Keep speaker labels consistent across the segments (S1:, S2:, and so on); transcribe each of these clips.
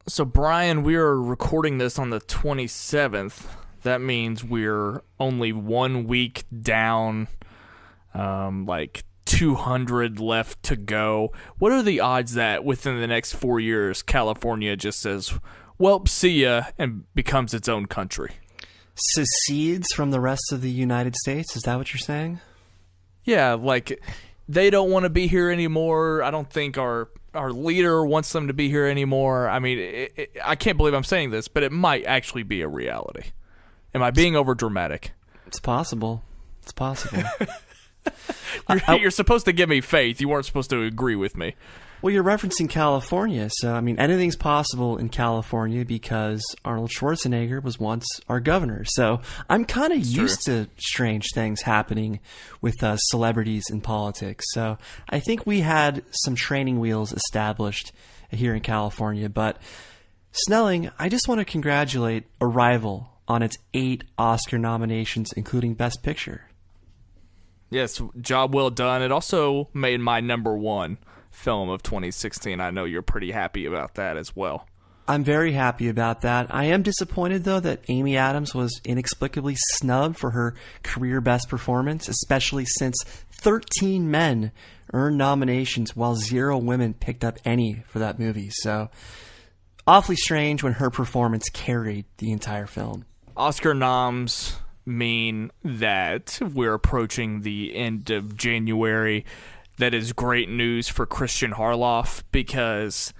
S1: So, Brian, we are recording this on the 27th. That means we're only 1 week down, like 200 left to go. What are the odds that within the next 4 years, California just says, well, see ya, and becomes its own country?
S2: Secedes from the rest of the United States? Is that what you're saying?
S1: Yeah, like they don't want to be here anymore. I don't think our leader wants them to be here anymore. I mean, I can't believe I'm saying this, but it might actually be a reality. Am I being over dramatic?
S2: It's possible. It's possible.
S1: You're supposed to give me faith. You weren't supposed to agree with me.
S2: Well, you're referencing California, so I mean, anything's possible in California because Arnold Schwarzenegger was once our governor. So I'm kind of used to strange things happening with celebrities in politics. So I think we had some training wheels established here in California. But Snelling, I just want to congratulate Arrival on its 8 Oscar nominations, including Best Picture.
S1: Yes, job well done. It also made my #1 film of 2016. I know you're pretty happy about that as well.
S2: I'm very happy about that. I am disappointed, though, that Amy Adams was inexplicably snubbed for her career best performance, especially since 13 men earned nominations while 0 women picked up any for that movie. So, awfully strange when her performance carried the entire film.
S1: Oscar noms mean that we're approaching the end of January. That is great news for Kristian Harloff because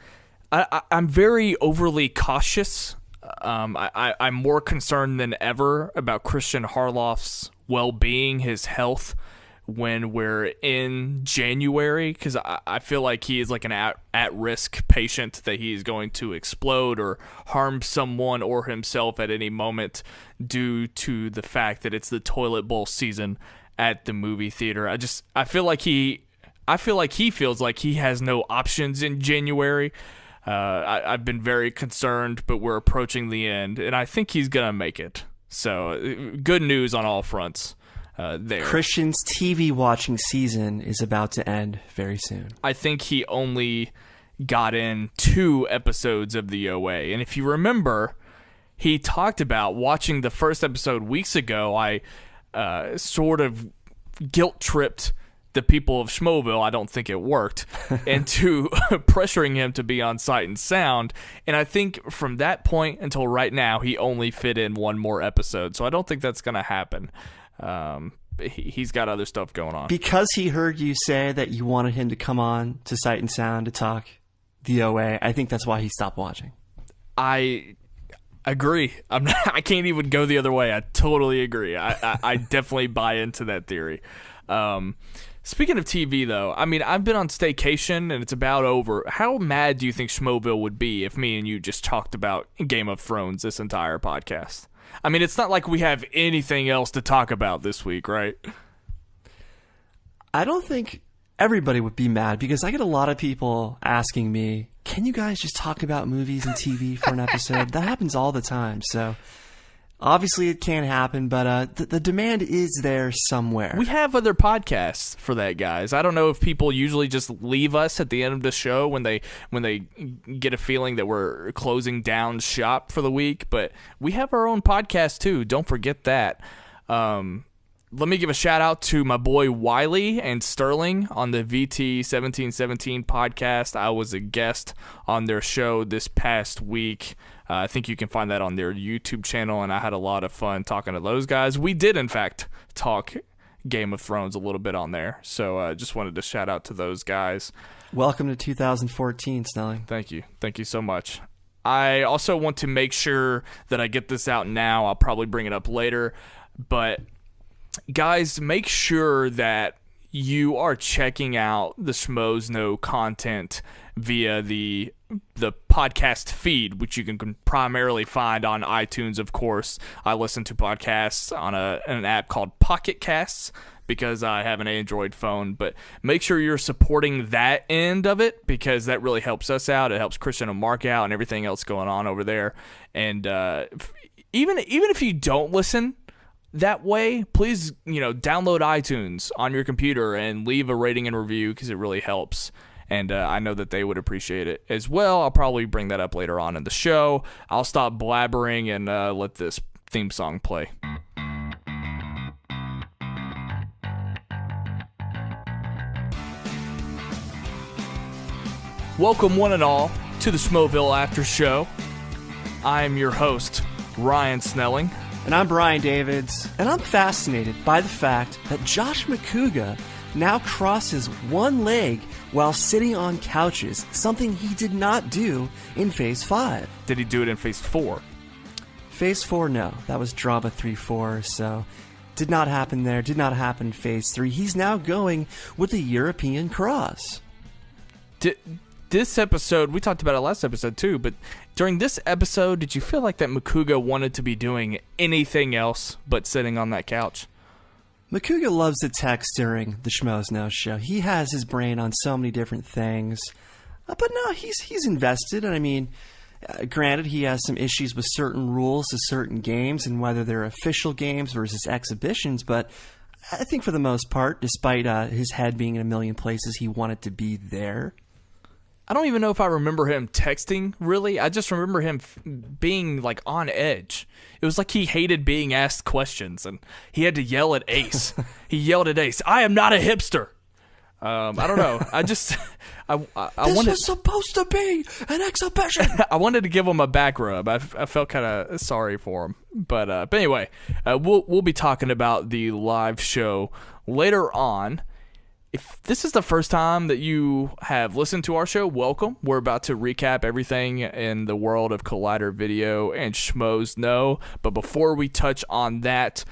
S1: I'm very overly cautious. I'm more concerned than ever about Kristian Harloff's well-being, his health, when we're in January, because I feel like he is like an at-risk patient that he's going to explode or harm someone or himself at any moment due to the fact that it's the toilet bowl season at the movie theater. I feel like he feels like he has no options in January. I've been very concerned, but we're approaching the end, and I think he's going to make it. So, good news on all fronts there.
S2: Kristian's TV watching season is about to end very soon.
S1: I think he only got in 2 episodes of the OA, and if you remember, he talked about watching the first episode weeks ago. I sort of guilt-tripped the people of Schmoeville, I don't think it worked, into pressuring him to be on Sight and Sound. And I think from that point until right now, he only fit in 1 more episode. So I don't think that's going to happen. He's got other stuff going on.
S2: Because he heard you say that you wanted him to come on to Sight and Sound to talk the OA, I think that's why he stopped watching.
S1: I agree. I can't even go the other way. I totally agree. I definitely buy into that theory. Speaking of TV, though, I mean, I've been on staycation, and it's about over. How mad do you think Schmoeville would be if me and you just talked about Game of Thrones this entire podcast? I mean, it's not like we have anything else to talk about this week, right?
S2: I don't think everybody would be mad, because I get a lot of people asking me, can you guys just talk about movies and TV for an episode? That happens all the time, so obviously it can happen, but the demand is there somewhere.
S1: We have other podcasts for that, guys. I don't know if people usually just leave us at the end of the show when they get a feeling that we're closing down shop for the week, but we have our own podcast too. Don't forget that. Let me give a shout out to my boy Reilly and Sterling on the VT 1717 podcast. I was a guest on their show this past week. I think you can find that on their YouTube channel, and I had a lot of fun talking to those guys. We did, in fact, talk Game of Thrones a little bit on there, so just wanted to shout out to those guys.
S2: Welcome to 2014, Snelling.
S1: Thank you. Thank you so much. I also want to make sure that I get this out now. I'll probably bring it up later, but guys, make sure that you are checking out the Schmoes Know content via the podcast feed, which you can primarily find on iTunes, of course. I listen to podcasts on an app called Pocket Casts because I have an Android phone, but make sure you're supporting that end of it because that really helps us out. It helps Kristian and Mark out and everything else going on over there. And even if you don't listen that way, please, download iTunes on your computer and leave a rating and review because it really helps. and I know that they would appreciate it as well. I'll probably bring that up later on in the show. I'll stop blabbering and let this theme song play. Welcome one and all to the Schmoeville After Show. I am your host, Ryan Snelling.
S2: And I'm Brian Davids. And I'm fascinated by the fact that Josh McCouga now crosses one leg while sitting on couches, something he did not do in Phase 5.
S1: Did he do it in Phase 4?
S2: Phase 4, no. That was Drama 3-4, so did not happen there. Did not happen in Phase 3. He's now going with the European cross.
S1: This episode, we talked about it last episode too, but during this episode, did you feel like that McCouga wanted to be doing anything else but sitting on that couch?
S2: McCouga loves to text during the Schmoes Know Show. He has his brain on so many different things. But no, he's invested. And I mean, granted, he has some issues with certain rules to certain games and whether they're official games versus exhibitions. But I think for the most part, despite his head being in a million places, he wanted to be there.
S1: I don't even know if I remember him texting, really. I just remember him being, like, on edge. It was like he hated being asked questions, and he had to yell at Ace. He yelled at Ace, "I am not a hipster." I don't know. I just...
S2: This was supposed to be an exhibition.
S1: I wanted to give him a back rub. I felt kind of sorry for him. But anyway, we'll be talking about the live show later on. If this is the first time that you have listened to our show, welcome. We're about to recap everything in the world of Collider Video and Schmoes Know. But before we touch on that,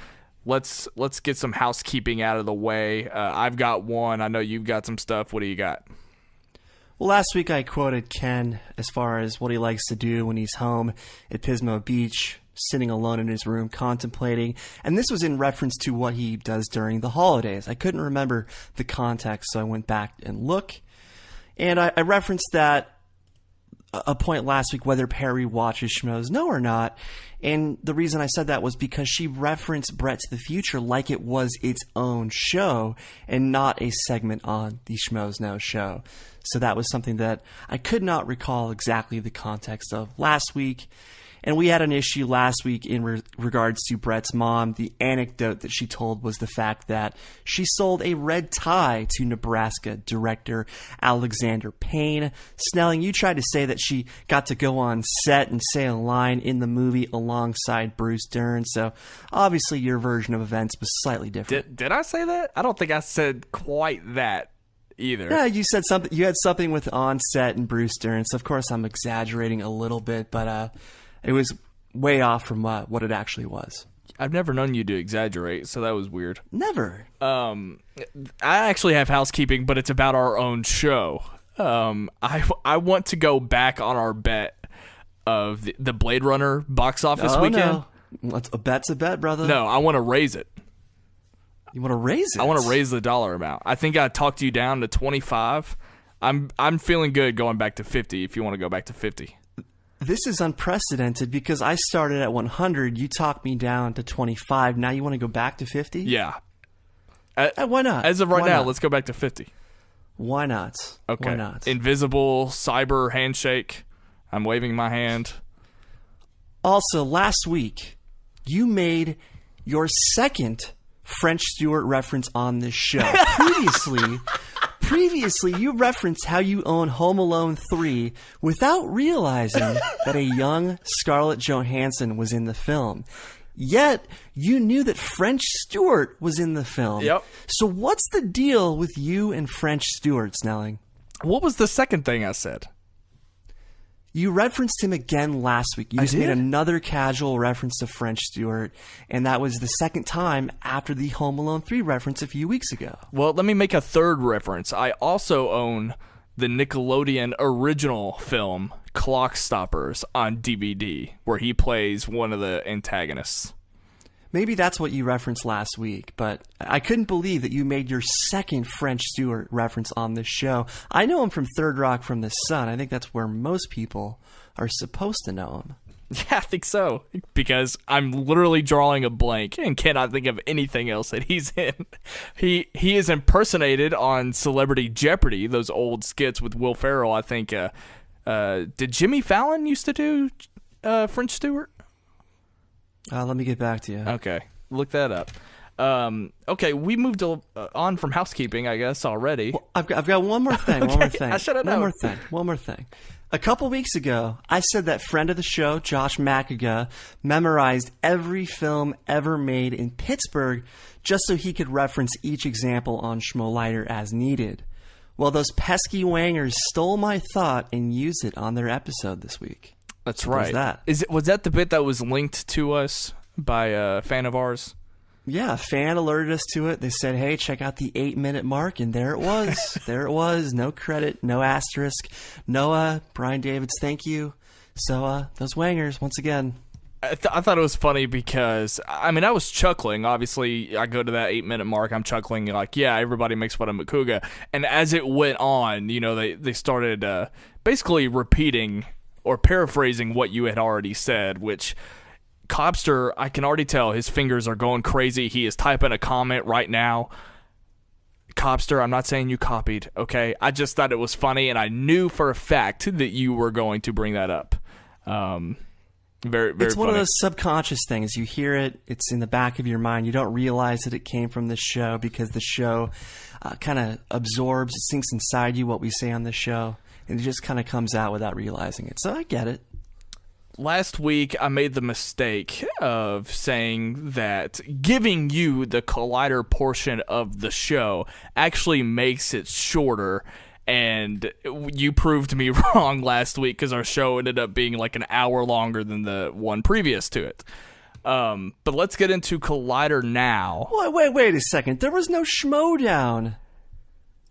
S1: let's get some housekeeping out of the way. I've got one. I know you've got some stuff. What do you got?
S2: Well, last week I quoted Ken as far as what he likes to do when he's home at Pismo Beach, sitting alone in his room contemplating, and this was in reference to what he does during the holidays. I couldn't remember the context, so I went back and looked, and I referenced that a point last week, whether Perri watches Schmoes Know or not, and the reason I said that was because she referenced Brett to the Future like it was its own show and not a segment on the Schmoes Know show. So that was something that I could not recall exactly the context of last week. And we had an issue last week in regards to Brett's mom. The anecdote that she told was the fact that she sold a red tie to Nebraska director Alexander Payne. Snelling, you tried to say that she got to go on set and say a line in the movie alongside Bruce Dern. So obviously your version of events was slightly different.
S1: Did I say that? I don't think I said quite that either.
S2: Yeah, you said something. You had something with on set and Bruce Dern. So of course I'm exaggerating a little bit, but it was way off from what it actually was.
S1: I've never known you to exaggerate, so that was weird.
S2: Never.
S1: I actually have housekeeping, but it's about our own show. I want to go back on our bet of the Blade Runner box office weekend.
S2: No. A bet's a bet, brother.
S1: No, I want to raise it.
S2: You want to raise it?
S1: I want to raise the dollar amount. I think I talked you down to 25. I'm feeling good going back to 50 if you want to go back to 50.
S2: This is unprecedented because I started at 100. You talked me down to 25. Now you want to go back to 50?
S1: Yeah.
S2: Why not?
S1: As of right now, let's go back to 50.
S2: Why not?
S1: Okay.
S2: Why not?
S1: Invisible cyber handshake. I'm waving my hand.
S2: Also, last week, you made your second French Stewart reference on this show. Previously, you referenced how you own Home Alone 3 without realizing that a young Scarlett Johansson was in the film. Yet, you knew that French Stewart was in the film.
S1: Yep.
S2: So what's the deal with you and French Stewart, Snelling?
S1: What was the second thing I said?
S2: You referenced him again last week. You just made another casual reference to French Stewart, and that was the second time after the Home Alone 3 reference a few weeks ago.
S1: Well, let me make a third reference. I also own the Nickelodeon original film, Clock Stoppers, on DVD, where he plays one of the antagonists.
S2: Maybe that's what you referenced last week, but I couldn't believe that you made your second French Stewart reference on this show. I know him from Third Rock from the Sun. I think that's where most people are supposed to know him.
S1: Yeah, I think so. Because I'm literally drawing a blank and cannot think of anything else that he's in. He is impersonated on Celebrity Jeopardy, those old skits with Will Ferrell. I think. Did Jimmy Fallon used to do French Stewart?
S2: Let me get back to you.
S1: Okay, look that up. Okay, we moved on from housekeeping, I guess, already.
S2: Well, I've got one more thing.
S1: Okay,
S2: one more thing.
S1: I should have known.
S2: One more thing. A couple weeks ago, I said that friend of the show, Josh Macaga, memorized every film ever made in Pittsburgh just so he could reference each example on Schmoedown as needed. Well, those pesky wangers stole my thought and used it on their episode this week.
S1: That's right. Was that the bit that was linked to us by a fan of ours?
S2: Yeah, a fan alerted us to it. They said, hey, check out the 8-minute mark, and there it was. There it was. No credit, no asterisk. Noah, Brian Davids, thank you. So, those wangers, once again.
S1: I thought it was funny because, I mean, I was chuckling. Obviously, I go to that 8-minute mark, I'm chuckling like, yeah, everybody makes fun of Makuga. And as it went on, you know, they started basically repeating or paraphrasing what you had already said, which... Cobster, I can already tell his fingers are going crazy. He is typing a comment right now. Cobster, I'm not saying you copied, okay? I just thought it was funny, and I knew for a fact that you were going to bring that up. Very, very
S2: It's one
S1: funny.
S2: of those subconscious things. You hear it, it's in the back of your mind. You don't realize that it came from the show because the show kind of absorbs, it sinks inside you what we say on the show, and it just kind of comes out without realizing it. So I get it.
S1: Last week, I made the mistake of saying that giving you the Collider portion of the show actually makes it shorter, and you proved me wrong last week because our show ended up being like an hour longer than the one previous to it. But let's get into Collider now.
S2: Wait a second. There was no Schmoedown.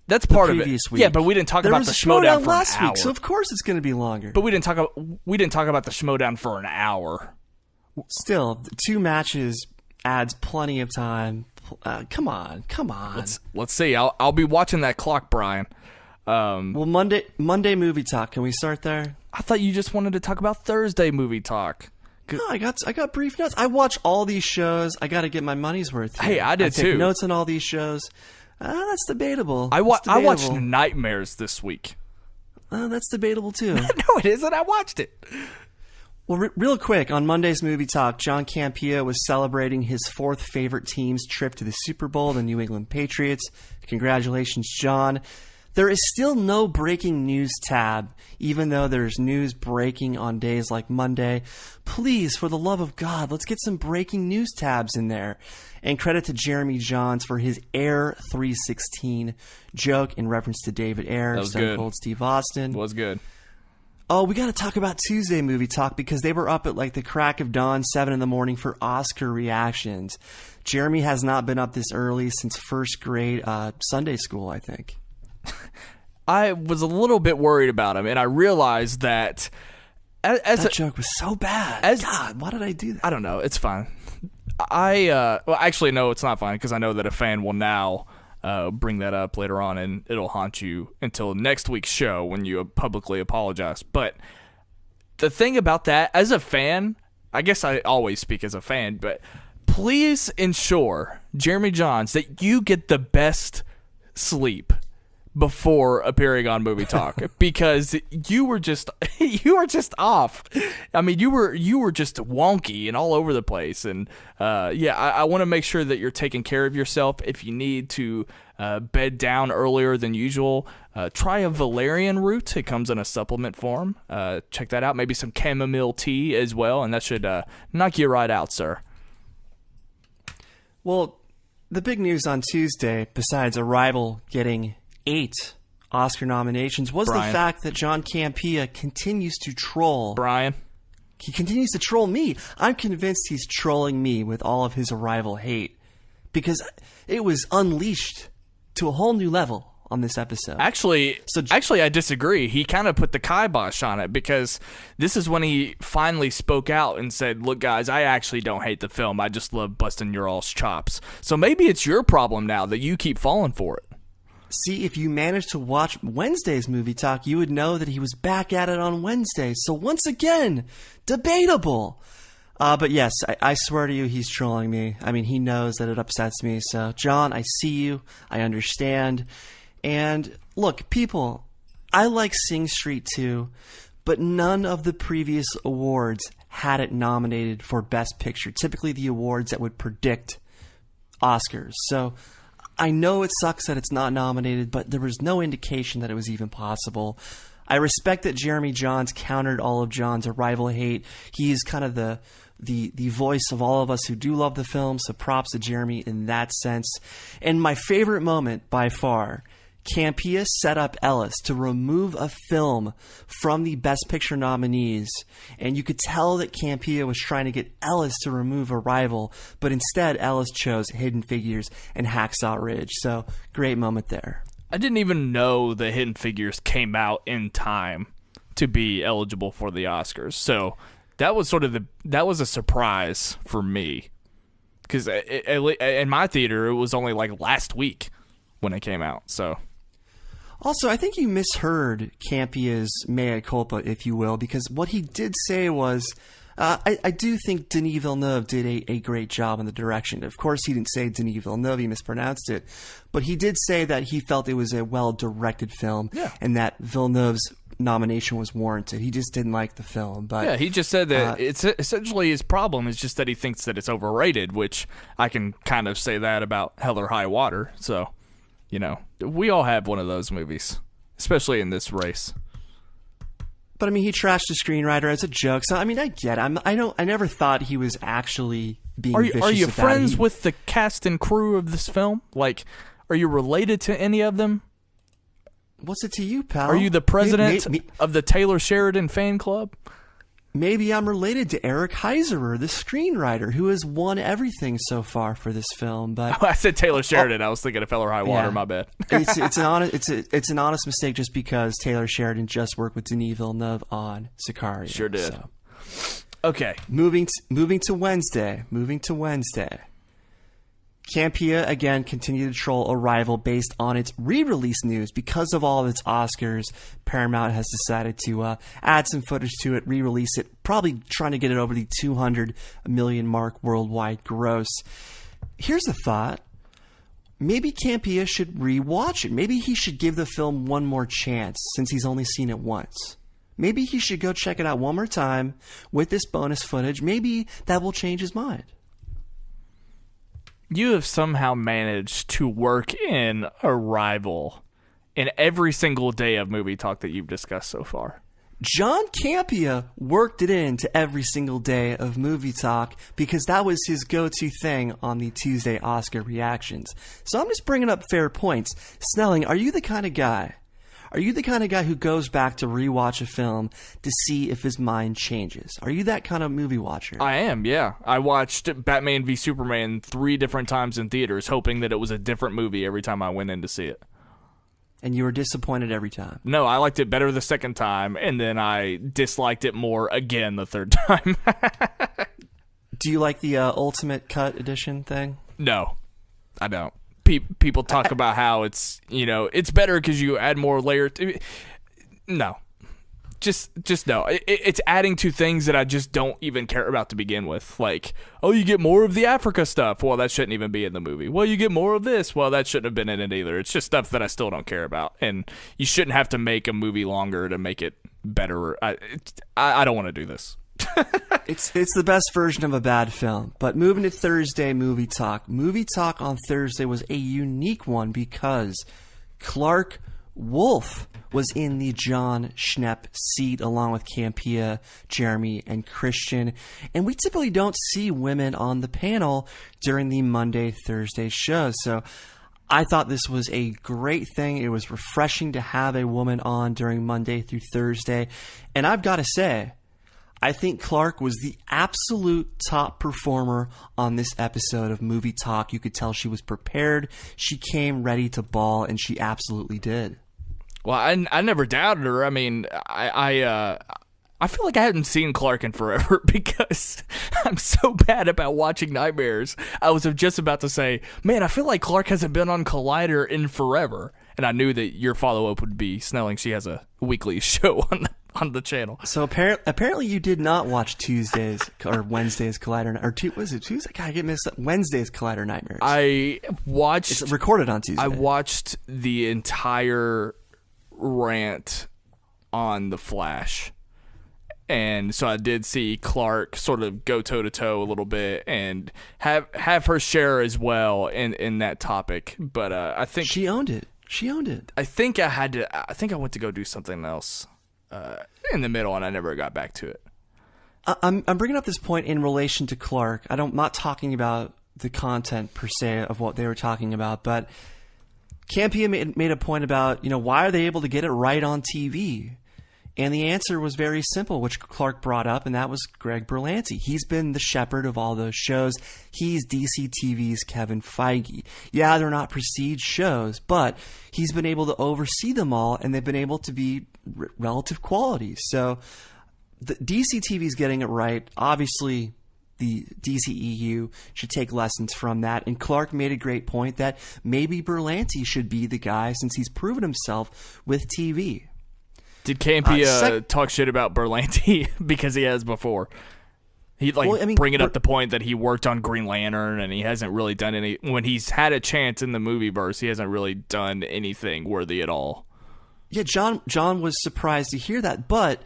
S1: That's part of it.
S2: Week.
S1: Yeah, but we didn't talk about the Schmoedown for
S2: last
S1: an hour.
S2: week, so of course it's going to be longer.
S1: But we didn't talk about the Schmoedown for an hour.
S2: Still, 2 matches adds plenty of time. Come on.
S1: Let's see. I'll be watching that clock, Brian.
S2: Well, Monday movie talk. Can we start there?
S1: I thought you just wanted to talk about Thursday movie talk.
S2: No, I got brief notes. I watch all these shows. I got to get my money's worth here.
S1: Hey, I did
S2: too.
S1: I
S2: take notes on all these shows. That's debatable.
S1: I watched Nightmares this week.
S2: That's debatable too.
S1: No, it isn't. I watched it.
S2: Well, real quick, on Monday's Movie Talk, John Campea was celebrating his 4th favorite team's trip to the Super Bowl, the New England Patriots. Congratulations, John. There is still no breaking news tab, even though there's news breaking on days like Monday. Please, for the love of God, let's get some breaking news tabs in there. And credit to Jeremy Johns for his Air 316 joke in reference to David Ayer, Stone Cold Steve Austin.
S1: Was good.
S2: Oh, we got to talk about Tuesday Movie Talk because they were up at like the crack of dawn, 7 in the morning for Oscar reactions. Jeremy has not been up this early since first grade Sunday school, I think.
S1: I was a little bit worried about him, and I realized that
S2: that joke was so bad. God, why did I do that?
S1: I don't know. It's fine. Well, actually, no, it's not fine because I know that a fan will now bring that up later on, and it'll haunt you until next week's show when you publicly apologize. But the thing about that, as a fan, I guess I always speak as a fan, but please ensure, Jeremy Johns, that you get the best sleep before appearing on Movie Talk because you were just off. I mean, you were just wonky and all over the place. And I want to make sure that you're taking care of yourself. If you need to bed down earlier than usual, try a valerian root. It comes in a supplement form. Check that out. Maybe some chamomile tea as well, and that should knock you right out, sir.
S2: Well, the big news on Tuesday, besides Arrival getting 8 Oscar nominations, was the fact that John Campea continues to troll.
S1: Brian.
S2: He continues to troll me. I'm convinced he's trolling me with all of his Arrival hate because it was unleashed to a whole new level on this episode.
S1: Actually, I disagree. He kind of put the kibosh on it because this is when he finally spoke out and said, look, guys, I actually don't hate the film. I just love busting your all's chops. So maybe it's your problem now that you keep falling for it.
S2: See, if you managed to watch Wednesday's Movie Talk, you would know that he was back at it on Wednesday. So once again, debatable. But yes, I swear to you, he's trolling me. I mean, he knows that it upsets me. So, John, I see you. I understand. And look, people, I like Sing Street too, but none of the previous awards had it nominated for Best Picture. Typically the awards that would predict Oscars. So I know it sucks that it's not nominated, but there was no indication that it was even possible. I respect that Jeremy Jahns countered all of John's Arrival hate. He's kind of the voice of all of us who do love the film, so props to Jeremy in that sense. And my favorite moment by far, Campea set up Ellis to remove a film from the Best Picture nominees, and you could tell that Campea was trying to get Ellis to remove Arrival, but instead Ellis chose Hidden Figures and Hacksaw Ridge. So, great moment there.
S1: I didn't even know the Hidden Figures came out in time to be eligible for the Oscars. So, that was that was a surprise for me. Because in my theater, it was only like last week when it came out, so...
S2: Also, I think you misheard Campea's mea culpa, if you will, because what he did say was, I do think Denis Villeneuve did a great job in the direction. Of course, he didn't say Denis Villeneuve, he mispronounced it, but he did say that he felt it was a well-directed film, and that Villeneuve's nomination was warranted. He just didn't like the film. But
S1: yeah, he just said that it's essentially his problem is just that he thinks that it's overrated, which I can kind of say that about Hell or High Water, so... You know, we all have one of those movies, especially in this race.
S2: But I mean, he trashed the screenwriter as a joke. So I mean, I get it. I never thought he was actually being vicious.
S1: Are you friends with the cast and crew of this film? Like, are you related to any of them?
S2: What's it to you, pal?
S1: Are you the president of the Taylor Sheridan fan club?
S2: Maybe I'm related to Eric Heiserer, the screenwriter, who has won everything so far for this film. But
S1: I said Taylor Sheridan. I was thinking of Hell or High Water. My bad.
S2: it's an honest mistake, just because Taylor Sheridan just worked with Denis Villeneuve on Sicario.
S1: Sure did.
S2: So.
S1: Okay,
S2: moving to Wednesday. Campea again continued to troll Arrival based on its re-release news. Because of all of its Oscars, Paramount has decided to add some footage to it, re-release it, probably trying to get it over the 200 million mark worldwide gross. Here's a thought. Maybe Campea should re-watch it. Maybe he should give the film one more chance since he's only seen it once. Maybe he should go check it out one more time with this bonus footage. Maybe that will change his mind.
S1: You have somehow managed to work in Arrival in every single day of movie talk that you've discussed so far.
S2: John Campea worked it into every single day of movie talk because that was his go-to thing on the Tuesday Oscar reactions. So I'm just bringing up fair points. Snelling, are you the kind of guy? Are you the kind of guy who goes back to rewatch a film to see if his mind changes? Are you that kind of movie watcher?
S1: I am, yeah. I watched Batman v Superman 3 different times in theaters, hoping that it was a different movie every time I went in to see it.
S2: And you were disappointed every time?
S1: No, I liked it better the second time, and then I disliked it more again the third time.
S2: Do you like the Ultimate Cut Edition thing?
S1: No, I don't. People talk about how it's, you know, it's better because you add more layers. No. Just no. It's adding to things that I just don't even care about to begin with. Like, oh, you get more of the Africa stuff. Well, that shouldn't even be in the movie. Well, you get more of this. Well, that shouldn't have been in it either. It's just stuff that I still don't care about. And you shouldn't have to make a movie longer to make it better. I don't want to do this.
S2: It's the best version of a bad film. But moving to Thursday movie talk. Movie talk on Thursday was a unique one because Clarke Wolfe was in the John Schnepp seat along with Campea, Jeremy, and Kristian. And we typically don't see women on the panel during the Monday-Thursday show. So I thought this was a great thing. It was refreshing to have a woman on during Monday through Thursday. And I've got to say, I think Clarke was the absolute top performer on this episode of Movie Talk. You could tell she was prepared. She came ready to ball, and she absolutely did.
S1: Well, I never doubted her. I mean, I feel like I hadn't seen Clarke in forever because I'm so bad about watching Nightmares. I was just about to say, man, I feel like Clarke hasn't been on Collider in forever. And I knew that your follow-up would be Snelling. She has a weekly show on the channel.
S2: So apparently you did not watch Tuesdays or Wednesdays Collider, was it Tuesday? God, I get mixed up. Wednesdays Collider Nightmares.
S1: I watched...
S2: It's recorded on Tuesday.
S1: I watched the entire rant on The Flash. And so I did see Clarke sort of go toe-to-toe a little bit and have her share as well in that topic. But I think...
S2: She owned it.
S1: I think I went to go do something else in the middle, and I never got back to it.
S2: I'm bringing up this point in relation to Clarke. I'm not talking about the content per se of what they were talking about, but Campia made a point about, why are they able to get it right on TV? And the answer was very simple, which Clarke brought up, and that was Greg Berlanti. He's been the shepherd of all those shows. He's DCTV's Kevin Feige. Yeah, they're not prestige shows, but he's been able to oversee them all, and they've been able to be relative quality. So the DCTV's getting it right. Obviously, the DCEU should take lessons from that. And Clarke made a great point that maybe Berlanti should be the guy since he's proven himself with TV.
S1: Did Campia talk shit about Berlanti because he has before? He'd bringing up the point that he worked on Green Lantern and he hasn't really done any. When he's had a chance in the movieverse, he hasn't really done anything worthy at all.
S2: Yeah, John was surprised to hear that, but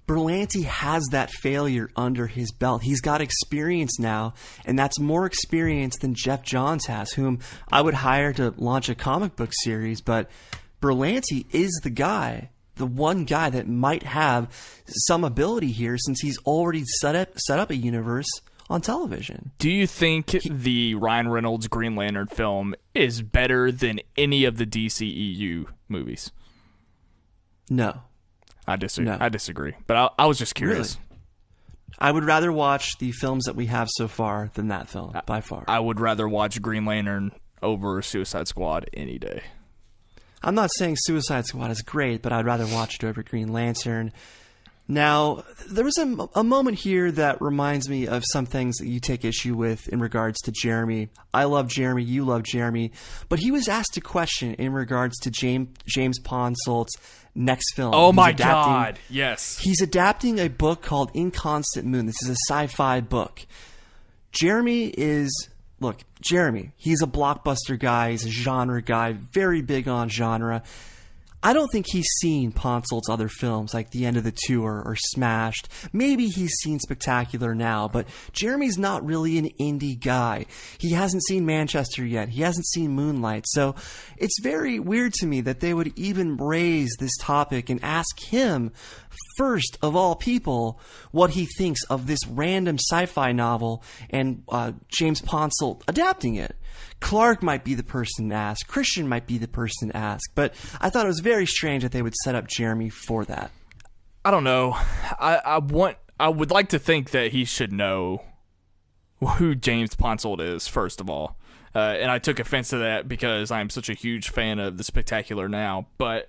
S2: Berlanti has that failure under his belt. He's got experience now, and that's more experience than Jeff Johns has, whom I would hire to launch a comic book series. But Berlanti is the one guy that might have some ability here since he's already set up a universe on television.
S1: Do you think the Ryan Reynolds Green Lantern film is better than any of the DCEU movies?
S2: No.
S1: I disagree. But I was just curious.
S2: Really? I would rather watch the films that we have so far than that film, by far.
S1: I would rather watch Green Lantern over Suicide Squad any day.
S2: I'm not saying Suicide Squad is great, but I'd rather watch it over Green Lantern. Now, there was a moment here that reminds me of some things that you take issue with in regards to Jeremy. I love Jeremy, you love Jeremy, but he was asked a question in regards to James Ponsolt's next film.
S1: Oh my God, yes.
S2: He's adapting a book called Inconstant Moon. This is a sci-fi book. Jeremy, he's a blockbuster guy. He's a genre guy, very big on genre. I don't think he's seen Ponsolt's other films like The End of the Tour or Smashed. Maybe he's seen Spectacular Now, but Jeremy's not really an indie guy. He hasn't seen Manchester yet. He hasn't seen Moonlight. So it's very weird to me that they would even raise this topic and ask him, first of all people, what he thinks of this random sci-fi novel and James Ponsolt adapting it. Clarke might be the person to ask. Kristian might be the person to ask. But I thought it was very strange that they would set up Jeremy for that.
S1: I don't know. I would like to think that he should know who James Ponsolt is, first of all. And I took offense to that because I'm such a huge fan of The Spectacular Now. But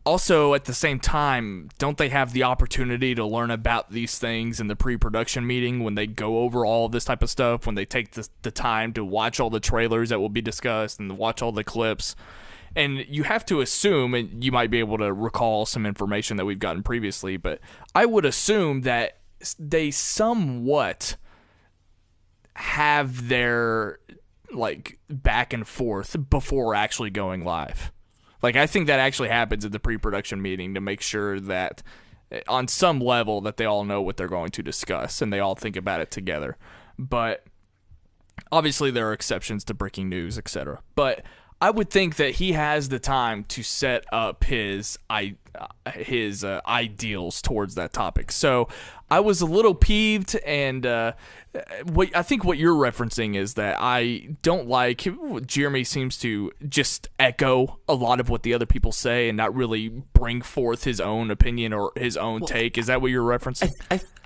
S1: also, at the same time, don't they have the opportunity to learn about these things in the pre-production meeting when they go over all of this type of stuff, when they take the time to watch all the trailers that will be discussed and watch all the clips? And you have to assume, and you might be able to recall some information that we've gotten previously, but I would assume that they somewhat have their back and forth before actually going live. I think that actually happens at the pre-production meeting to make sure that on some level that they all know what they're going to discuss and they all think about it together. But obviously there are exceptions to breaking news, etc. But I would think that he has the time to set up his ideals towards that topic. So I was a little peeved, and I think what you're referencing is that I don't like Jeremy seems to just echo a lot of what the other people say and not really bring forth his own opinion or his own take. Is that what you're referencing?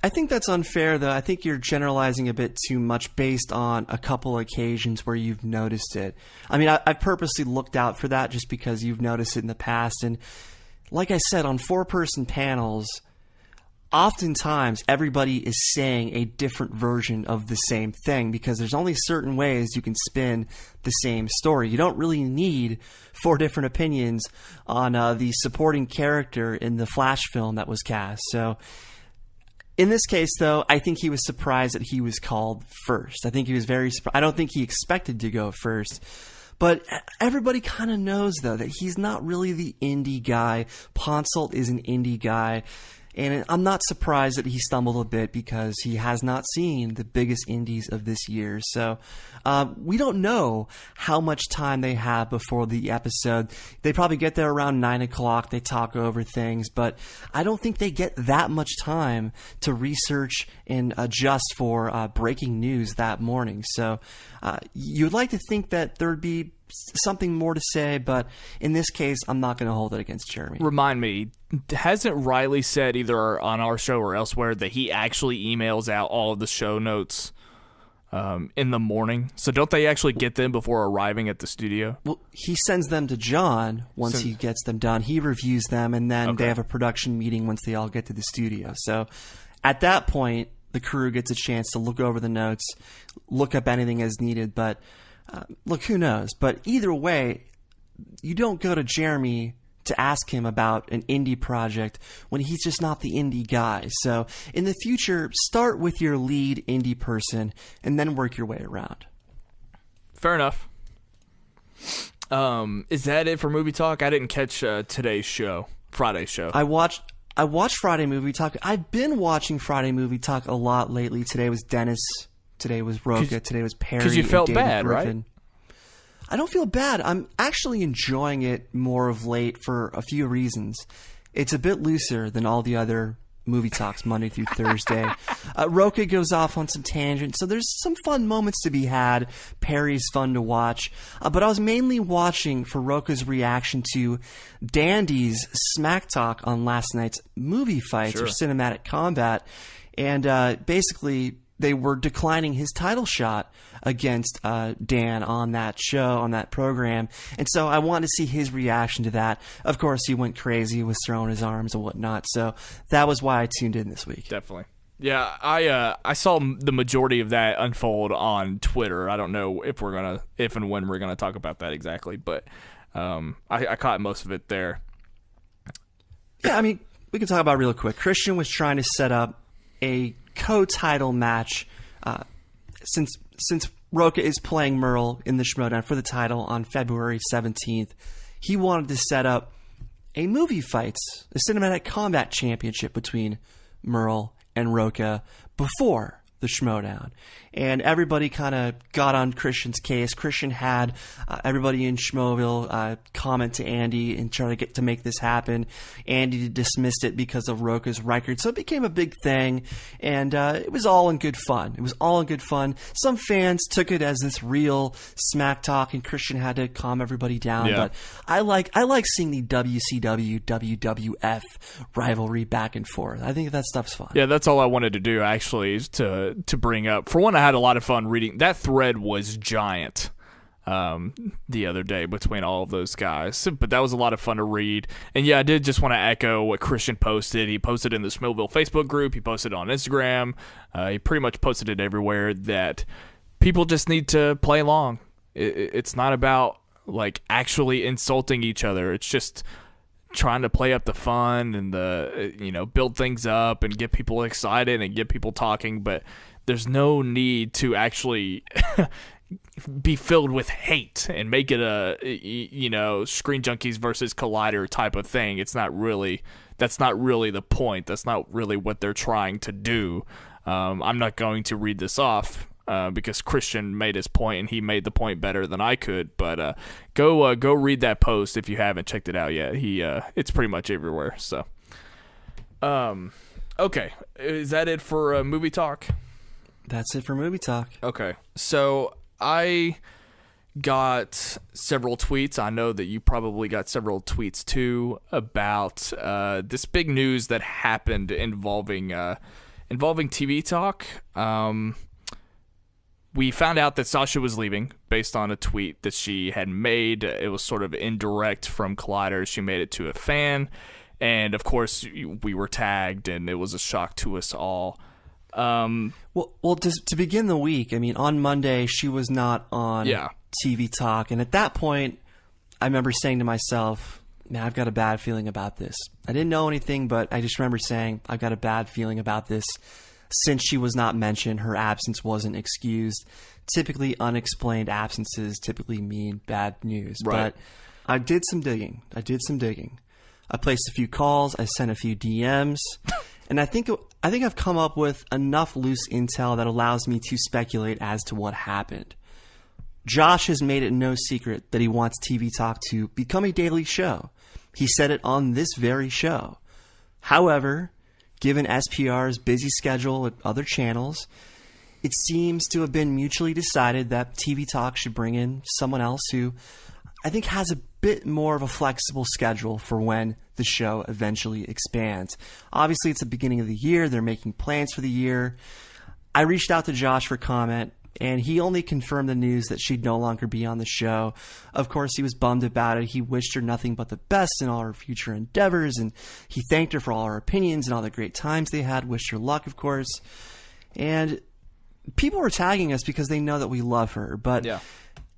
S2: I think that's unfair, though. I think you're generalizing a bit too much based on a couple occasions where you've noticed it. I mean, I purposely looked out for that just because you've noticed it in the past. And like I said, on four-person panels, oftentimes everybody is saying a different version of the same thing because there's only certain ways you can spin the same story. You don't really need 4 different opinions on the supporting character in the Flash film that was cast. So in this case, though, I think he was surprised that he was called first. I think he was very surprised. I don't think he expected to go first. But everybody kind of knows, though, that he's not really the indie guy. Ponsoldt is an indie guy. And I'm not surprised that he stumbled a bit because he has not seen the biggest indies of this year. So we don't know how much time they have before the episode. They probably get there around 9 o'clock. They talk over things. But I don't think they get that much time to research and adjust for breaking news that morning. So you'd like to think that there would be something more to say, but in this case, I'm not going to hold it against Jeremy.
S1: Remind me, hasn't Reilly said either on our show or elsewhere that he actually emails out all of the show notes in the morning? So don't they actually get them before arriving at the studio?
S2: Well, he sends them to John once he gets them done. He reviews them, and then they have a production meeting once they all get to the studio. So at that point, the crew gets a chance to look over the notes, look up anything as needed, but look, who knows? But either way, you don't go to Jeremy to ask him about an indie project when he's just not the indie guy. So in the future, start with your lead indie person and then work your way around.
S1: Fair enough. Is that it for Movie Talk? I didn't catch today's show, Friday's show.
S2: I watched Friday Movie Talk. I've been watching Friday Movie Talk a lot lately. Today was Dennis. Today was Roca. Today was Perri.
S1: Because you felt
S2: and David
S1: bad,
S2: Griffin.
S1: right?
S2: I don't feel bad. I'm actually enjoying it more of late for a few reasons. It's a bit looser than all the other Movie Talks Monday through Thursday. Roca goes off on some tangents, so there's some fun moments to be had. Perri's fun to watch. But I was mainly watching for Roca's reaction to Dandy's smack talk on last night's movie fights or cinematic combat. And basically, they were declining his title shot against Dan on that show, on that program. And so I wanted to see his reaction to that. Of course, he went crazy, was throwing his arms and whatnot. So that was why I tuned in this week.
S1: Definitely. Yeah, I saw the majority of that unfold on Twitter. I don't know if and when we're gonna talk about that exactly, but I caught most of it there.
S2: Yeah, I mean, we can talk about it real quick. Kristian was trying to set up a co-title match since Roca is playing Merle in the Schmoedown for the title on February 17th. He wanted to set up a movie fights, a cinematic combat championship between Merle and Roca before the Schmoedown. And everybody kind of got on Kristian's case. Kristian had everybody in Schmoeville comment to Andy and try to get to make this happen. Andy dismissed it because of Roca's record. So it became a big thing, and it was all in good fun. It was all in good fun. Some fans took it as this real smack talk, and Kristian had to calm everybody down.
S1: Yeah.
S2: But I like seeing the WCW, WWF rivalry back and forth. I think that stuff's fun.
S1: Yeah, that's all I wanted to do, actually, is to bring up. For one, I had a lot of fun reading. That thread was giant the other day between all of those guys. But that was a lot of fun to read. And yeah, I did just want to echo what Kristian posted. He posted in the Schmoeville Facebook group. He posted on Instagram. He pretty much posted it everywhere that people just need to play along. It's not about like actually insulting each other. It's just trying to play up the fun and build things up and get people excited and get people talking, but there's no need to actually be filled with hate and make it a Screen Junkies versus Collider type of thing. That's not really the point. That's not really what they're trying to do. I'm not going to read this off because Kristian made his point and he made the point better than I could. But go read that post if you haven't checked it out yet. It's pretty much everywhere. So, okay, is that it for Movie Talk?
S2: That's it for Movie Talk.
S1: Okay, so I got several tweets. I know that you probably got several tweets too about this big news that happened involving TV Talk. We found out that Sasha was leaving based on a tweet that she had made. It was sort of indirect from Collider. She made it to a fan. And of course, we were tagged, and it was a shock to us all.
S2: Well, to begin the week, I mean, on Monday she was not on TV Talk, and at that point, I remember saying to myself, "Man, I've got a bad feeling about this." I didn't know anything, but I just remember saying, "I've got a bad feeling about this." Since she was not mentioned, her absence wasn't excused. Typically, unexplained absences typically mean bad news.
S1: Right.
S2: But I did some digging. I placed a few calls. I sent a few DMs. And I think I've come up with enough loose intel that allows me to speculate as to what happened. Josh has made it no secret that he wants TV Talk to become a daily show. He said it on this very show. However, given SPR's busy schedule at other channels, it seems to have been mutually decided that TV Talk should bring in someone else who I think has a bit more of a flexible schedule for when the show eventually expands. Obviously, it's the beginning of the year. They're making plans for the year. I reached out to Josh for comment, and he only confirmed the news that she'd no longer be on the show. Of course, he was bummed about it. He wished her nothing but the best in all her future endeavors, and he thanked her for all her opinions and all the great times they had. Wished her luck, of course. And people were tagging us because they know that we love her, but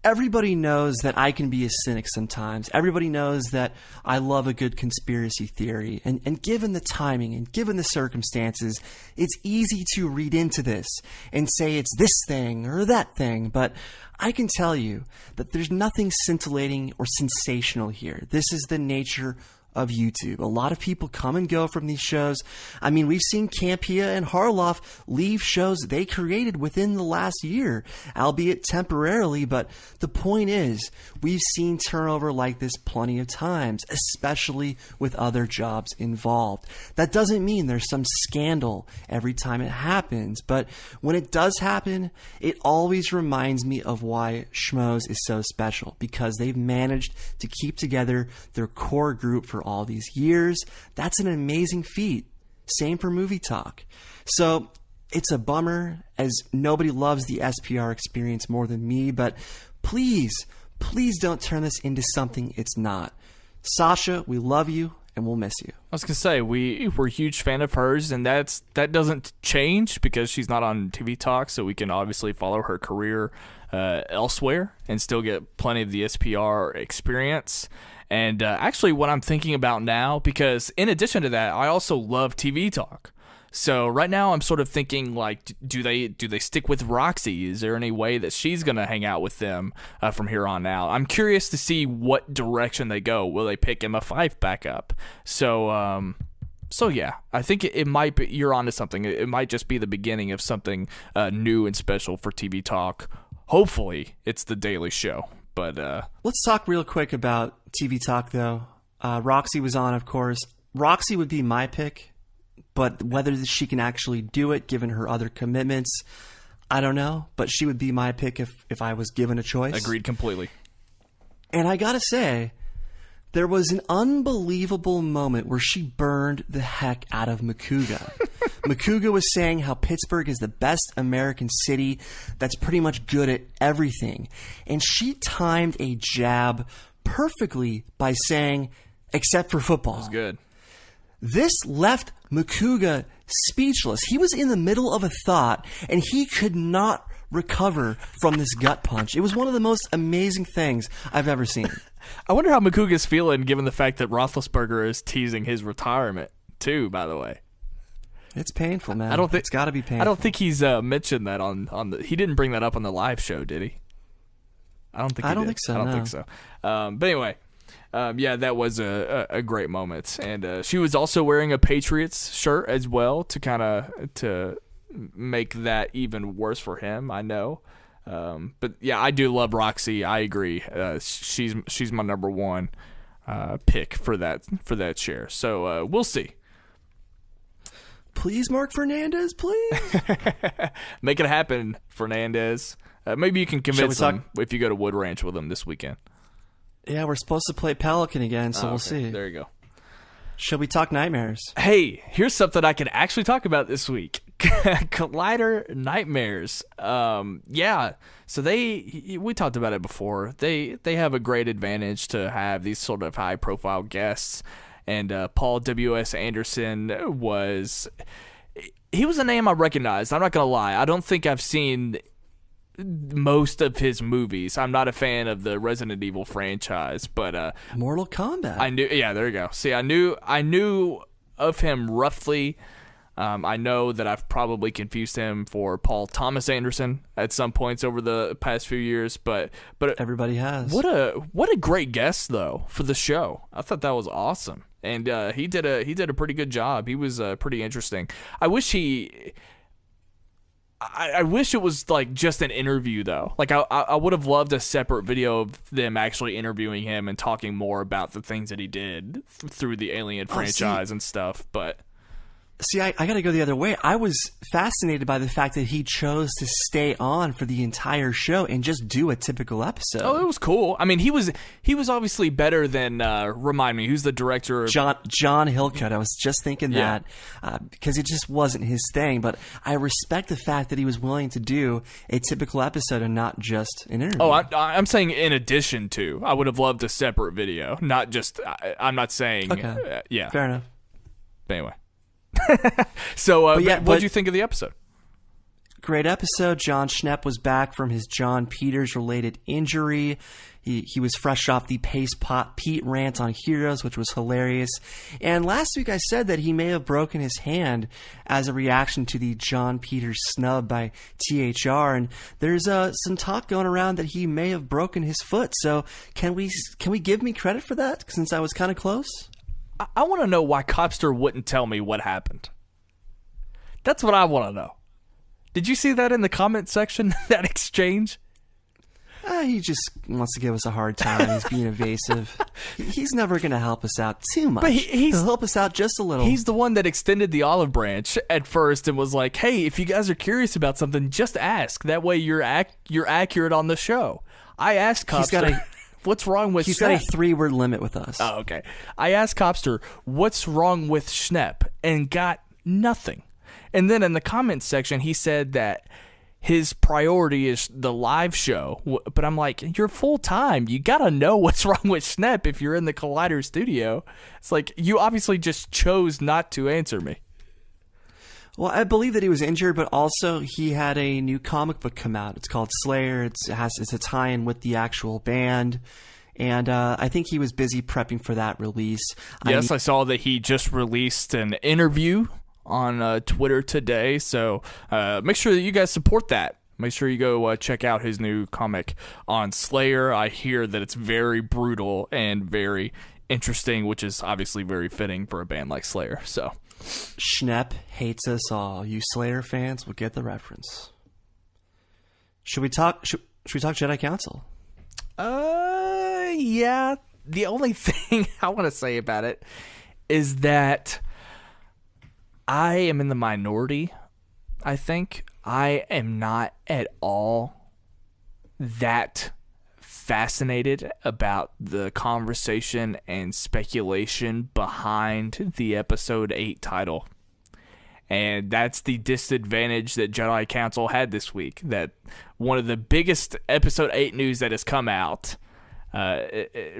S2: everybody knows that I can be a cynic sometimes. Everybody knows that I love a good conspiracy theory. And given the timing and given the circumstances, it's easy to read into this and say it's this thing or that thing. But I can tell you that there's nothing scintillating or sensational here. This is the nature of YouTube. A lot of people come and go from these shows. I mean, we've seen Campea and Harloff leave shows they created within the last year, albeit temporarily, but the point is, we've seen turnover like this plenty of times, especially with other jobs involved. That doesn't mean there's some scandal every time it happens, but when it does happen, it always reminds me of why Schmoes is so special, because they've managed to keep together their core group for all these years. That's an amazing feat. Same for Movie Talk. So it's a bummer, as nobody loves the SPR experience more than me, but please don't turn this into something it's not. Sasha, we love you and we'll miss you.
S1: I was gonna say we're a huge fan of hers, and that doesn't change because she's not on TV Talk, so we can obviously follow her career elsewhere and still get plenty of the SPR experience. And actually, what I'm thinking about now, because in addition to that, I also love TV Talk. So right now, I'm sort of thinking, like, do they stick with Roxy? Is there any way that she's gonna hang out with them from here on out? I'm curious to see what direction they go. Will they pick Emma Fife back up? So yeah, I think it might be. You're onto something. It might just be the beginning of something new and special for TV Talk. Hopefully, it's the Daily Show. But
S2: let's talk real quick about TV Talk, though. Roxy was on, of course. Roxy would be my pick, but whether she can actually do it, given her other commitments, I don't know. But she would be my pick if I was given a choice.
S1: Agreed completely.
S2: And I gotta say, there was an unbelievable moment where she burned the heck out of Makuga. Makuga was saying how Pittsburgh is the best American city that's pretty much good at everything. And she timed a jab perfectly by saying, except for football.
S1: That was good.
S2: This left Makuga speechless. He was in the middle of a thought, and he could not recover from this gut punch. It was one of the most amazing things I've ever seen.
S1: I wonder how Makuga's feeling, given the fact that Roethlisberger is teasing his retirement, too, by the way.
S2: It's painful, man.
S1: It's got to be painful. I don't think he's mentioned that on the. He didn't bring that up on the live show, did he? I don't think. I don't think so. But anyway, yeah, that was a great moment, and she was also wearing a Patriots shirt as well to make that even worse for him. I know, but yeah, I do love Roxy. I agree. She's my number one pick for that chair. So we'll see.
S2: Please, Mark Fernandez, please.
S1: Make it happen, Fernandez. Maybe you can convince him if you go to Wood Ranch with him this weekend.
S2: Yeah, we're supposed to play Pelican again, so we'll see.
S1: There you go.
S2: Shall we talk nightmares?
S1: Hey, here's something I can actually talk about this week. Collider nightmares. Yeah. So we talked about it before. They have a great advantage to have these sort of high profile guests. And Paul W.S. Anderson he was a name I recognized. I'm not going to lie. I don't think I've seen most of his movies. I'm not a fan of the Resident Evil franchise, but
S2: Mortal Kombat.
S1: I knew. Yeah, there you go. See, I knew of him roughly. I know that I've probably confused him for Paul Thomas Anderson at some points over the past few years, but
S2: everybody has.
S1: What a great guest though for the show. I thought that was awesome, and he did a pretty good job. He was pretty interesting. I wish it was like just an interview though. Like I would have loved a separate video of them actually interviewing him and talking more about the things that he did through the Alien franchise and stuff. But
S2: see, I got to go the other way. I was fascinated by the fact that he chose to stay on for the entire show and just do a typical episode.
S1: Oh, it was cool. I mean, he was obviously better than remind me, who's the director of
S2: John Hillcutt. I was just thinking that because it just wasn't his thing. But I respect the fact that he was willing to do a typical episode and not just an interview.
S1: Oh, I'm saying in addition to. I would have loved a separate video, not just. I'm not saying.
S2: Okay.
S1: Yeah.
S2: Fair enough.
S1: But anyway. So, what did you think of the episode?
S2: Great episode. John Schnepp was back from his John Peters-related injury. He was fresh off the Pace Pot Pete rant on Heroes, which was hilarious. And last week I said that he may have broken his hand as a reaction to the John Peters snub by THR. And there's some talk going around that he may have broken his foot. So can we give me credit for that, since I was kind of close?
S1: I want to know why Copster wouldn't tell me what happened. That's what I want to know. Did you see that in the comment section, that exchange?
S2: He just wants to give us a hard time. He's being evasive. He's never going to help us out too much. But he'll help us out just a little.
S1: He's the one that extended the olive branch at first and was like, hey, if you guys are curious about something, just ask. That way you're accurate on the show. I asked Copster, what's wrong with
S2: He's
S1: Schnepp?
S2: got a 3-word limit with us.
S1: Oh, okay. I asked Copster, what's wrong with Schnepp? And got nothing. And then in the comments section, he said that his priority is the live show. But I'm like, you're full-time. You got to know what's wrong with Schnepp if you're in the Collider studio. It's like, you obviously just chose not to answer me.
S2: Well, I believe that he was injured, but also he had a new comic book come out. It's called Slayer. It's a tie-in with the actual band. And I think he was busy prepping for that release.
S1: Yes, I saw that he just released an interview on Twitter today. So make sure that you guys support that. Make sure you go check out his new comic on Slayer. I hear that it's very brutal and very interesting, which is obviously very fitting for a band like Slayer. So
S2: Schnepp hates us all. You Slayer fans will get the reference. Should we talk Jedi Council?
S1: Yeah. The only thing I want to say about it is that I am in the minority. I think I am not at all that fascinated about the conversation and speculation behind the episode 8 title. And that's the disadvantage that Jedi Council had this week. That one of the biggest episode 8 news that has come out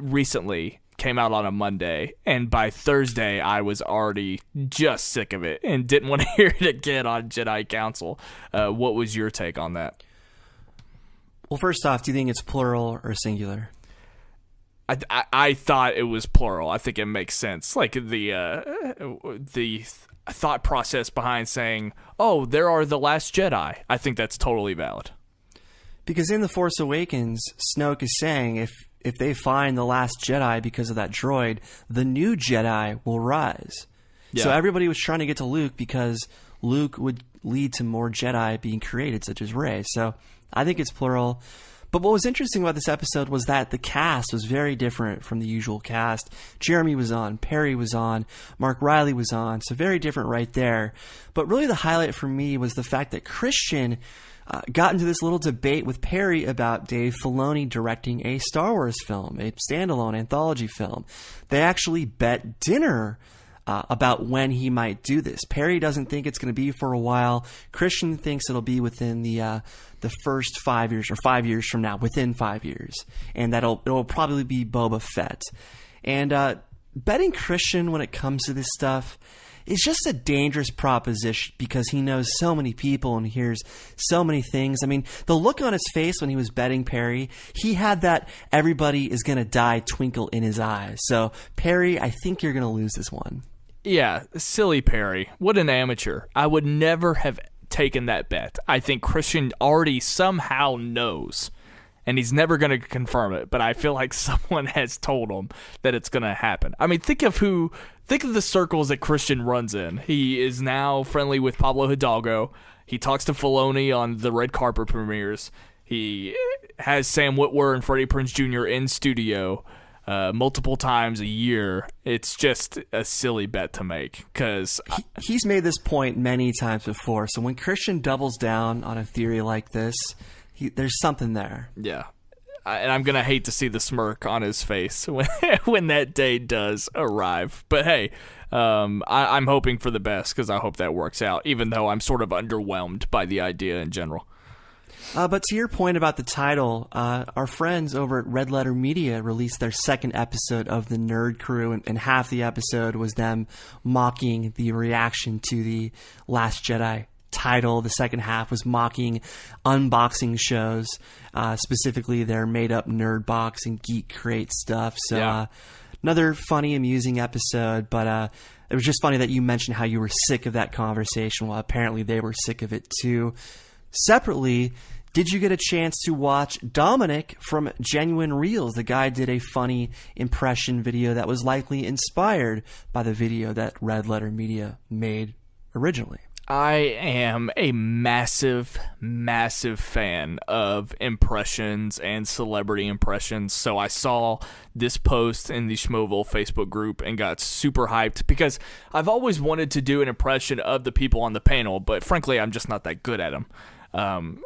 S1: recently came out on a Monday, and by Thursday I was already just sick of it and didn't want to hear it again on Jedi Council. What was your take on that?
S2: Well, first off, do you think it's plural or singular?
S1: I thought it was plural. I think it makes sense. Like the thought process behind saying, "Oh, there are the Last Jedi." I think that's totally valid.
S2: Because in The Force Awakens, Snoke is saying if they find the Last Jedi because of that droid, the new Jedi will rise. Yeah. So everybody was trying to get to Luke because Luke would lead to more Jedi being created, such as Rey. So I think it's plural. But what was interesting about this episode was that the cast was very different from the usual cast. Jeremy was on, Perri was on, Mark Reilly was on, so very different right there. But really the highlight for me was the fact that Kristian got into this little debate with Perri about Dave Filoni directing a Star Wars film, a standalone anthology film. They actually bet dinner about when he might do this. Perri doesn't think it's going to be for a while. Kristian thinks it'll be within the first 5 years, or 5 years from now, within 5 years, and it'll probably be Boba Fett. And betting Kristian when it comes to this stuff is just a dangerous proposition because he knows so many people and hears so many things. I mean, the look on his face when he was betting Perri, he had that everybody is going to die twinkle in his eyes. So, Perri, I think you're going to lose this one.
S1: Yeah, silly Perri. What an amateur. I would never have taken that bet. I think Kristian already somehow knows, and he's never going to confirm it, but I feel like someone has told him that it's going to happen. I mean, think of the circles that Kristian runs in. He is now friendly with Pablo Hidalgo. He talks to Filoni on the red carpet premieres. He has Sam Witwer and Freddie Prinze Jr. in studio multiple times a year. It's just a silly bet to make because
S2: he's made this point many times before. So when Kristian doubles down on a theory like this, there's something there.
S1: Yeah. And I'm going to hate to see the smirk on his face when that day does arrive. But hey, I'm hoping for the best because I hope that works out, even though I'm sort of underwhelmed by the idea in general.
S2: But to your point about the title, our friends over at Red Letter Media released their second episode of The Nerd Crew, and half the episode was them mocking the reaction to the Last Jedi title. The second half was mocking unboxing shows, specifically their made-up Nerd Box and Geek Crate stuff. So another funny, amusing episode, but it was just funny that you mentioned how you were sick of that conversation. Well, apparently they were sick of it too. Separately, did you get a chance to watch Dominic from Genuine Reels? The guy did a funny impression video that was likely inspired by the video that Red Letter Media made originally.
S1: I am a massive, massive fan of impressions and celebrity impressions, so I saw this post in the Schmoeville Facebook group and got super hyped because I've always wanted to do an impression of the people on the panel, but frankly, I'm just not that good at them.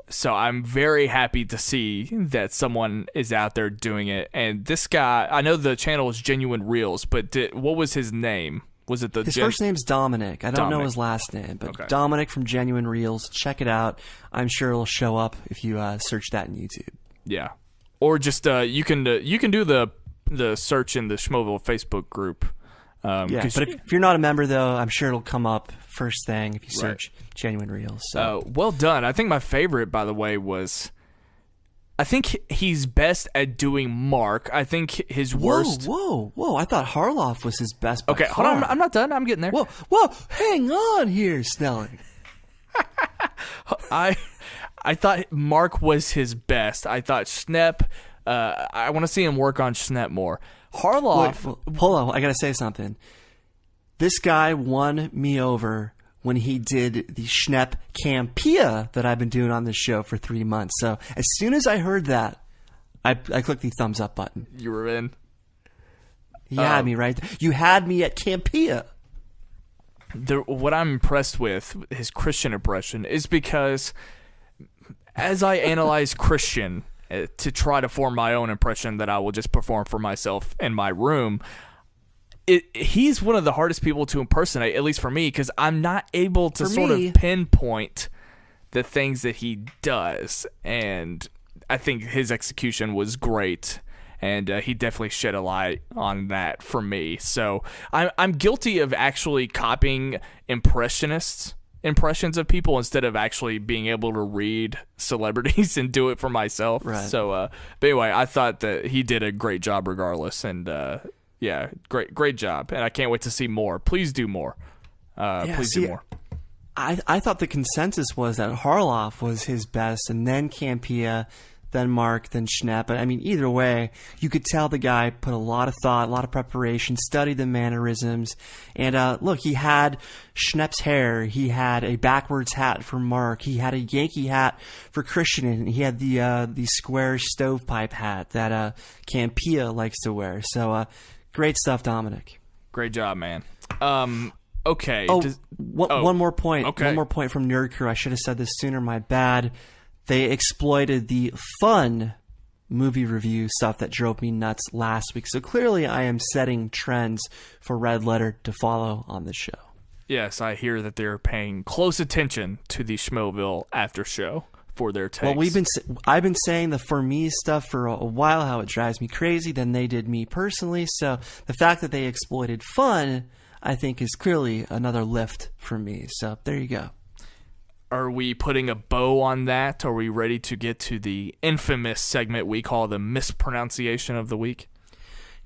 S1: So I'm very happy to see that someone is out there doing it, and this guy, I know the channel is Genuine Reels, but what was his name? Was it
S2: his first name's Dominic. I don't know his last name, but okay. Dominic from Genuine Reels. Check it out. I'm sure it'll show up if you search that in YouTube.
S1: Yeah, or just you can do the search in the Schmoeville Facebook group.
S2: But if you're not a member though, I'm sure it'll come up first thing if you search Genuine Reels. So
S1: well done. I think my favorite, by the way, was. I think he's best at doing Mark. I think his worst...
S2: Whoa. I thought Harloff was his best by
S1: Okay,
S2: far.
S1: hold on. I'm not done. I'm getting there.
S2: Whoa. Hang on here, Snelling.
S1: I thought Mark was his best. I thought Schnepp... I want to see him work on Schnepp more. Harloff...
S2: Hold on. I got to say something. This guy won me over when he did the Schnepp Campia that I've been doing on this show for 3 months. So as soon as I heard that, I clicked the thumbs up button.
S1: You were in.
S2: You had me right there. You had me at Campia.
S1: What I'm impressed with his Kristian impression is because as I analyze Kristian to try to form my own impression that I will just perform for myself in my room, he's one of the hardest people to impersonate, at least for me, because I'm not able to of pinpoint the things that he does. And I think his execution was great, and he definitely shed a light on that for me. So I'm guilty of actually copying impressions of people instead of actually being able to read celebrities and do it for myself.
S2: Right.
S1: So, but anyway, I thought that he did a great job regardless, and yeah, great job, and I can't wait to see more. Please do more. Please do more.
S2: I thought the consensus was that Harloff was his best, and then Campia, then Mark, then Schnepp. But I mean, either way, you could tell the guy put a lot of thought, a lot of preparation, studied the mannerisms, and look, he had Schnepp's hair, he had a backwards hat for Mark, he had a Yankee hat for Kristian, and he had the square stovepipe hat that Campia likes to wear. So. Great stuff, Dominic.
S1: Great job, man. Okay.
S2: One more point.
S1: Okay.
S2: One more point from Nerd Crew. I should have said this sooner. My bad. They exploited the fun movie review stuff that drove me nuts last week. So clearly I am setting trends for Red Letter to follow on the show.
S1: Yes, I hear that they're paying close attention to the Schmoeville after show for their takes.
S2: Well, I've been saying the for me stuff for a while, how it drives me crazy. Then they did me personally. So the fact that they exploited fun, I think, is clearly another lift for me. So there you go.
S1: Are we putting a bow on that? Are we ready to get to the infamous segment we call the mispronunciation of the week?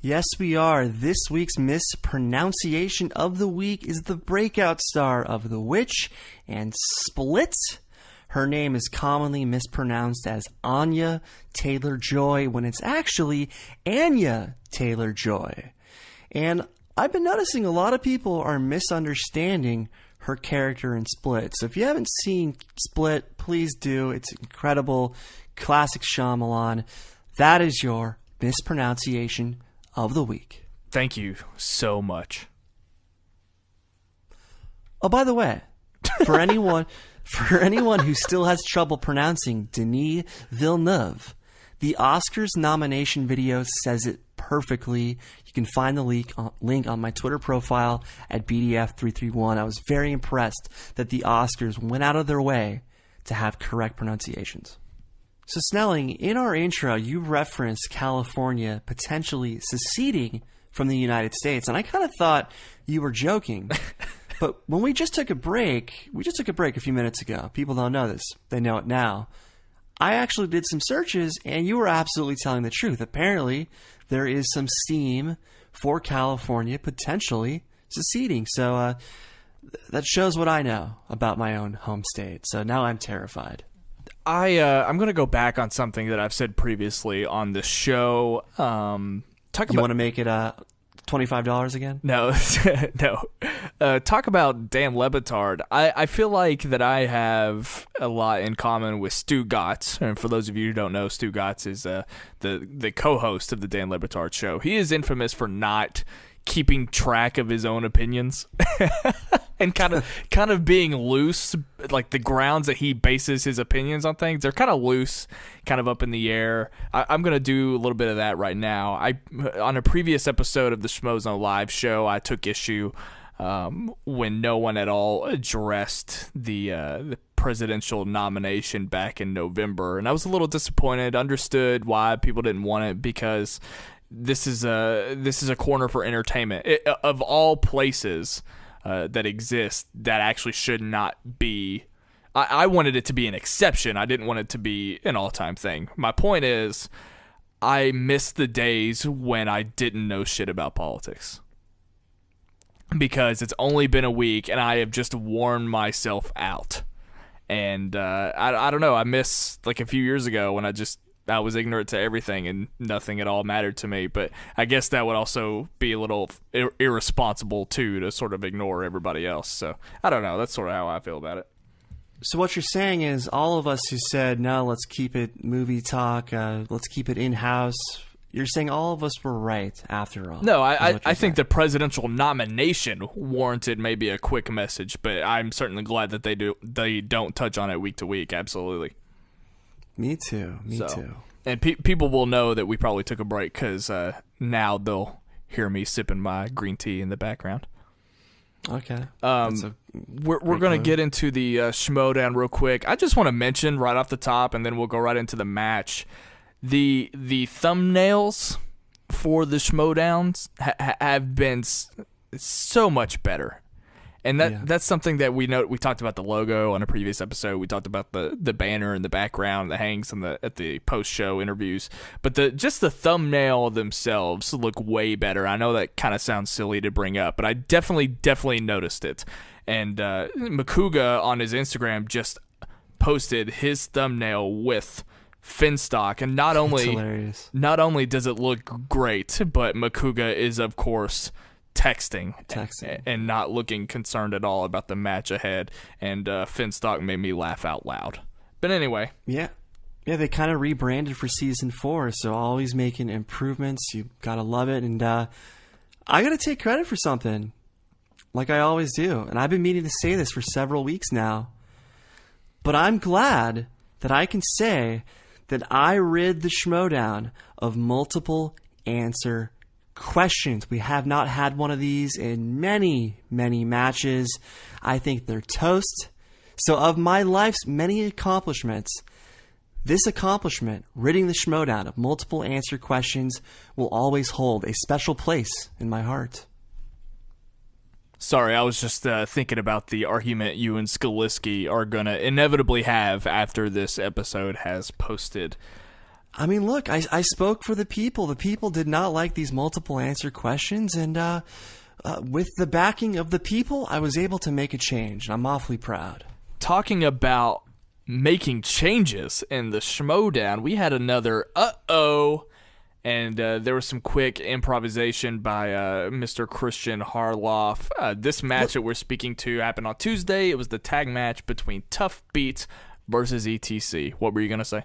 S2: Yes, we are. This week's mispronunciation of the week is the breakout star of The Witch and Split. Her name is commonly mispronounced as Anya Taylor-Joy when it's actually Anya Taylor-Joy. And I've been noticing a lot of people are misunderstanding her character in Split. So if you haven't seen Split, please do. It's incredible. Classic Shyamalan. That is your mispronunciation of the week.
S1: Thank you so much.
S2: Oh, by the way, for anyone who still has trouble pronouncing Denis Villeneuve, the Oscars nomination video says it perfectly. You can find the link on my Twitter profile at BDF331. I was very impressed that the Oscars went out of their way to have correct pronunciations. So Snelling, in our intro, you referenced California potentially seceding from the United States, and I kind of thought you were joking. But when we just took a break a few minutes ago. People don't know this. They know it now. I actually did some searches, and you were absolutely telling the truth. Apparently, there is some steam for California potentially seceding. So that shows what I know about my own home state. So now I'm terrified.
S1: I'm going to go back on something that I've said previously on the show.
S2: You want to make it $25 again?
S1: No, no. Talk about Dan Le Batard. I feel like that I have a lot in common with Stu Gatz. And for those of you who don't know, Stu Gatz is the co-host of the Dan Le Batard show. He is infamous for not keeping track of his own opinions and kind of being loose. Like the grounds that he bases his opinions on things, they're kind of loose, kind of up in the air. I'm going to do a little bit of that right now. On a previous episode of the Schmoes Know Live show, I took issue when no one at all addressed the presidential nomination back in November, and I was a little disappointed. Understood why people didn't want it, because this is a corner for entertainment. Of all places that exist, that actually should not be. I wanted it to be an exception. I didn't want it to be an all-time thing. My point is, I miss the days when I didn't know shit about politics, because it's only been a week and I have just worn myself out. And I don't know. I miss like a few years ago when I was ignorant to everything and nothing at all mattered to me. But I guess that would also be a little irresponsible too, to sort of ignore everybody else. So I don't know. That's sort of how I feel about it.
S2: So what you're saying is all of us who said, no, let's keep it movie talk, let's keep it in-house, you're saying all of us were right after all.
S1: No, I think the presidential nomination warranted maybe a quick message, but I'm certainly glad that they don't touch on it week to week. Absolutely. Me too. And people will know that we probably took a break, because now they'll hear me sipping my green tea in the background.
S2: Okay.
S1: We're going to get into the Schmoedown real quick. I just want to mention right off the top, and then we'll go right into the match. The thumbnails for the Schmoedowns have been so much better. And that's something that we know. We talked about the logo on a previous episode. We talked about the banner in the background that hangs at the post-show interviews. But just the thumbnail themselves look way better. I know that kind of sounds silly to bring up, but I definitely noticed it. And Makuga on his Instagram just posted his thumbnail with Finstock, and not only does it look great, but Makuga is of course texting and not looking concerned at all about the match ahead, and Finstock made me laugh out loud. But anyway,
S2: yeah, they kind of rebranded for season 4, so always making improvements. You gotta love it. And I gotta take credit for something, like I always do, and I've been meaning to say this for several weeks now, but I'm glad that I can say that I rid the Schmoedown of multiple answer questions. We have not had one of these in many, many matches. I think they're toast. So of my life's many accomplishments, this accomplishment, ridding the Schmoedown of multiple answer questions, will always hold a special place in my heart.
S1: Sorry, I was just thinking about the argument you and Skaliski are going to inevitably have after this episode has posted.
S2: I mean, look, I spoke for the people. The people did not like these multiple answer questions, and with the backing of the people, I was able to make a change. I'm awfully proud.
S1: Talking about making changes in the Schmoedown, we had another and there was some quick improvisation by Mr. Kristian Harloff. This match that we're speaking to happened on Tuesday. It was the tag match between Tuff Beats versus ETC. What were you going to say?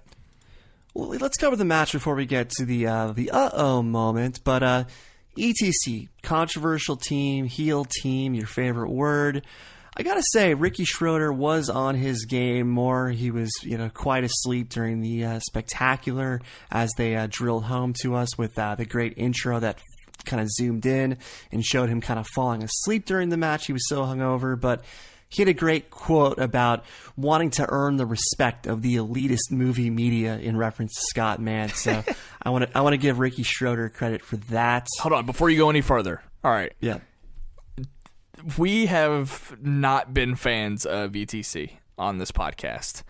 S2: Well, let's cover the match before we get to the moment. But ETC, controversial team, heel team, your favorite word. I gotta say, Ricky Schroeder was on his game more. He was, quite asleep during the spectacular as they drilled home to us with the great intro that kind of zoomed in and showed him kind of falling asleep during the match. He was so hungover, but he had a great quote about wanting to earn the respect of the elitist movie media in reference to Scott Mann. So I want to give Ricky Schroeder credit for that.
S1: Hold on, before you go any further. All right.
S2: Yeah.
S1: We have not been fans of ETC on this podcast.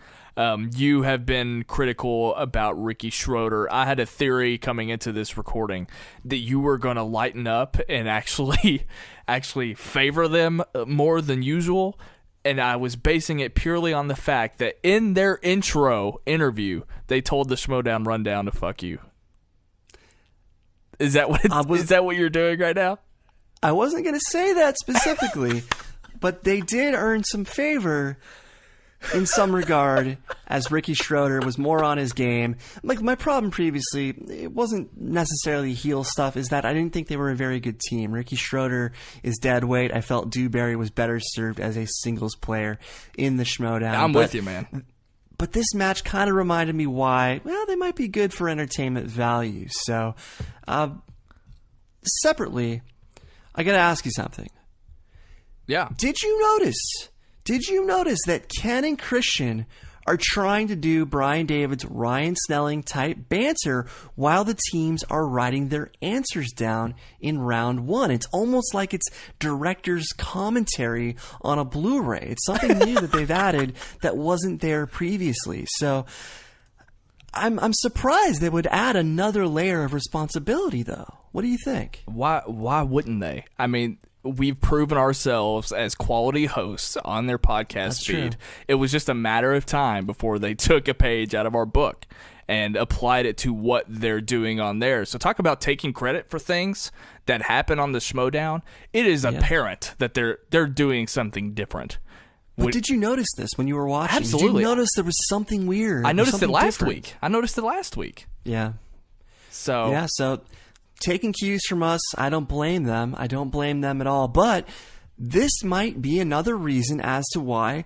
S1: You have been critical about Ricky Schroeder. I had a theory coming into this recording that you were going to lighten up and actually favor them more than usual. And I was basing it purely on the fact that in their intro interview, they told the Schmoedown Rundown to fuck you. Is that what you're doing right now?
S2: I wasn't going to say that specifically, but they did earn some favor in some regard as Ricky Schroeder was more on his game. Like my problem previously, it wasn't necessarily heel stuff, is that I didn't think they were a very good team. Ricky Schroeder is dead weight. I felt Dewberry was better served as a singles player in the Schmoedown.
S1: I'm with you, man.
S2: But this match kind of reminded me why, they might be good for entertainment value. So, separately, I got to ask you something.
S1: Yeah.
S2: Did you notice that Ken and Kristian are trying to do Brian Davids, Ryan Snelling type banter while the teams are writing their answers down in round one? It's almost like it's director's commentary on a Blu-ray. It's something new that they've added that wasn't there previously. So I'm surprised they would add another layer of responsibility, though. What do you think?
S1: Why wouldn't they? I mean, we've proven ourselves as quality hosts on their podcast feed. True. It was just a matter of time before they took a page out of our book and applied it to what they're doing on there. So talk about taking credit for things that happen on the Schmoedown. It is apparent that they're doing something different.
S2: But did you notice this when you were watching?
S1: Absolutely.
S2: Did you notice there was something weird?
S1: I noticed it last week.
S2: Yeah.
S1: So
S2: taking cues from us, I don't blame them. I don't blame them at all. But this might be another reason as to why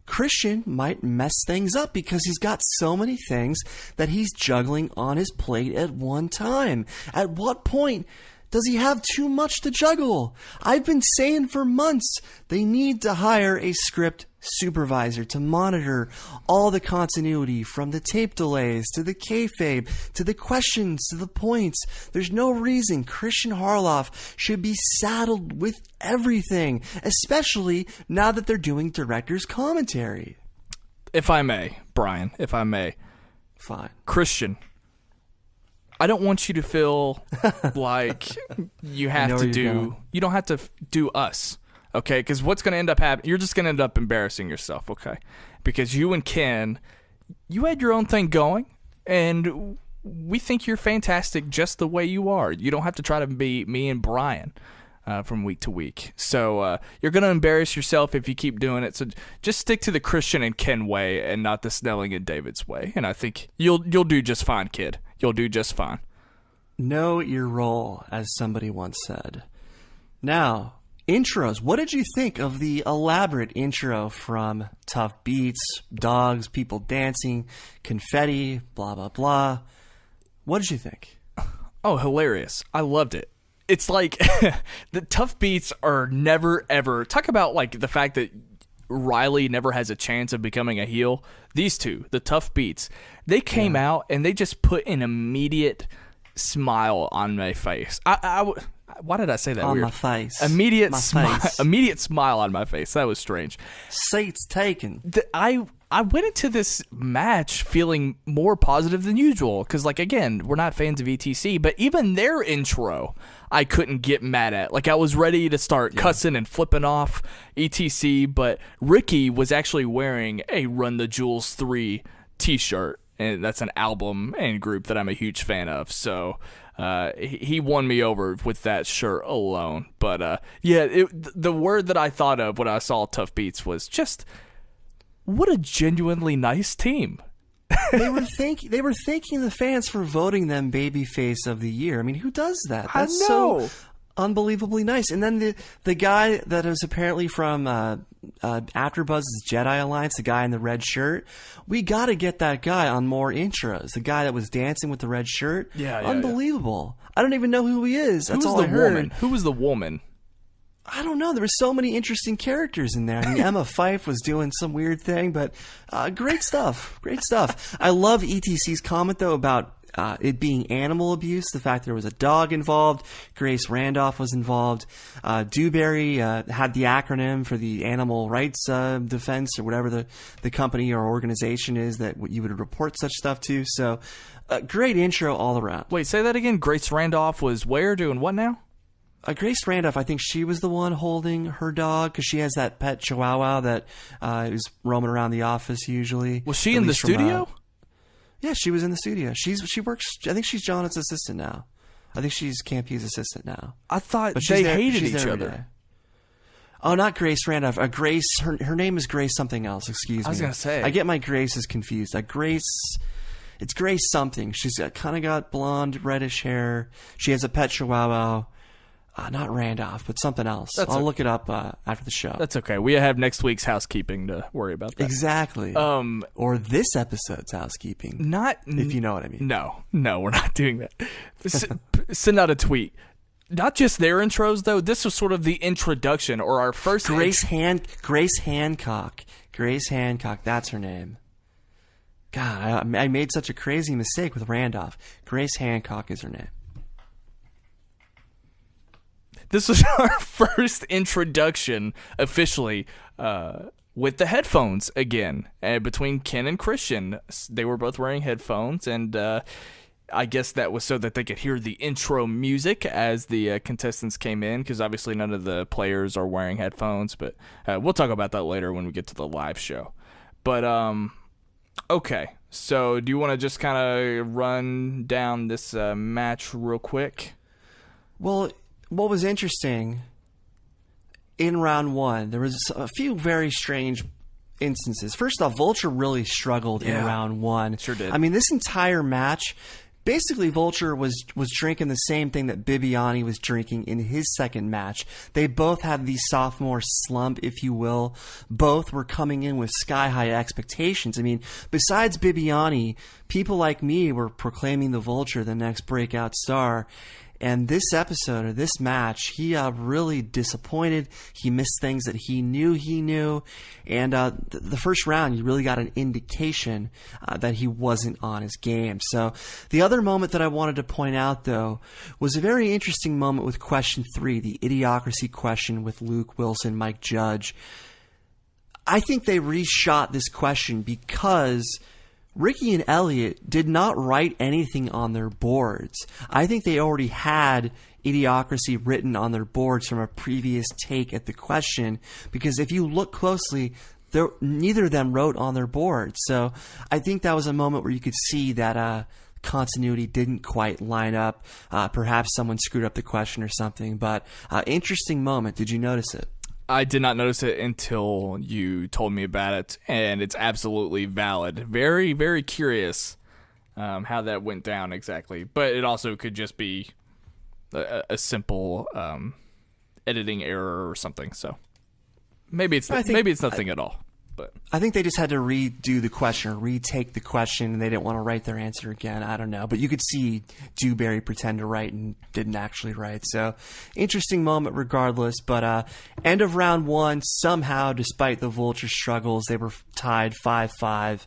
S2: Kristian might mess things up, because he's got so many things that he's juggling on his plate at one time. At what point does he have too much to juggle? I've been saying for months they need to hire a script supervisor to monitor all the continuity, from the tape delays to the kayfabe to the questions to the points. There's no reason Kristian Harloff should be saddled with everything, especially now that they're doing director's commentary.
S1: If I may, Brian,
S2: Fine.
S1: Kristian, I don't want you to feel like you have to do... You don't have to do us, okay? Because what's going to end up happening... You're just going to end up embarrassing yourself, okay? Because you and Ken, you had your own thing going, and we think you're fantastic just the way you are. You don't have to try to be me and Brian from week to week. So you're going to embarrass yourself if you keep doing it. So just stick to the Kristian and Ken way and not the Snelling and Davids way. And I think you'll do just fine, kid. You'll do just fine.
S2: Know your role, as somebody once said. Now, intros. What did you think of the elaborate intro from Tuff Beats, dogs, people dancing, confetti, blah, blah, blah? What did you think?
S1: Oh, hilarious. I loved it. It's like the Tuff Beats are never, ever... Talk about like the fact that Reilly never has a chance of becoming a heel, these two, the Tuff Beats, they came out and they just put an immediate smile on my face. Why did I say that?
S2: On
S1: weird?
S2: My face.
S1: Immediate
S2: my
S1: smile.
S2: face.
S1: Immediate smile on my face. That was strange.
S2: Seats taken.
S1: I went into this match feeling more positive than usual because, like, again, we're not fans of ETC, but even their intro I couldn't get mad at. Like, I was ready to start cussing and flipping off ETC, but Ricky was actually wearing a Run the Jewels 3 t-shirt, and that's an album and group that I'm a huge fan of, so he won me over with that shirt alone. But the word that I thought of when I saw Tuff Beats was just, what a genuinely nice team.
S2: They were thanking the fans for voting them babyface of the year. I mean, who does that? That's so unbelievably nice. And then the guy that was apparently from AfterBuzz's Jedi Alliance, the guy in the red shirt, we got to get that guy on more intros. The guy that was dancing with the red shirt, unbelievable. Yeah. I don't even know who he is. That's all I heard.
S1: Who was the woman?
S2: I don't know. There were so many interesting characters in there. I mean, Emma Fyfe was doing some weird thing, but great stuff. Great stuff. I love ETC's comment, though, about it being animal abuse, the fact there was a dog involved. Grace Randolph was involved. Dewberry had the acronym for the Animal Rights Defense, or whatever the company or organization is that you would report such stuff to. So great intro all around.
S1: Wait, say that again. Grace Randolph was where, doing what now?
S2: Grace Randolph, I think she was the one holding her dog because she has that pet chihuahua that is roaming around the office usually.
S1: Was she in the studio?
S2: Yeah, she was in the studio. She works. I think she's Jonathan's assistant now. I think she's Campy's assistant now.
S1: I thought they hated each other.
S2: Oh, not Grace Randolph. Grace. Her name is Grace something else. Excuse me.
S1: I was gonna say.
S2: I get my Graces confused. It's Grace something. She's kind of got blonde, reddish hair. She has a pet chihuahua. Not Randolph, but something else. I'll look it up after the show.
S1: That's okay. We have next week's housekeeping to worry about that.
S2: Exactly. Or this episode's housekeeping.
S1: Not
S2: if you know what I mean.
S1: No, we're not doing that. Send out a tweet. Not just their intros, though. This was sort of the introduction, or our first.
S2: Grace Hancock. Grace Hancock. That's her name. God, I made such a crazy mistake with Randolph. Grace Hancock is her name.
S1: This was our first introduction officially with the headphones again. Between Ken and Kristian, they were both wearing headphones, and I guess that was so that they could hear the intro music as the contestants came in, because obviously none of the players are wearing headphones, but we'll talk about that later when we get to the live show. But, okay, so do you want to just kind of run down this match real quick?
S2: Well, what was interesting in round one, there was a few very strange instances. First off, Vulture really struggled in round one.
S1: Sure did.
S2: I mean, this entire match, basically Vulture was drinking the same thing that Bibiani was drinking in his second match. They both had the sophomore slump, if you will. Both were coming in with sky-high expectations. I mean, besides Bibiani, people like me were proclaiming the Vulture the next breakout star. And this episode, or this match, he really disappointed. He missed things that he knew. And the first round, you really got an indication that he wasn't on his game. So the other moment that I wanted to point out, though, was a very interesting moment with question 3, the Idiocracy question with Luke Wilson, Mike Judge. I think they reshot this question because Ricky and Elliot did not write anything on their boards. I think they already had Idiocracy written on their boards from a previous take at the question, because if you look closely, neither of them wrote on their boards. So I think that was a moment where you could see that continuity didn't quite line up. Perhaps someone screwed up the question or something, but interesting moment. Did you notice it?
S1: I did not notice it until you told me about it, and it's absolutely valid. Very, very curious how that went down exactly. But it also could just be a simple editing error or something. So maybe it's nothing at all. But
S2: I think they just had to redo the question or retake the question, and they didn't want to write their answer again. I don't know. But you could see Dewberry pretend to write and didn't actually write. So interesting moment regardless. But end of round one, somehow, despite the Vulture struggles, they were tied 5-5.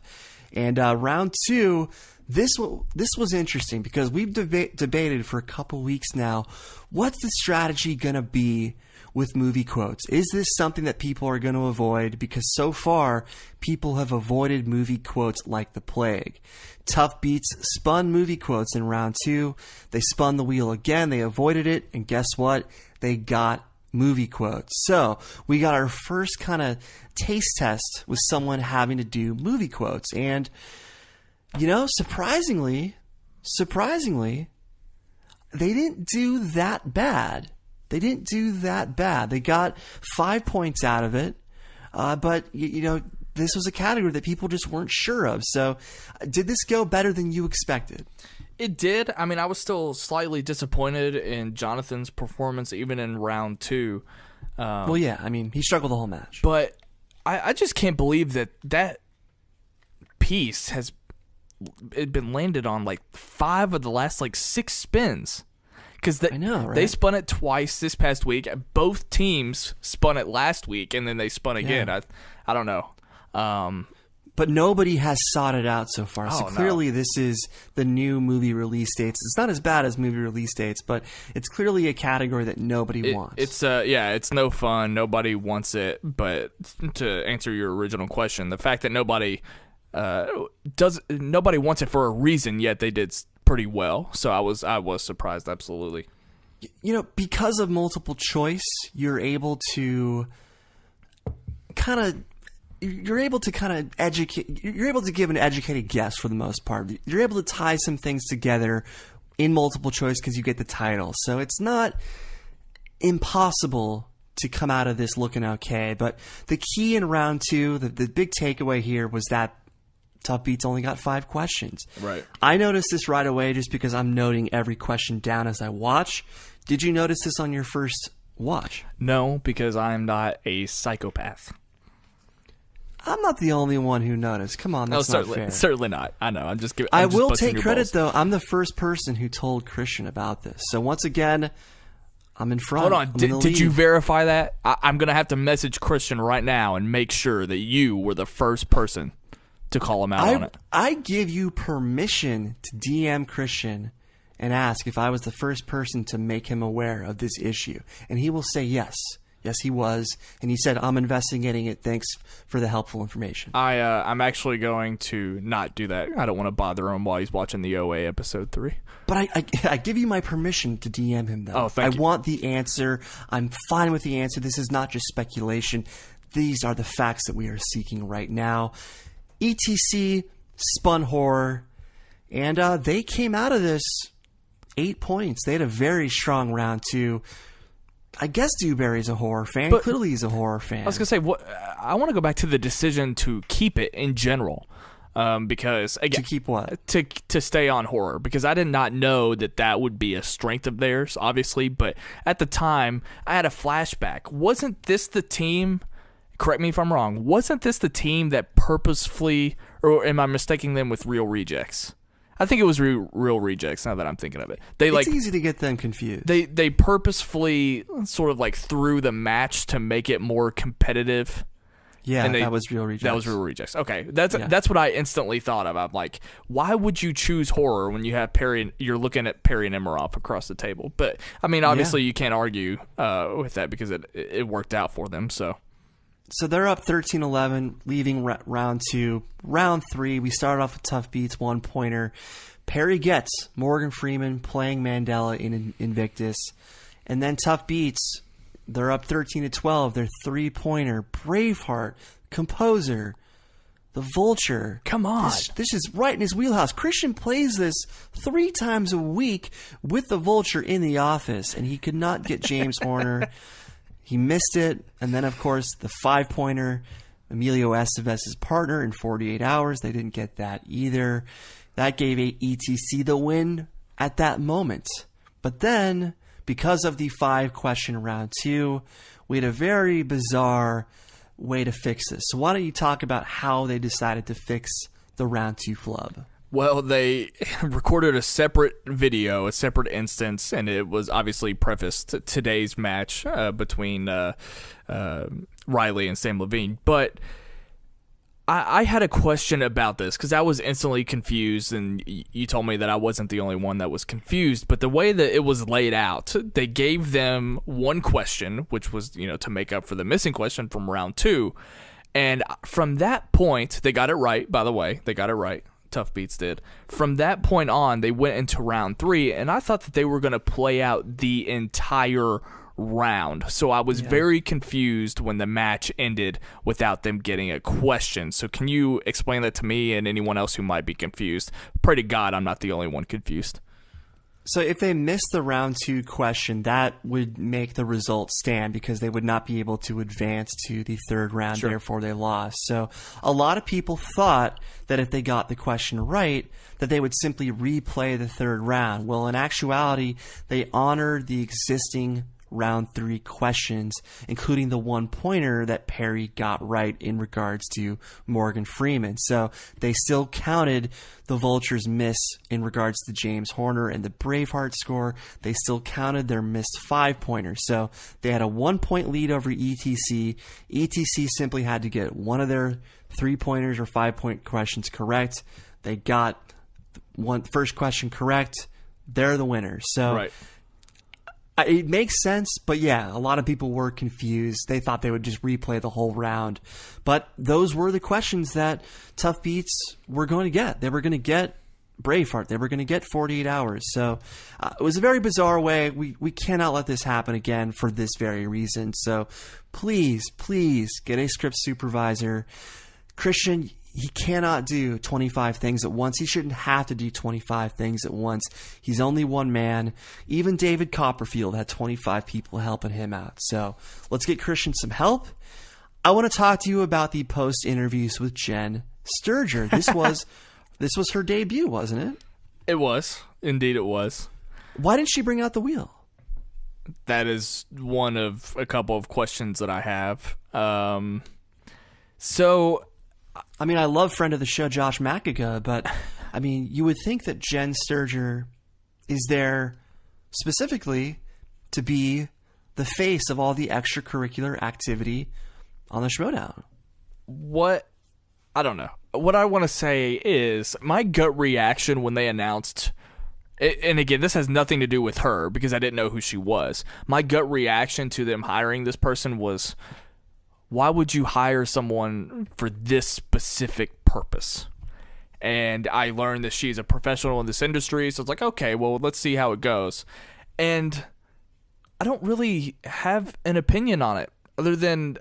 S2: And round two, this was interesting because we've debated for a couple weeks now, what's the strategy going to be with movie quotes? Is this something that people are going to avoid? Because so far, people have avoided movie quotes like the plague. Tuff Beats spun movie quotes in round two. They spun the wheel again. They avoided it. And guess what? They got movie quotes. So we got our first kind of taste test with someone having to do movie quotes. And, you know, surprisingly, they didn't do that bad. They got 5 points out of it. But, you know, this was a category that people just weren't sure of. So did this go better than you expected?
S1: It did. I mean, I was still slightly disappointed in Jonathan's performance, even in round two.
S2: Well, yeah. I mean, he struggled the whole match.
S1: But I just can't believe that piece has been landed on like 5 of the last like 6 spins. Because they spun it twice this past week. Both teams spun it last week, and then they spun again. Yeah. I don't know.
S2: But nobody has sought it out so far. So clearly this is the new movie release dates. It's not as bad as movie release dates, but it's clearly a category that nobody wants.
S1: It's no fun. Nobody wants it. But to answer your original question, the fact that nobody wants it for a reason, yet they did pretty well. So I was surprised, absolutely.
S2: You know, because of multiple choice, you're able to kind of educate. You're able to give an educated guess for the most part. You're able to tie some things together in multiple choice because you get the title. So it's not impossible to come out of this looking okay. But the key in round two, the big takeaway here was that Tuff Beats only got 5 questions.
S1: Right.
S2: I noticed this right away just because I'm noting every question down as I watch. Did you notice this on your first watch?
S1: No, because I'm not a psychopath.
S2: I'm not the only one who noticed. Come on, that's not fair.
S1: Certainly not. I know. I'm just giving.
S2: I will take credit, though. I'm the first person who told Kristian about this. So once again, I'm in front.
S1: Hold on. Did you verify that? I'm going to have to message Kristian right now and make sure that you were the first person to call him out on it.
S2: I give you permission to DM Kristian and ask if I was the first person to make him aware of this issue. And he will say yes. Yes, he was. And he said, I'm investigating it. Thanks for the helpful information.
S1: I'm actually going to not do that. I don't want to bother him while he's watching the OA episode 3.
S2: But I give you my permission to DM him, though.
S1: Oh, thank you.
S2: I want the answer. I'm fine with the answer. This is not just speculation. These are the facts that we are seeking right now. ETC spun horror, and they came out of this 8 points. They had a very strong round two. I guess Dewberry's a horror fan. But clearly he's a horror fan.
S1: I was going to say, I want to go back to the decision to keep it in general. Because, again,
S2: to keep what?
S1: To stay on horror. Because I did not know that would be a strength of theirs, obviously. But at the time, I had a flashback. Wasn't this the team... Correct me if I'm wrong. Wasn't this the team that purposefully, or am I mistaking them with Real Rejects? I think it was Real Rejects. Now that I'm thinking of it,
S2: it's easy to get them confused.
S1: They purposefully sort of like threw the match to make it more competitive.
S2: Yeah, that was Real Rejects.
S1: That was Real Rejects. Okay, that's what I instantly thought of. I'm like, why would you choose horror when you have Perri? You're looking at Perri Nemiroff across the table. But I mean, obviously, you can't argue with that because it worked out for them.
S2: So they're up 13-11, leaving round two. Round three, we started off with Tuff Beats, 1-pointer. Perri gets Morgan Freeman playing Mandela in Invictus. And then Tuff Beats, they're up 13-12. Their 3-pointer. Braveheart, Composer, The Vulture.
S1: Come on.
S2: This is right in his wheelhouse. Kristian plays this 3 times a week with The Vulture in the office, and he could not get James Horner. He missed it. And then, of course, the 5-pointer, Emilio Estevez's partner in 48 Hours. They didn't get that either. That gave ETC the win at that moment. But then, because of the 5-question round two, we had a very bizarre way to fix this. So why don't you talk about how they decided to fix the round 2 flub?
S1: Well, they recorded a separate video, a separate instance, and it was obviously prefaced to today's match between Reilly and Samm Levine. But I had a question about this because I was instantly confused, and you told me that I wasn't the only one that was confused. But the way that it was laid out, they gave them one question, which was, to make up for the missing question from round 2. And from that point, they got it right, by the way. They got it right. Tuff Beats did. From that point on, they went into round 3, and I thought that they were going to play out the entire round. So I was very confused when the match ended without them getting a question. So can you explain that to me and anyone else who might be confused? Pray to God I'm not the only one confused.
S2: So if they missed the round 2 question, that would make the result stand because they would not be able to advance to the 3rd round, therefore they lost. So a lot of people thought that if they got the question right, that they would simply replay the 3rd round. Well, in actuality, they honored the existing round 3 questions, including the 1-pointer that Perri got right in regards to Morgan Freeman. So they still counted the Vultures' miss in regards to James Horner and the Braveheart score. They still counted their missed 5-pointer. So they had a 1-point lead over ETC. ETC simply had to get one of their 3-pointers or 5-point questions correct. They got first question correct. They're the winners. So
S1: right.
S2: It makes sense, but yeah, a lot of people were confused. They thought they would just replay the whole round. But those were the questions that Tuff Beats were going to get. They were going to get Braveheart. They were going to get 48 hours. So it was a very bizarre way. We cannot let this happen again for this very reason. So please get a script supervisor. Kristian, he cannot do 25 things at once. He shouldn't have to do 25 things at once. He's only one man. Even David Copperfield had 25 people helping him out. So let's get Kristian some help. I want to talk to you about the post interviews with Jen Sturger. This was her debut, wasn't it?
S1: It was. Indeed it was.
S2: Why didn't she bring out the wheel?
S1: That is one of a couple of questions that I have.
S2: I mean, I love friend of the show, Josh Macaga, but, I mean, you would think that Jen Sturger is there specifically to be the face of all the extracurricular activity on the Schmoedown.
S1: I don't know. What I want to say is my gut reaction when they announced, and again, this has nothing to do with her because I didn't know who she was. My gut reaction to them hiring this person was, why would you hire someone for this specific purpose? And I learned that she's a professional in this industry, so it's like, okay, well, let's see how it goes. And I don't really have an opinion on it, other than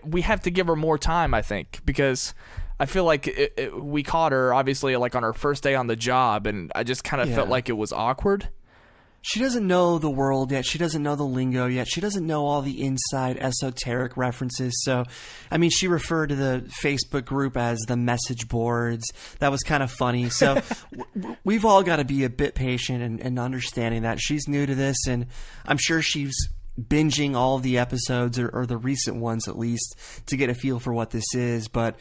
S1: we have to give her more time, I think, because I feel like we caught her, obviously, like on her first day on the job, and I just kind of felt like it was awkward.
S2: She doesn't know the world yet. She doesn't know the lingo yet. She doesn't know all the inside esoteric references. So, I mean, she referred to the Facebook group as the message boards. That was kind of funny. So we've all got to be a bit patient and understanding that she's new to this. And I'm sure she's binging all of the episodes or the recent ones at least to get a feel for what this is. But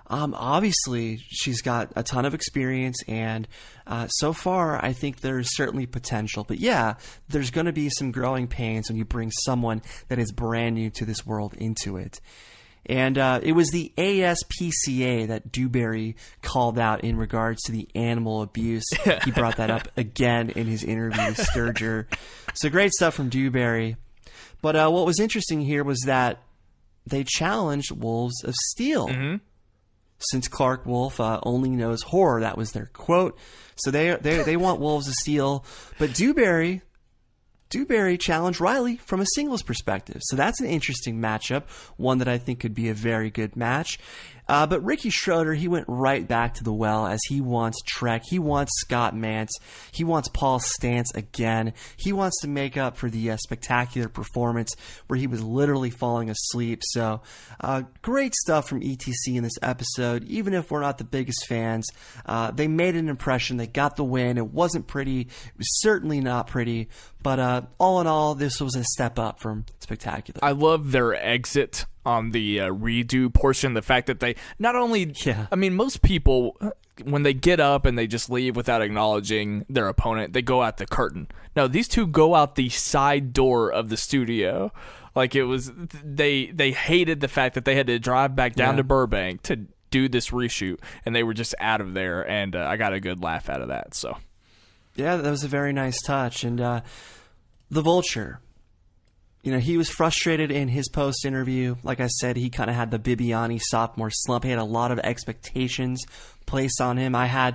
S2: obviously, she's got a ton of experience, and so far, I think there's certainly potential. But yeah, there's going to be some growing pains when you bring someone that is brand new to this world into it. And it was the ASPCA that Dewberry called out in regards to the animal abuse. He brought that up again in his interview with Sturger. So great stuff from Dewberry. But what was interesting here was that they challenged Wolves of Steel. Mm-hmm. Since Clarke Wolfe only knows horror, that was their quote. So they want Wolves of Steel, but Dewberry challenged Reilly from a singles perspective. So that's an interesting matchup, one that I think could be a very good match. But Ricky Schroeder, he went right back to the well as he wants Trek. He wants Scott Mantz. He wants Paul Stantz again. He wants to make up for the spectacular performance where he was literally falling asleep. So great stuff from ETC in this episode. Even if we're not the biggest fans, they made an impression. They got the win. It wasn't pretty. It was certainly not pretty. But all in all, this was a step up from spectacular.
S1: I love their exit on the redo portion. The fact that they not only,
S2: Yeah.
S1: I mean, most people, when they get up and they just leave without acknowledging their opponent, they go out the curtain. No, these two go out the side door of the studio. Like, it was, they hated the fact that they had to drive back down to Burbank to do this reshoot, and they were just out of there, and I got a good laugh out of that. So,
S2: yeah, that was a very nice touch. And the Vulture, you know, he was frustrated in his post interview. Like I said, he kind of had the Bibbiani sophomore slump. He had a lot of expectations placed on him. I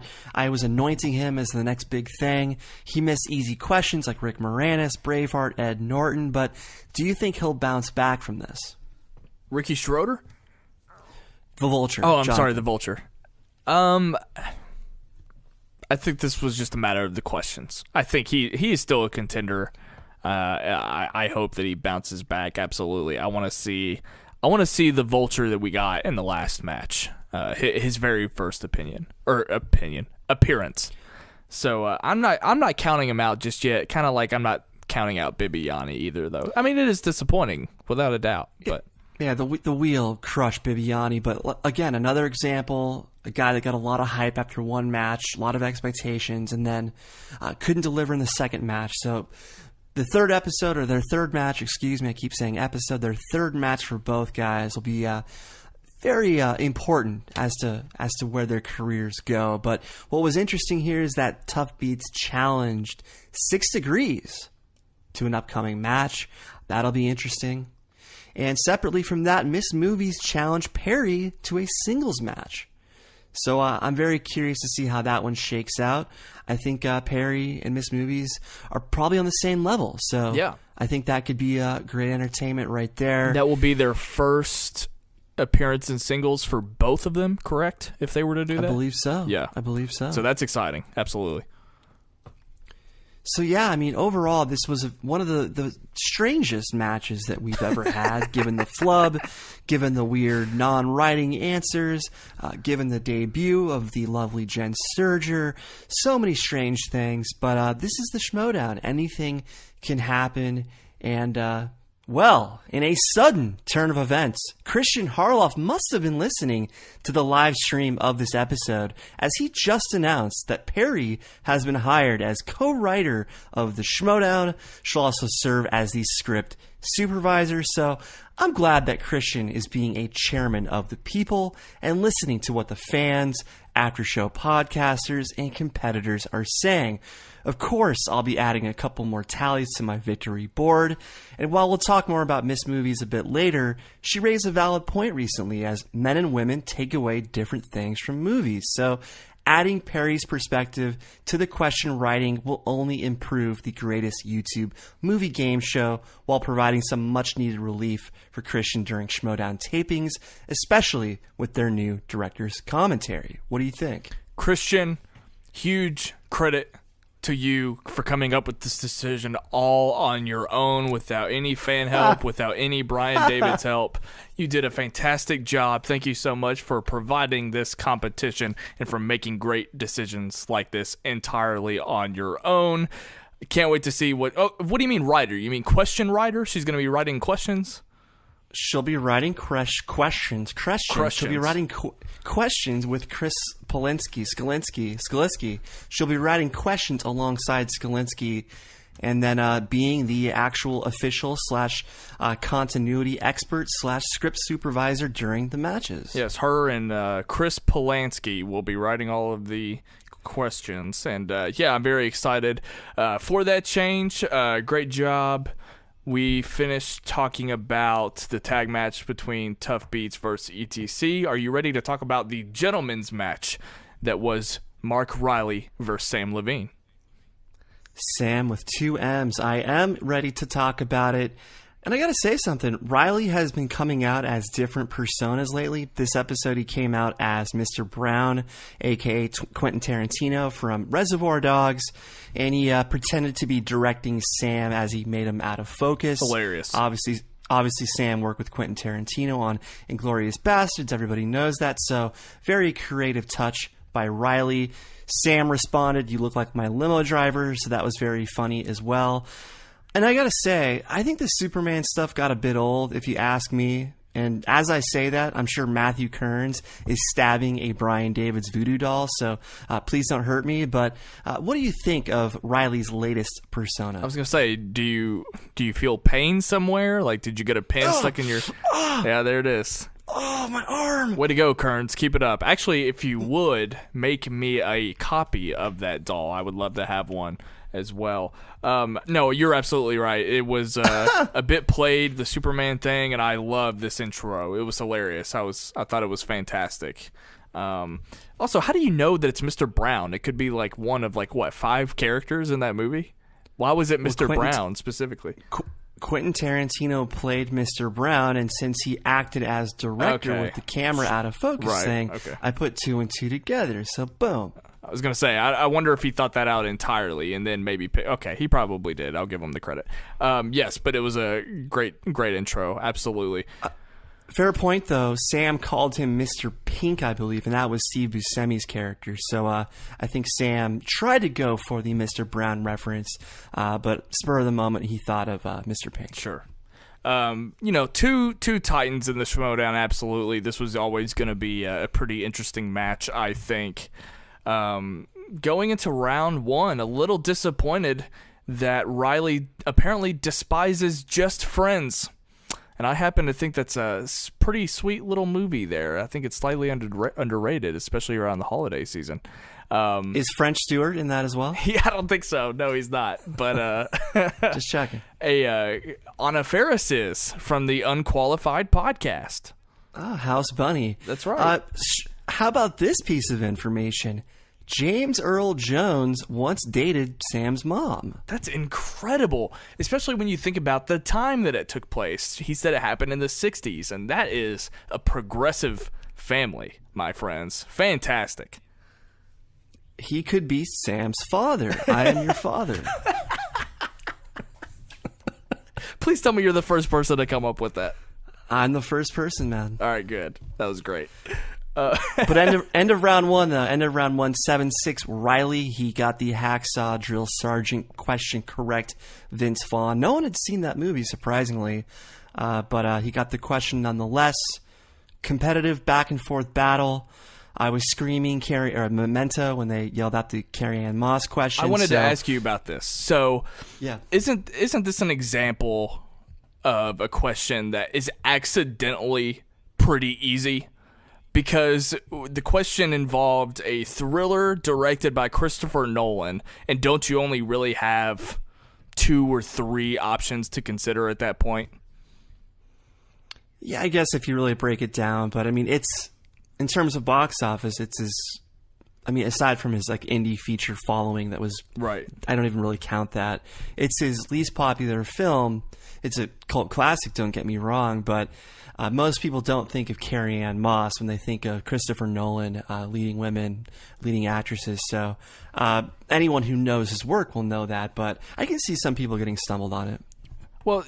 S2: was anointing him as the next big thing. He missed easy questions like Rick Moranis, Braveheart, Ed Norton. But do you think he'll bounce back from this?
S1: Ricky Schroeder?
S2: The Vulture.
S1: Oh, I'm sorry, the Vulture. I think this was just a matter of the questions. I think he is still a contender. I hope that he bounces back. Absolutely. I want to see the Vulture that we got in the last match. His very first appearance. So I'm not counting him out just yet. Kind of like I'm not counting out Bibbiani either, though. I mean, it is disappointing without a doubt. But
S2: yeah, the wheel crushed Bibbiani. But again, another example, a guy that got a lot of hype after one match, a lot of expectations, and then couldn't deliver in the second match. So the third episode, or their third match, excuse me, I keep saying episode, their third match for both guys will be very important as to where their careers go. But what was interesting here is that Tuff Beats challenged 6 Degrees to an upcoming match. That'll be interesting. And separately from that, Miss Movies challenged Perri to a singles match. So I'm very curious to see how that one shakes out. I think Perri and Miss Movies are probably on the same level. So
S1: yeah,
S2: I think that could be great entertainment right there.
S1: That will be their first appearance in singles for both of them, correct? If they were to do that?
S2: I believe so.
S1: Yeah.
S2: I believe so.
S1: So that's exciting. Absolutely.
S2: So yeah, I mean, overall, this was one of the strangest matches that we've ever had, given the flub, given the weird non-writing answers, given the debut of the lovely Jen Sturger. So many strange things, but this is the Schmoedown. Anything can happen, and well, in a sudden turn of events, Kristian Harloff must have been listening to the live stream of this episode, as he just announced that Perri has been hired as co-writer of the Schmoedown. She'll also serve as the script supervisor. So I'm glad that Kristian is being a chairman of the people and listening to what the fans, after-show podcasters, and competitors are saying. Of course, I'll be adding a couple more tallies to my victory board. And while we'll talk more about Miss Movies a bit later, she raised a valid point recently, as men and women take away different things from movies. So adding Perri's perspective to the question writing will only improve the greatest YouTube movie game show, while providing some much needed relief for Kristian during Schmoedown tapings, especially with their new director's commentary. What do you think?
S1: Kristian, huge credit to you for coming up with this decision all on your own, without any fan help, without any Brian Davids help. You did a fantastic job. Thank you so much for providing this competition and for making great decisions like this entirely on your own. Can't wait to see what do you mean writer? You mean question writer? She's going to be writing questions?
S2: She'll be writing questions. She'll be writing questions with Chris Skalinsky. She'll be writing questions alongside Skalinsky, and then being the actual official / continuity expert / script supervisor during the matches.
S1: Yes, her and Chris Polanski will be writing all of the questions, and yeah, I'm very excited for that change. Great job. We finished talking about the tag match between Tuff Beats versus ETC. Are you ready to talk about the gentleman's match that was Mark Reilly versus Samm Levine?
S2: Sam with 2 M's. I am ready to talk about it. And I gotta say something, Reilly has been coming out as different personas lately. This episode he came out as Mr. Brown, aka Quentin Tarantino from Reservoir Dogs, and he pretended to be directing Sam as he made him out of focus.
S1: Hilarious.
S2: Obviously Sam worked with Quentin Tarantino on Inglourious Bastards, everybody knows that, so very creative touch by Reilly. Sam responded, "You look like my limo driver," so that was very funny as well. And I gotta say, I think the Superman stuff got a bit old, if you ask me. And as I say that, I'm sure Matthew Kearns is stabbing a Brian Davids voodoo doll, so please don't hurt me. But what do you think of Reilly's latest persona?
S1: I was going to say, do you feel pain somewhere? Like, did you get a pin stuck in your... Yeah, there it is.
S2: Oh, my arm!
S1: Way to go, Kearns. Keep it up. Actually, if you would, make me a copy of that doll. I would love to have one as well. No, you're absolutely right. It was a bit played, the Superman thing, and I love this intro. It was hilarious. I thought it was fantastic. Also, how do you know that it's Mr. Brown? It could be like one of 5 characters in that movie? Why was it Mr. Brown specifically?
S2: Quentin Tarantino played Mr. Brown, and since he acted as director with the camera out of focus I put 2 and 2 together, so boom.
S1: I was going to say, I wonder if he thought that out entirely and then maybe okay, he probably did. I'll give him the credit. Yes, but it was a great intro. Absolutely.
S2: Fair point, though. Sam called him Mr. Pink, I believe, and that was Steve Buscemi's character. So I think Sam tried to go for the Mr. Brown reference, but spur of the moment, he thought of Mr. Pink.
S1: Sure. Two Titans in the Schmoedown, absolutely. This was always going to be a pretty interesting match, I think. Going into round 1, a little disappointed that Reilly apparently despises Just Friends. And I happen to think that's a pretty sweet little movie there. I think it's slightly underrated, especially around the holiday season.
S2: Is French Stewart in that as well?
S1: Yeah, I don't think so. No, he's not. But
S2: just checking.
S1: Anna Faris is from the Unqualified podcast.
S2: Oh, House Bunny.
S1: That's right.
S2: How about this piece of information? James Earl Jones once dated Sam's mom.
S1: That's incredible, especially when you think about the time that it took place. He said it happened in the 60s, and that is a progressive family, my friends. Fantastic.
S2: He could be Sam's father. I am your father.
S1: Please tell me you're the first person to come up with that.
S2: I'm the first person, man.
S1: All right, good. That was great.
S2: But end of round 1, though. End of round 1, 7-6. Reilly, he got the Hacksaw Drill Sergeant question correct. Vince Vaughn. No one had seen that movie, surprisingly. But he got the question nonetheless. Competitive back-and-forth battle. I was screaming Memento when they yelled out the Carrie-Anne Moss question.
S1: I wanted to ask you about this. So,
S2: yeah.
S1: Isn't this an example of a question that is accidentally pretty easy? Because the question involved a thriller directed by Christopher Nolan, and don't you only really have 2 or 3 options to consider at that point?
S2: Yeah, I guess if you really break it down, but I mean, it's in terms of box office, it's his. I mean, aside from his indie feature following, that was
S1: right.
S2: I don't even really count that. It's his least popular film. It's a cult classic. Don't get me wrong, but. Most people don't think of Carrie-Anne Moss when they think of Christopher Nolan leading women, leading actresses. So anyone who knows his work will know that, but I can see some people getting stumbled on it.
S1: Well,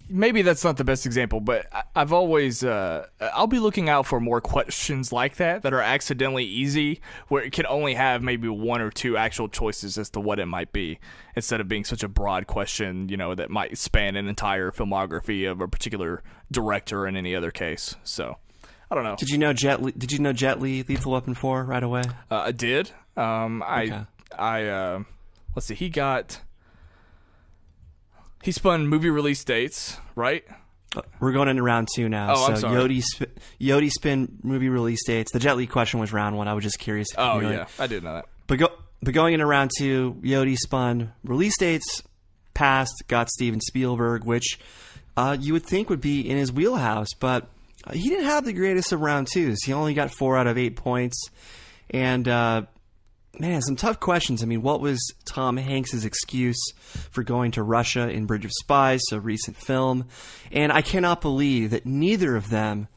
S1: maybe that's not the best example, but I've always I'll be looking out for more questions like that are accidentally easy, where it can only have maybe 1 or 2 actual choices as to what it might be, instead of being such a broad question, that might span an entire filmography of a particular director in any other case. So, I don't know.
S2: Did you know Jet Li, Lethal Weapon 4 right away?
S1: I did.
S2: Okay.
S1: Let's see. He spun movie release dates, right?
S2: We're going into round 2 now.
S1: Oh, I'm sorry.
S2: Yodi spin movie release dates. The Jet Li question was round 1. I was just curious.
S1: Oh, yeah. I did know that.
S2: But going into round 2, Yodi spun release dates, passed, got Steven Spielberg, which you would think would be in his wheelhouse. But he didn't have the greatest of round 2s. He only got 4 out of 8 points. And... man, some tough questions. I mean, what was Tom Hanks' excuse for going to Russia in Bridge of Spies, a recent film? And I cannot believe that neither of them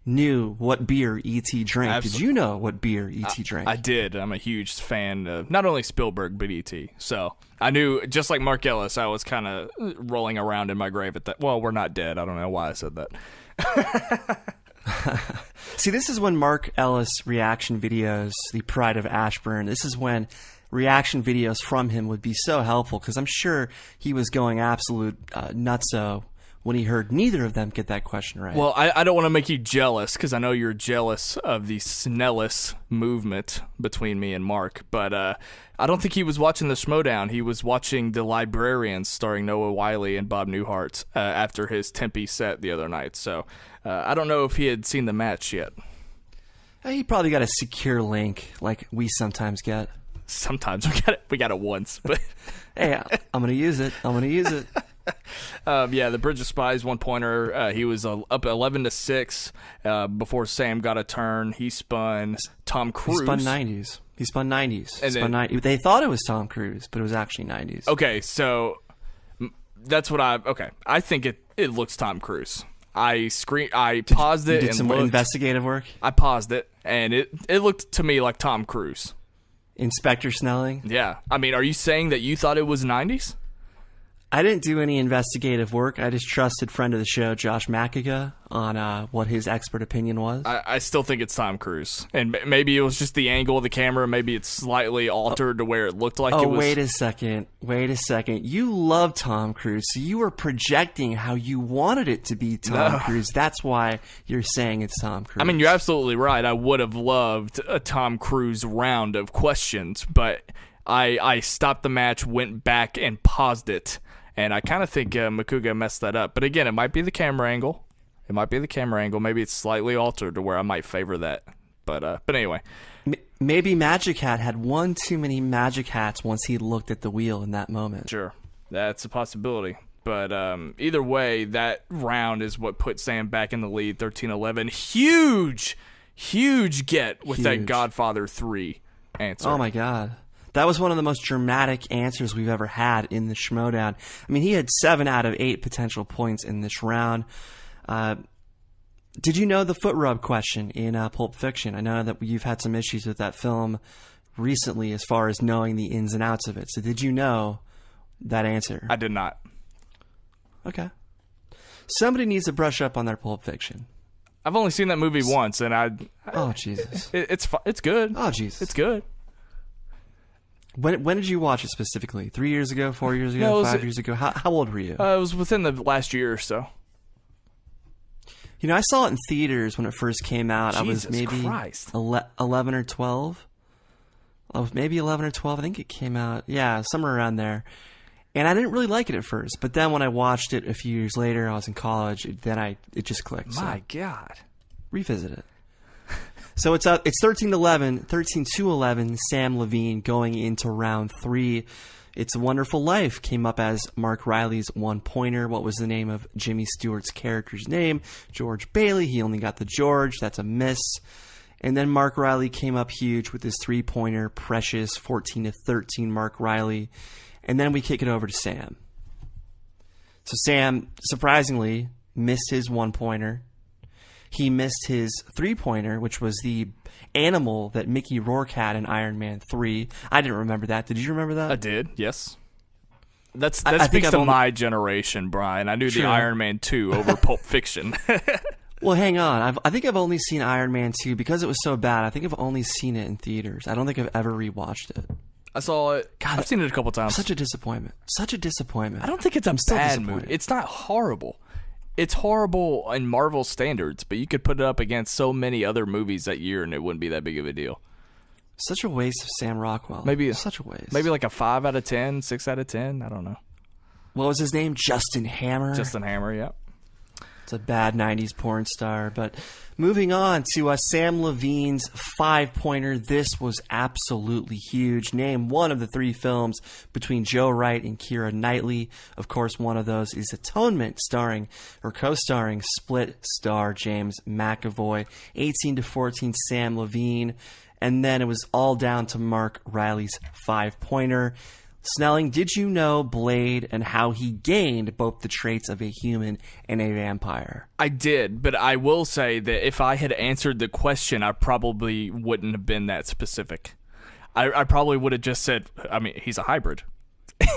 S2: knew what beer E.T. drank.
S1: Absolutely.
S2: Did you know what beer E.T. drank?
S1: I did. I'm a huge fan of not only Spielberg, but E.T. So I knew, just like Mark Ellis, I was kind of rolling around in my grave at that. Well, we're not dead. I don't know why I said that.
S2: See, this is when Mark Ellis reaction videos, the pride of Ashburn, this is when reaction videos from him would be so helpful, because I'm sure he was going absolute nutso when he heard neither of them get that question right.
S1: Well, I don't want to make you jealous because I know you're jealous of the Snellis movement between me and Mark, but I don't think he was watching the Schmoedown. He was watching The Librarians starring Noah Wyle and Bob Newhart after his Tempe set the other night. So I don't know if he had seen the match yet.
S2: He probably got a secure link like we sometimes get.
S1: Sometimes we got it once, but
S2: hey, I'm gonna use it.
S1: Yeah, the Bridge of Spies 1-pointer. He was up 11-6 before Sam got a turn. He spun Tom Cruise.
S2: He spun 90s. They thought it was Tom Cruise, but it was actually 90s.
S1: Okay, so that's what I think it looks Tom Cruise. I paused it.
S2: You did
S1: and
S2: some
S1: looked.
S2: Investigative work.
S1: I paused it, and it looked to me like Tom Cruise.
S2: Inspector Snelling.
S1: Yeah, I mean, are you saying that you thought it was 90s?
S2: I didn't do any investigative work. I just trusted friend of the show, Josh Makiga, on what his expert opinion was.
S1: I still think it's Tom Cruise. And maybe it was just the angle of the camera. Maybe it's slightly altered to where it looked like it was.
S2: Oh, wait a second. You love Tom Cruise, so you were projecting how you wanted it to be Tom Cruise. That's why you're saying it's Tom Cruise.
S1: I mean, you're absolutely right. I would have loved a Tom Cruise round of questions, but I stopped the match, went back, and paused it. And I kind of think Makuga messed that up. But again, it might be the camera angle. Maybe it's slightly altered to where I might favor that. But anyway.
S2: Maybe Magic Hat had one too many Magic Hats once he looked at the wheel in that moment.
S1: Sure. That's a possibility. But either way, that round is what put Sam back in the lead, 13-11. Huge get with that Godfather 3 answer.
S2: Oh, my God. That was one of the most dramatic answers we've ever had in the Schmoedown. I mean, he had 7 out of 8 potential points in this round. Did you know the foot rub question in Pulp Fiction? I know that you've had some issues with that film recently as far as knowing the ins and outs of it. So did you know that answer?
S1: I did not.
S2: Okay. Somebody needs to brush up on their Pulp Fiction.
S1: I've only seen that movie once, and
S2: oh, Jesus.
S1: It's good.
S2: Oh, Jesus.
S1: It's good.
S2: When did you watch it specifically? 3 years ago, 4 years ago,
S1: No,
S2: 5 years ago? How old were you?
S1: It was within the last year or so.
S2: You know, I saw it in theaters when it first came out.
S1: Jesus
S2: I was maybe
S1: Christ.
S2: 11 or 12. I was maybe 11 or 12. I think it came out, somewhere around there. And I didn't really like it at first. But then when I watched it a few years later, I was in college, it just clicked.
S1: My God.
S2: Revisit it. So it's 13-11, 13-11, Samm Levine going into round 3. It's a Wonderful Life came up as Mark Reilly's 1-pointer. What was the name of Jimmy Stewart's character's name? George Bailey. He only got the George. That's a miss. And then Mark Reilly came up huge with his 3-pointer, Precious, 14-13, Mark Reilly. And then we kick it over to Sam. So Sam, surprisingly, missed his 1-pointer. He missed his 3-pointer, which was the animal that Mickey Rourke had in Iron Man 3. I didn't remember that. Did you remember that?
S1: I did, yes. That speaks to my generation, Brian. I knew the Iron Man 2 over Pulp Fiction.
S2: Well, hang on. I think I've only seen Iron Man 2 because it was so bad. I think I've only seen it in theaters. I don't think I've ever rewatched it.
S1: I saw it. God, I've seen it a couple times.
S2: Such a disappointment.
S1: I don't think it's a bad movie. It's not horrible. It's horrible in Marvel standards, but you could put it up against so many other movies that year and it wouldn't be that big of a deal.
S2: Such a waste of Sam Rockwell. Such a waste.
S1: Maybe like a 5 out of 10, 6 out of 10. I don't know.
S2: What was his name? Justin Hammer?
S1: Justin Hammer, yeah.
S2: It's a bad 90s porn star. But moving on to Samm Levine's 5-pointer. This was absolutely huge. Name one of the 3 films between Joe Wright and Keira Knightley. Of course, one of those is Atonement, co-starring Split star James McAvoy. 18-14, Samm Levine. And then it was all down to Mark Reilly's 5-pointer. Snelling, did you know Blade and how he gained both the traits of a human and a vampire?
S1: I did, but I will say that if I had answered the question, I probably wouldn't have been that specific. I probably would have just said, I mean, he's a hybrid.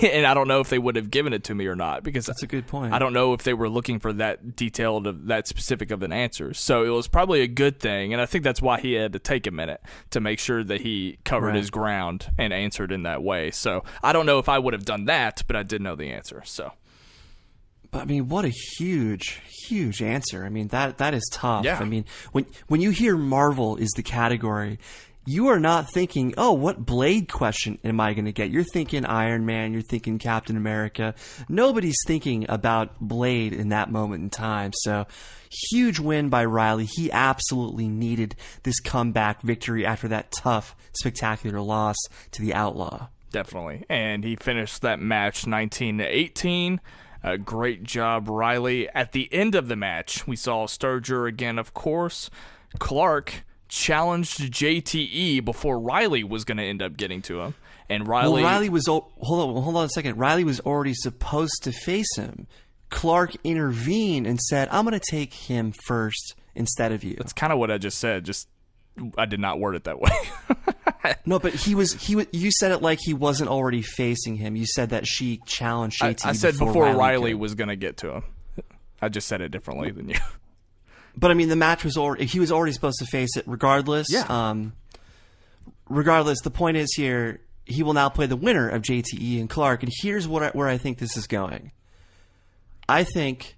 S1: And I don't know if they would have given it to me or not, because
S2: that's a good point.
S1: I don't know if they were looking for that detailed, that specific of an answer. So it was probably a good thing, and I think that's why he had to take a minute to make sure that he covered his ground and answered in that way. So I don't know if I would have done that, but I did know the answer. So
S2: But I mean, what a huge answer. I mean, that is tough.
S1: Yeah.
S2: I mean, when you hear Marvel is the category, you are not thinking, oh, what Blade question am I going to get? You're thinking Iron Man, you're thinking Captain America. Nobody's thinking about Blade in that moment in time. So, huge win by Reilly. He absolutely needed this comeback victory after that tough, spectacular loss to the Outlaw.
S1: Definitely. And he finished that match 19-18. Great job, Reilly. At the end of the match, we saw Sturger again, of course. Clarke challenged JTE before Reilly was going to end up getting to him. And Reilly
S2: was hold on a second. Reilly was already supposed to face him. Clarke intervened and said, "I'm going to take him first instead of you."
S1: That's kind of what I just said. Just I did not word it that way.
S2: No, but he was. You said it like he wasn't already facing him. You said that she challenged JT.
S1: I said before Reilly was going to get to him. I just said it differently than you.
S2: But I mean, the match was already. He was already supposed to face it, regardless.
S1: Yeah.
S2: Regardless, the point is here. He will now play the winner of JTE and Clarke, and here's where I think this is going. I think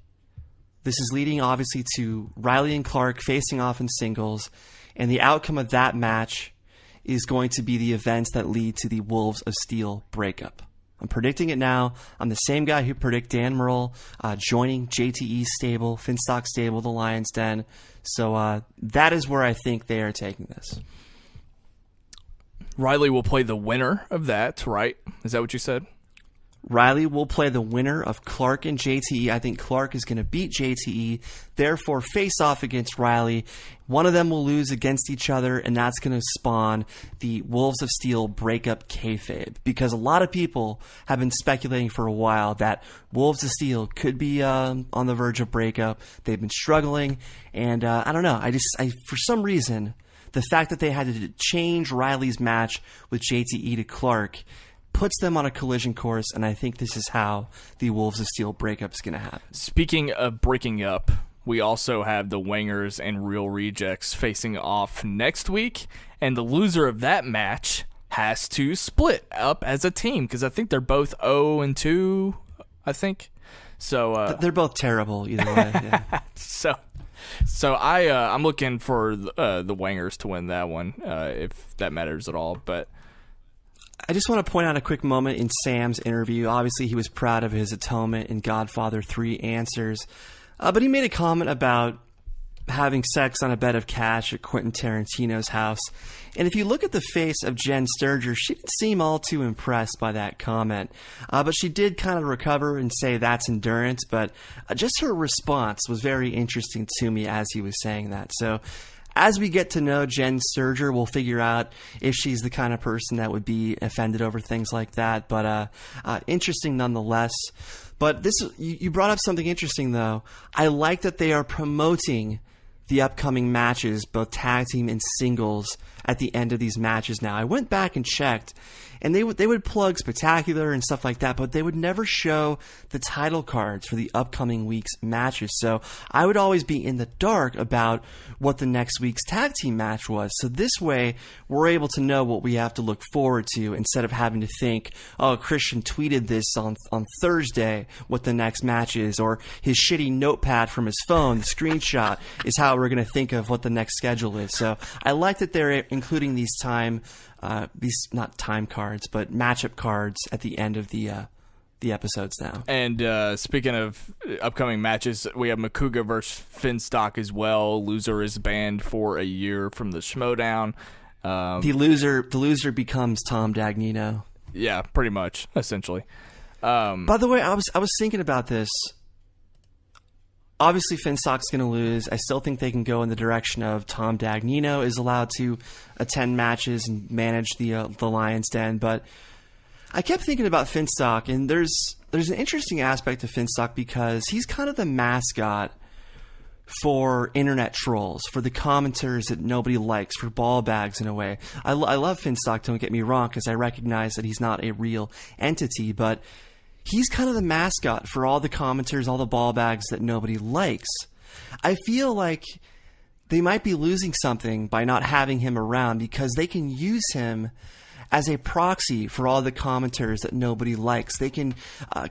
S2: this is leading, obviously, to Reilly and Clarke facing off in singles, and the outcome of that match is going to be the events that lead to the Wolves of Steel breakup. I'm predicting it now. I'm the same guy who predicted Dan Murrell joining JTE's stable, Finstock stable, the Lion's Den. So that is where I think they are taking this.
S1: Reilly will play the winner of that, right? Is that what you said?
S2: Reilly will play the winner of Clarke and JTE. I think Clarke is going to beat JTE, therefore face off against Reilly. One of them will lose against each other, and that's going to spawn the Wolves of Steel breakup kayfabe. Because a lot of people have been speculating for a while that Wolves of Steel could be on the verge of breakup. They've been struggling, and I don't know. I for some reason, the fact that they had to change Reilly's match with JTE to Clarke puts them on a collision course, and I think this is how the Wolves of Steel breakup is going to happen. Speaking
S1: of breaking up, we also have the Wangers and Real Rejects facing off next week, and the loser of that match has to split up as a team, because I think they're both 0-2, I think. So
S2: they're both terrible either way. Yeah.
S1: So I'm looking for the Wangers to win that one, if that matters at all, but
S2: I just want to point out a quick moment in Sam's interview. Obviously, he was proud of his atonement in Godfather 3 Answers. But he made a comment about having sex on a bed of cash at Quentin Tarantino's house. And if you look at the face of Jen Sturger, she didn't seem all too impressed by that comment. But she did kind of recover and say that's endurance. But just her response was very interesting to me as he was saying that. So as we get to know Jen Sturger, we'll figure out if she's the kind of person that would be offended over things like that. But interesting nonetheless. But you brought up something interesting, though. I like that they are promoting the upcoming matches, both tag team and singles, at the end of these matches now. I went back and checked, and they would plug Spectacular and stuff like that, but they would never show the title cards for the upcoming week's matches. So I would always be in the dark about what the next week's tag team match was. So this way, we're able to know what we have to look forward to instead of having to think, oh, Kristian tweeted this on Thursday what the next match is, or his shitty notepad from his phone, the screenshot, is how we're going to think of what the next schedule is. So I like that they're including these not time cards, but matchup cards at the end of the episodes now.
S1: And speaking of upcoming matches, we have Makuga versus Finstock as well. Loser is banned for a year from the Schmoedown.
S2: The loser becomes Tom Dagnino.
S1: Yeah, pretty much, essentially.
S2: By the way, I was thinking about this. Obviously, Finstock's going to lose. I still think they can go in the direction of Tom Dagnino is allowed to attend matches and manage the Lion's Den. But I kept thinking about Finstock, and there's an interesting aspect of Finstock because he's kind of the mascot for internet trolls, for the commenters that nobody likes, for ball bags in a way. I love Finstock, don't get me wrong, because I recognize that he's not a real entity, but he's kind of the mascot for all the commenters, all the ball bags that nobody likes. I feel like they might be losing something by not having him around because they can use him as a proxy for all the commenters that nobody likes. They can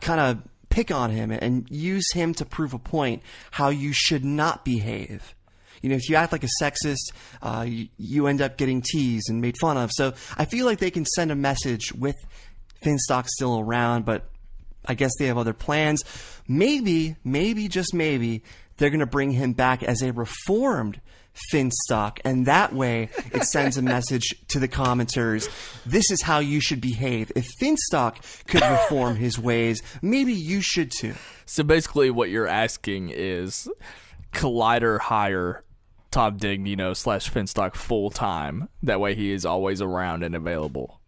S2: kind of pick on him and use him to prove a point how you should not behave. If you act like a sexist, you end up getting teased and made fun of. So I feel like they can send a message with Finstock still around, but I guess they have other plans. Maybe, just maybe, they're going to bring him back as a reformed Finstock, and that way it sends a message to the commenters. This is how you should behave. If Finstock could reform his ways, maybe you should too.
S1: So basically what you're asking is Collider hire Tom Dignino / Finstock full time. That way he is always around and available,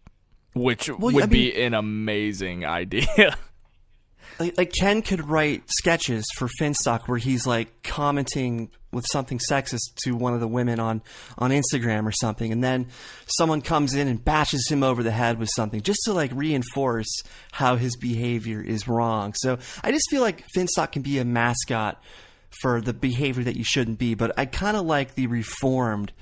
S1: which would be an amazing idea.
S2: Like Ken could write sketches for Finstock where he's like commenting with something sexist to one of the women on Instagram or something, and then someone comes in and bashes him over the head with something just to like reinforce how his behavior is wrong. So I just feel like Finstock can be a mascot for the behavior that you shouldn't be, but I kind of like the reformed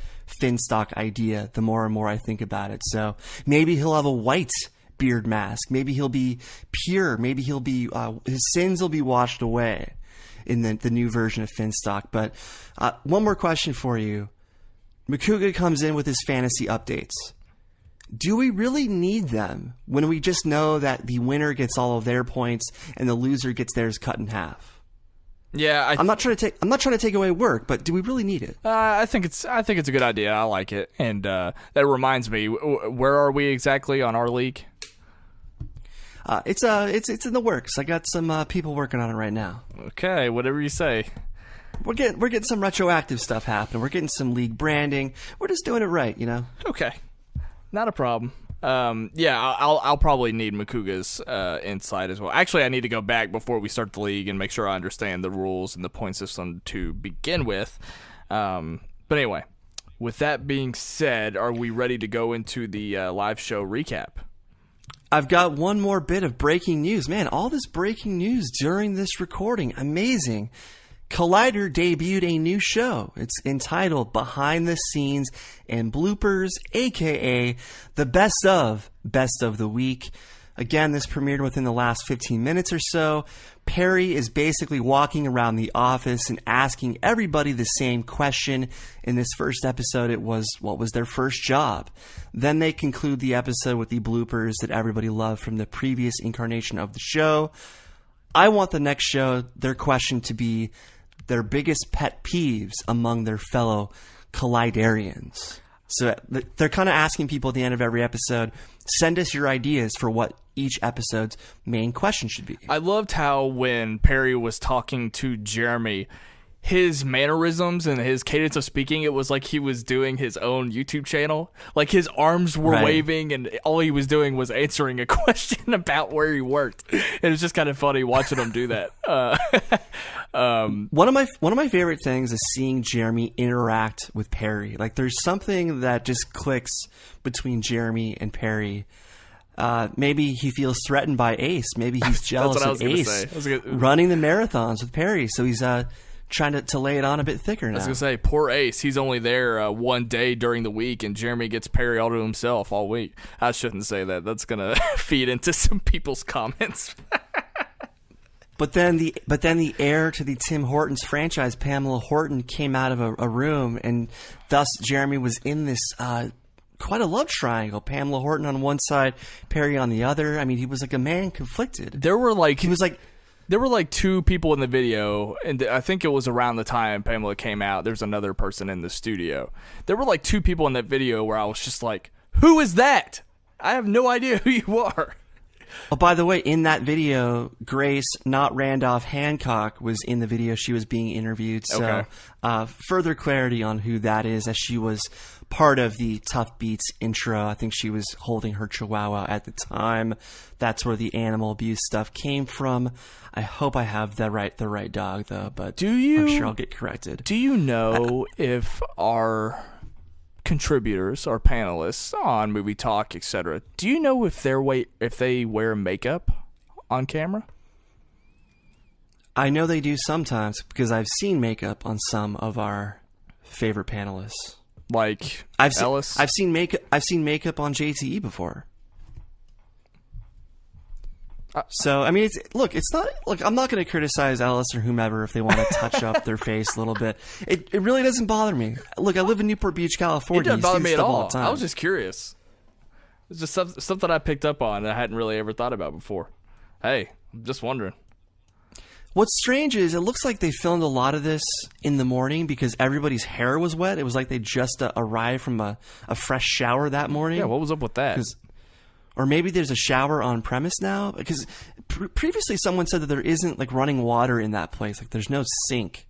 S2: Finstock idea the more and more I think about it. So maybe he'll have a white beard mask. Maybe he'll be pure. Maybe he'll be his sins will be washed away in the new version of Finstock. But one more question for you. Makuga comes in with his fantasy updates. Do we really need them when we just know that the winner gets all of their points and the loser gets theirs cut in half?
S1: Yeah,
S2: I'm not trying to take away work, but do we really need it?
S1: I think it's a good idea. I like it, and that reminds me, where are we exactly on our league?
S2: It's in the works. I got some people working on it right now.
S1: Okay, whatever you say.
S2: We're getting some retroactive stuff happening. We're getting some league branding. We're just doing it right,
S1: Okay, not a problem. Yeah, I'll probably need Makuga's insight as well. Actually, I need to go back before we start the league and make sure I understand the rules and the point system to begin with. But anyway, with that being said, are we ready to go into the live show recap?
S2: I've got one more bit of breaking news. Man, all this breaking news during this recording. Amazing. Collider debuted a new show. It's entitled Behind the Scenes and Bloopers, aka the best of the week. Again, this premiered within the last 15 minutes or so. Perri is basically walking around the office and asking everybody the same question. In this first episode, it was, what was their first job? Then they conclude the episode with the bloopers that everybody loved from the previous incarnation of the show. I want the next show, their question to be their biggest pet peeves among their fellow Colliderians. So they're kind of asking people at the end of every episode, send us your ideas for what each episode's main question should be.
S1: I loved how when Perri was talking to Jeremy, his mannerisms and his cadence of speaking, it was like he was doing his own YouTube channel. Like his arms were waving and all he was doing was answering a question about where he worked. It was just kind of funny watching him do that.
S2: One of my favorite things is seeing Jeremy interact with Perri. Like there's something that just clicks between Jeremy and Perri. Maybe he feels threatened by Ace. Maybe he's jealous of Ace running the marathons with Perri. So he's trying to lay it on a bit thicker now.
S1: I was going to say, poor Ace. He's only there one day during the week, and Jeremy gets Perri all to himself all week. I shouldn't say that. That's going to feed into some people's comments.
S2: But then the heir to the Tim Hortons franchise, Pamela Horton, came out of a room, and thus Jeremy was in this quite a love triangle. Pamela Horton on one side, Perri on the other. I mean, he was like a man conflicted. There were like
S1: two people in the video, and I think it was around the time Pamela came out. There's another person in the studio. There were like two people in that video where I was just like, who is that? I have no idea who you are.
S2: Oh, by the way, in that video, Grace, not Randolph Hancock, was in the video. She was being interviewed. So further clarity on who that is, as she was part of the Tuff Beats intro. I think she was holding her chihuahua at the time. That's where the animal abuse stuff came from. I hope I have the right dog, though, but I'm sure I'll get corrected.
S1: Do you know if our contributors or panelists on Movie Talk, etc., do you know if they wear makeup on camera?
S2: I know they do sometimes because I've seen makeup on some of our favorite panelists.
S1: Like Ellis?
S2: I've seen makeup on JTE before. So, I mean, it's not, look, I'm not going to criticize Ellis or whomever if they want to touch up their face a little bit. It really doesn't bother me. Look, I live in Newport Beach, California.
S1: It doesn't bother me at all.
S2: The time.
S1: I was just curious. It's just something I picked up on that I hadn't really ever thought about before. Hey, I'm just wondering.
S2: What's strange is it looks like they filmed a lot of this in the morning because everybody's hair was wet. It was like they just arrived from a fresh shower that morning.
S1: Yeah, what was up with that?
S2: Or maybe there's a shower on premise now, because previously someone said that there isn't like running water in that place. Like there's no sink.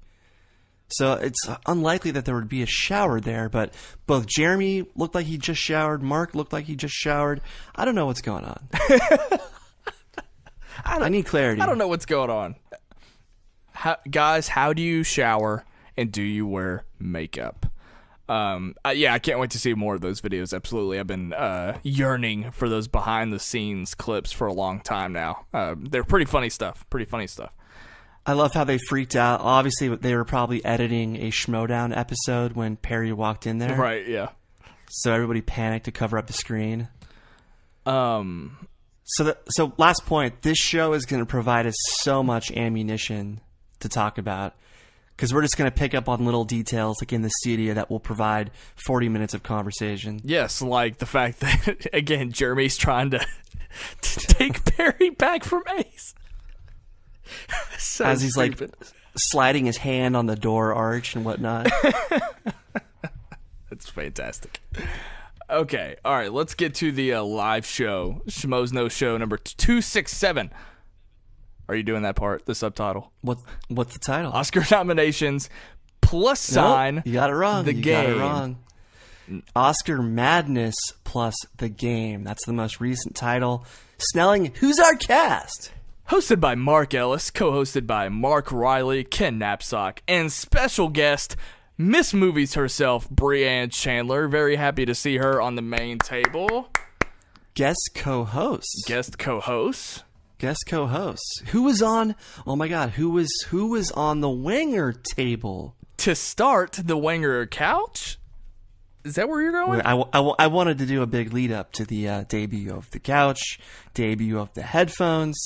S2: So it's unlikely that there would be a shower there, but both Jeremy looked like he just showered, Mark looked like he just showered. I don't know what's going on. I need clarity.
S1: I don't know what's going on. Guys, how do you shower and do you wear makeup? Yeah, I can't wait to see more of those videos. Absolutely. I've been yearning for those behind the scenes clips for a long time now. They're pretty funny stuff.
S2: I love how they freaked out. Obviously, they were probably editing a Schmoedown episode when Perri walked in there.
S1: Right, yeah.
S2: So everybody panicked to cover up the screen. So last point, this show is going to provide us so much ammunition to talk about, because we're just going to pick up on little details like in the studio that will provide 40 minutes of conversation.
S1: Yes, like the fact that, again, Jeremy's trying to take Perri back from Ace. So
S2: as he's
S1: stupid.
S2: Like sliding his hand on the door arch and whatnot.
S1: That's fantastic. Okay, all right, let's get to the live show, Schmoes Know Show number 267. Are you doing that part, the subtitle?
S2: What's the title?
S1: Oscar nominations plus sign.
S2: Nope, you got it wrong.
S1: The
S2: you
S1: game.
S2: Got it wrong. Oscar Madness plus the game. That's the most recent title. Snelling, who's our cast?
S1: Hosted by Mark Ellis, co-hosted by Mark Reilly, Ken Knapsack, and special guest Miss Movies herself, Brienne Chandler. Very happy to see her on the main table.
S2: Guest co-host. Who was on? Oh my God! Who was on the winger table
S1: to start the winger couch? Is that where you're going?
S2: I wanted to do a big lead up to the debut of the couch, debut of the headphones,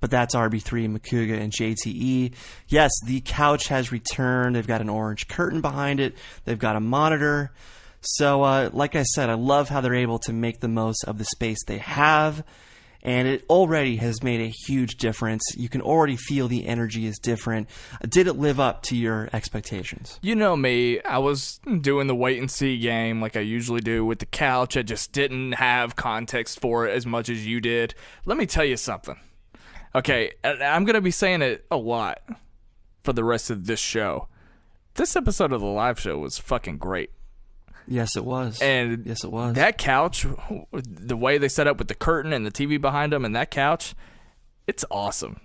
S2: but that's RB3, Makuga, and JTE. Yes, the couch has returned. They've got an orange curtain behind it. They've got a monitor. So, like I said, I love how they're able to make the most of the space they have. And it already has made a huge difference. You can already feel the energy is different. Did it live up to your expectations?
S1: You know me. I was doing the wait and see game like I usually do with the couch. I just didn't have context for it as much as you did. Let me tell you something. Okay, I'm going to be saying it a lot for the rest of this show. This episode of the live show was fucking great.
S2: Yes, it was.
S1: And
S2: yes, it was.
S1: That couch, the way they set up with the curtain and the TV behind them and that couch, it's awesome.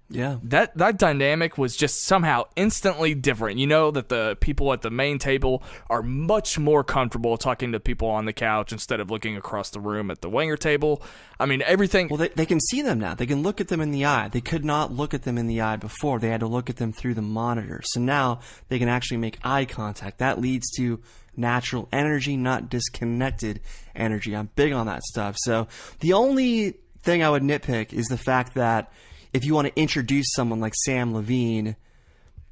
S2: Yeah.
S1: That dynamic was just somehow instantly different. You know that the people at the main table are much more comfortable talking to people on the couch instead of looking across the room at the winger table. I mean, everything...
S2: Well, they can see them now. They can look at them in the eye. They could not look at them in the eye before. They had to look at them through the monitor. So now they can actually make eye contact. That leads to natural energy, not disconnected energy. I'm big on that stuff. So the only thing I would nitpick is the fact that if you want to introduce someone like Samm Levine,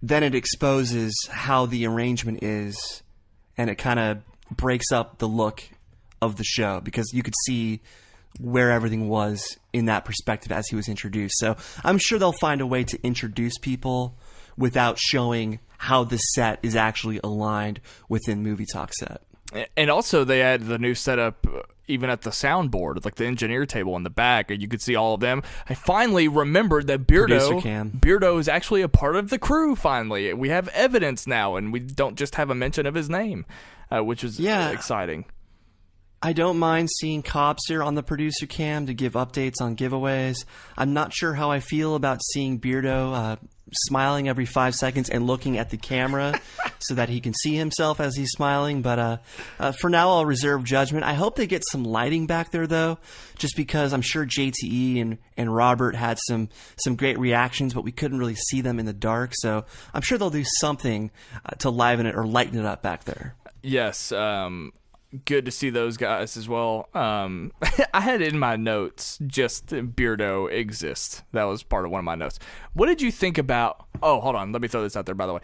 S2: then it exposes how the arrangement is, and it kind of breaks up the look of the show because you could see where everything was in that perspective as he was introduced. So I'm sure they'll find a way to introduce people without showing how the set is actually aligned within Movie Talk set.
S1: And also they had the new setup even at the soundboard, like the engineer table in the back, and you could see all of them. I finally remembered that Beardo is actually a part of the crew, finally. We have evidence now, and we don't just have a mention of his name, which is exciting.
S2: I don't mind seeing cops here on the producer cam to give updates on giveaways. I'm not sure how I feel about seeing Beardo smiling every 5 seconds and looking at the camera so that he can see himself as he's smiling. But for now, I'll reserve judgment. I hope they get some lighting back there, though, just because I'm sure JTE and Robert had some great reactions, but we couldn't really see them in the dark. So I'm sure they'll do something to liven it or lighten it up back there.
S1: Yes, good to see those guys as well. I had in my notes just Beardo exists. That was part of one of my notes. What did you think about... Oh, hold on. Let me throw this out there, by the way.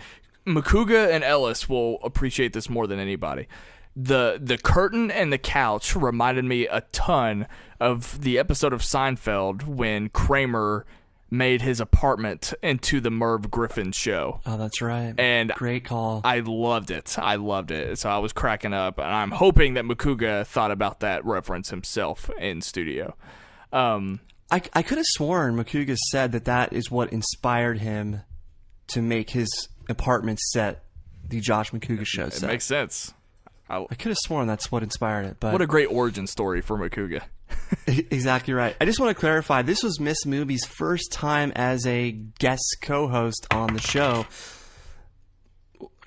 S1: Makuga and Ellis will appreciate this more than anybody. The curtain and the couch reminded me a ton of the episode of Seinfeld when Kramer made his apartment into the Merv Griffin show.
S2: Oh, that's right.
S1: And
S2: great call.
S1: I loved it. So I was cracking up, and I'm hoping that Makuga thought about that reference himself in studio.
S2: I could have sworn Makuga said that is what inspired him to make his apartment set the Josh Makuga show set.
S1: It makes sense.
S2: I could have sworn that's what inspired it. But
S1: what a great origin story for Makuga.
S2: Exactly right. I just want to clarify, this was Miss Movie's first time as a guest co-host on the show.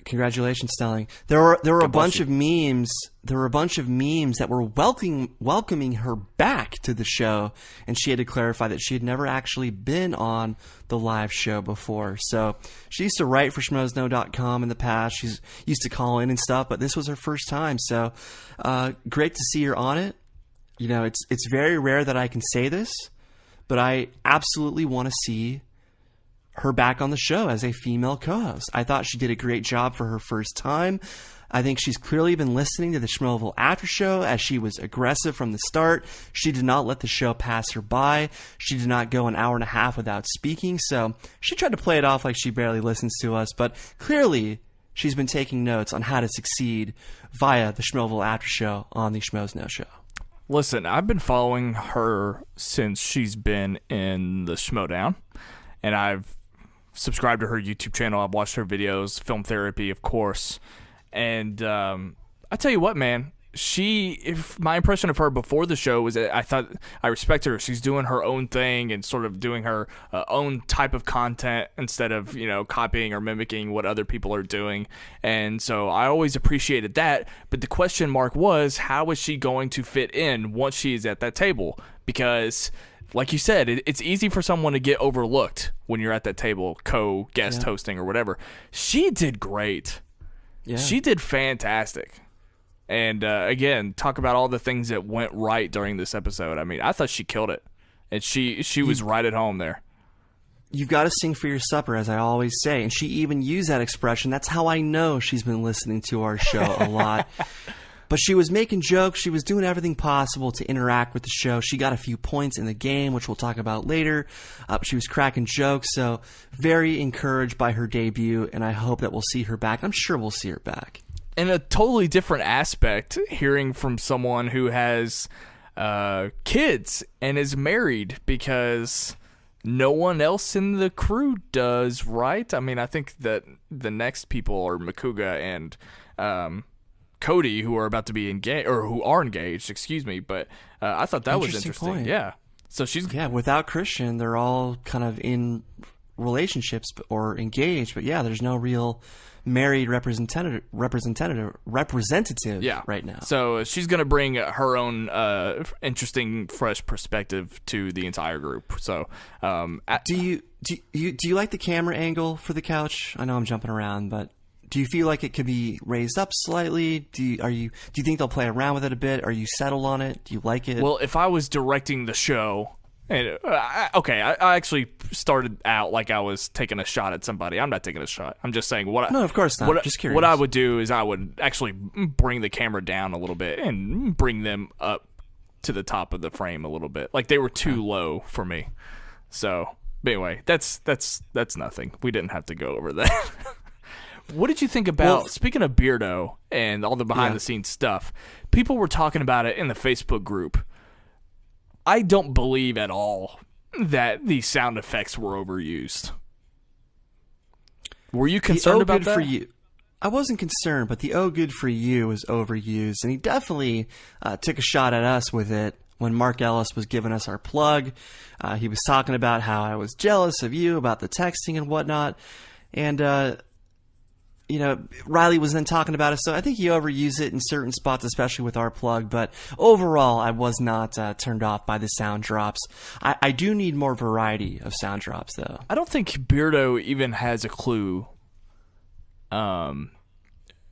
S2: Congratulations, Snelling. There were a bunch of memes. There were a bunch of memes that were welcoming her back to the show, and she had to clarify that she had never actually been on the live show before. So she used to write for schmoesknow.com in the past. She's used to call in and stuff, but this was her first time. So great to see her on it. You know, it's very rare that I can say this, but I absolutely want to see her back on the show as a female co-host. I thought she did a great job for her first time. I think she's clearly been listening to the Schmoeville after show, as she was aggressive from the start. She did not let the show pass her by. She did not go an hour and a half without speaking. So she tried to play it off like she barely listens to us, but clearly she's been taking notes on how to succeed via the Schmoeville after show on the Schmoes Know Show.
S1: Listen, I've been following her since she's been in the Schmoedown, and I've subscribed to her YouTube channel. I've watched her videos, Film Therapy, of course. And I tell you what, man, my impression of her before the show was that I thought I respected her. She's doing her own thing and sort of doing her own type of content instead of, copying or mimicking what other people are doing. And so I always appreciated that. But the question mark was, how is she going to fit in once she is at that table? Because, like you said, it's easy for someone to get overlooked when you're at that table, co-guest hosting or whatever. She did great. Yeah. She did fantastic. And again, talk about all the things that went right during this episode. I mean, I thought she killed it. And she was right at home there.
S2: You've got to sing for your supper, as I always say. And she even used that expression. That's how I know she's been listening to our show a lot. But she was making jokes. She was doing everything possible to interact with the show. She got a few points in the game, which we'll talk about later. She was cracking jokes. So very encouraged by her debut, and I hope that we'll see her back. I'm sure we'll see her back.
S1: In a totally different aspect, hearing from someone who has kids and is married, because no one else in the crew does, right? I mean, I think that the next people are Makuga and Cody, who are about to be engaged, or who are engaged, excuse me. But I thought that was interesting. Point. Yeah. So
S2: without Kristian, they're all kind of in relationships or engaged. But yeah, there's no real married representative right now. So
S1: she's going to bring her own interesting, fresh perspective to the entire group. So
S2: do you like the camera angle for the couch? I know I'm jumping around, but do you feel like it could be raised up slightly? Do you think they'll play around with it a bit? Are you settled on it? Do you like it?
S1: Well, if I was directing the show, and I actually started out like I was taking a shot at somebody. I'm not taking a shot. I'm just saying
S2: No, of course not. Just curious.
S1: What I would do is I would actually bring the camera down a little bit and bring them up to the top of the frame a little bit. Like they were too low for me. So, but anyway, that's nothing. We didn't have to go over that. What did you think about, speaking of Beardo and all the behind-the-scenes stuff, people were talking about it in the Facebook group. I don't believe at all that these sound effects were overused. Were you concerned about that?
S2: For you. I wasn't concerned, but the "oh, good for you" was overused, and he definitely took a shot at us with it when Mark Ellis was giving us our plug. He was talking about how I was jealous of you about the texting and whatnot, and Reilly was then talking about it, so I think he overused it in certain spots, especially with our plug. But overall, I was not turned off by the sound drops. I do need more variety of sound drops, though.
S1: I don't think Beardo even has a clue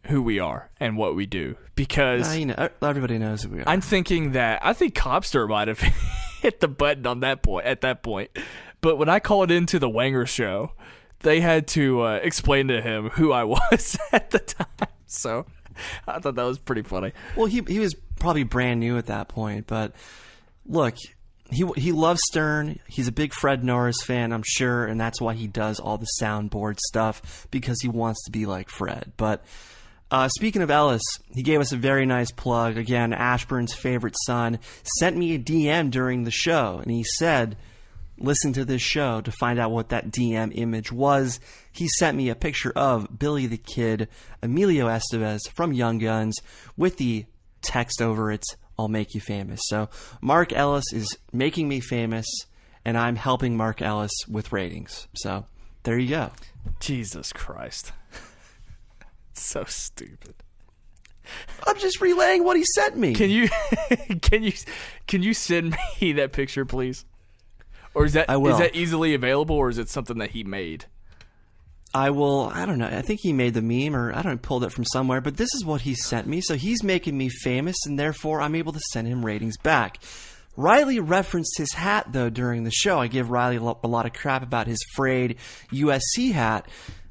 S1: who we are and what we do, because
S2: everybody knows who we are.
S1: I think Cobster might have hit the button on that point at that point. But when I called into the Wanger show, they had to explain to him who I was at the time. So I thought that was pretty funny.
S2: Well, he was probably brand new at that point, but look, he loves Stern. He's a big Fred Norris fan, I'm sure, and that's why he does all the soundboard stuff, because he wants to be like Fred. But speaking of Ellis, he gave us a very nice plug. Again, Ashburn's favorite son sent me a DM during the show, and he said, listen to this show to find out what that DM image was. He sent me a picture of Billy the Kid, Emilio Estevez from Young Guns, with the text over it, I'll make you famous. So Mark Ellis is making me famous, and I'm helping Mark Ellis with ratings. So there you go.
S1: Jesus Christ. It's so stupid.
S2: I'm just relaying what he sent me.
S1: Can you send me that picture, please? Or is that easily available, or is it something that he made?
S2: I don't know. I think he made the meme, or I don't know, pulled it from somewhere, but this is what he sent me. So he's making me famous, and therefore I'm able to send him ratings back. Reilly referenced his hat, though, during the show. I give Reilly a lot of crap about his frayed USC hat.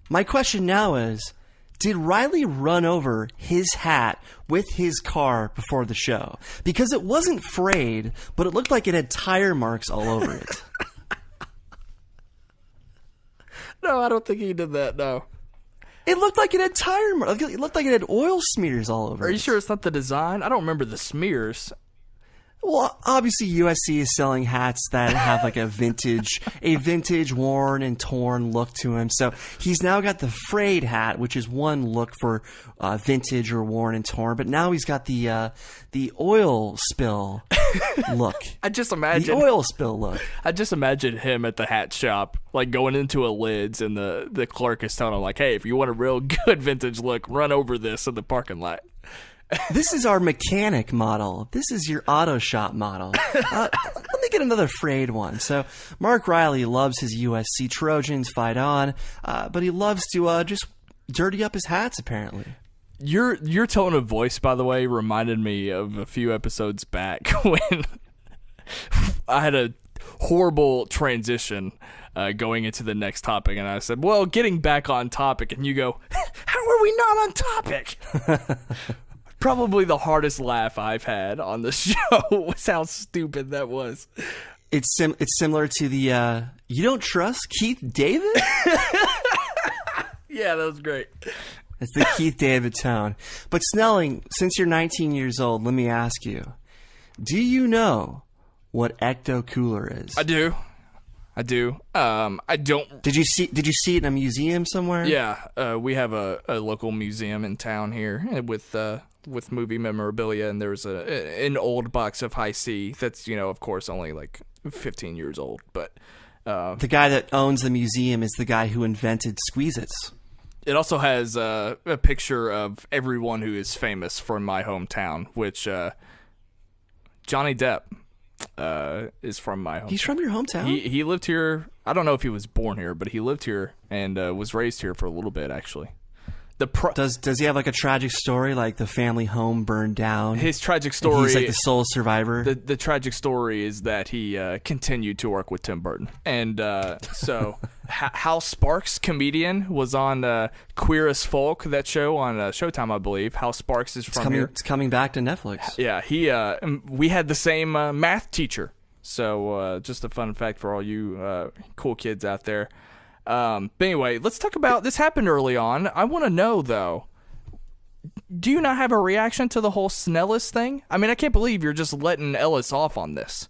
S2: My question now is, did Reilly run over his hat with his car before the show? Because it wasn't frayed, but it looked like it had tire marks all over it.
S1: No, I don't think he did that, no.
S2: It looked like it had tire marks. It looked like it had oil smears all over it.
S1: Are you sure it's not the design? I don't remember the smears.
S2: Well, obviously USC is selling hats that have like a vintage worn and torn look to him. So he's now got the frayed hat, which is one look for vintage or worn and torn. But now he's got the oil spill look.
S1: I just imagine
S2: the oil spill look.
S1: I just imagine him at the hat shop, like going into a Lids, and the clerk is telling him, like, "Hey, if you want a real good vintage look, run over this in the parking lot."
S2: This is our mechanic model. This is your auto shop model. Let me get another frayed one. So Mark Reilly loves his USC Trojans, fight on, but he loves to just dirty up his hats, apparently.
S1: Your tone of voice, by the way, reminded me of a few episodes back when I had a horrible transition going into the next topic, and I said, well, getting back on topic, and you go, how are we not on topic? Probably the hardest laugh I've had on the show was how stupid that was.
S2: It's similar to the you don't trust Keith David?
S1: Yeah, that was great.
S2: It's the Keith David tone. But Snelling, since you're 19 years old, let me ask you, do you know what Ecto Cooler is?
S1: I do. I don't.
S2: Did you see it in a museum somewhere?
S1: Yeah, we have a local museum in town here with movie memorabilia, and there's an old box of High C that's, of course, only like 15 years old. But
S2: the guy that owns the museum is the guy who invented Squeeze-Its.
S1: It also has a picture of everyone who is famous from my hometown, which Johnny Depp is from my hometown.
S2: He's from your hometown?
S1: He lived here. I don't know if he was born here, but he lived here and was raised here for a little bit, actually.
S2: Does he have like a tragic story, like the family home burned down?
S1: His tragic story.
S2: He's like the sole survivor.
S1: The tragic story is that he continued to work with Tim Burton, and so Hal Sparks, comedian, was on Queer as Folk, that show on Showtime, I believe. Hal Sparks is from here.
S2: It's coming back to Netflix.
S1: Yeah, we had the same math teacher. So just a fun fact for all you cool kids out there. But anyway, let's talk about this. Happened early on. I want to know, though, do you not have a reaction to the whole Snellis thing? I mean, I can't believe you're just letting Ellis off on this.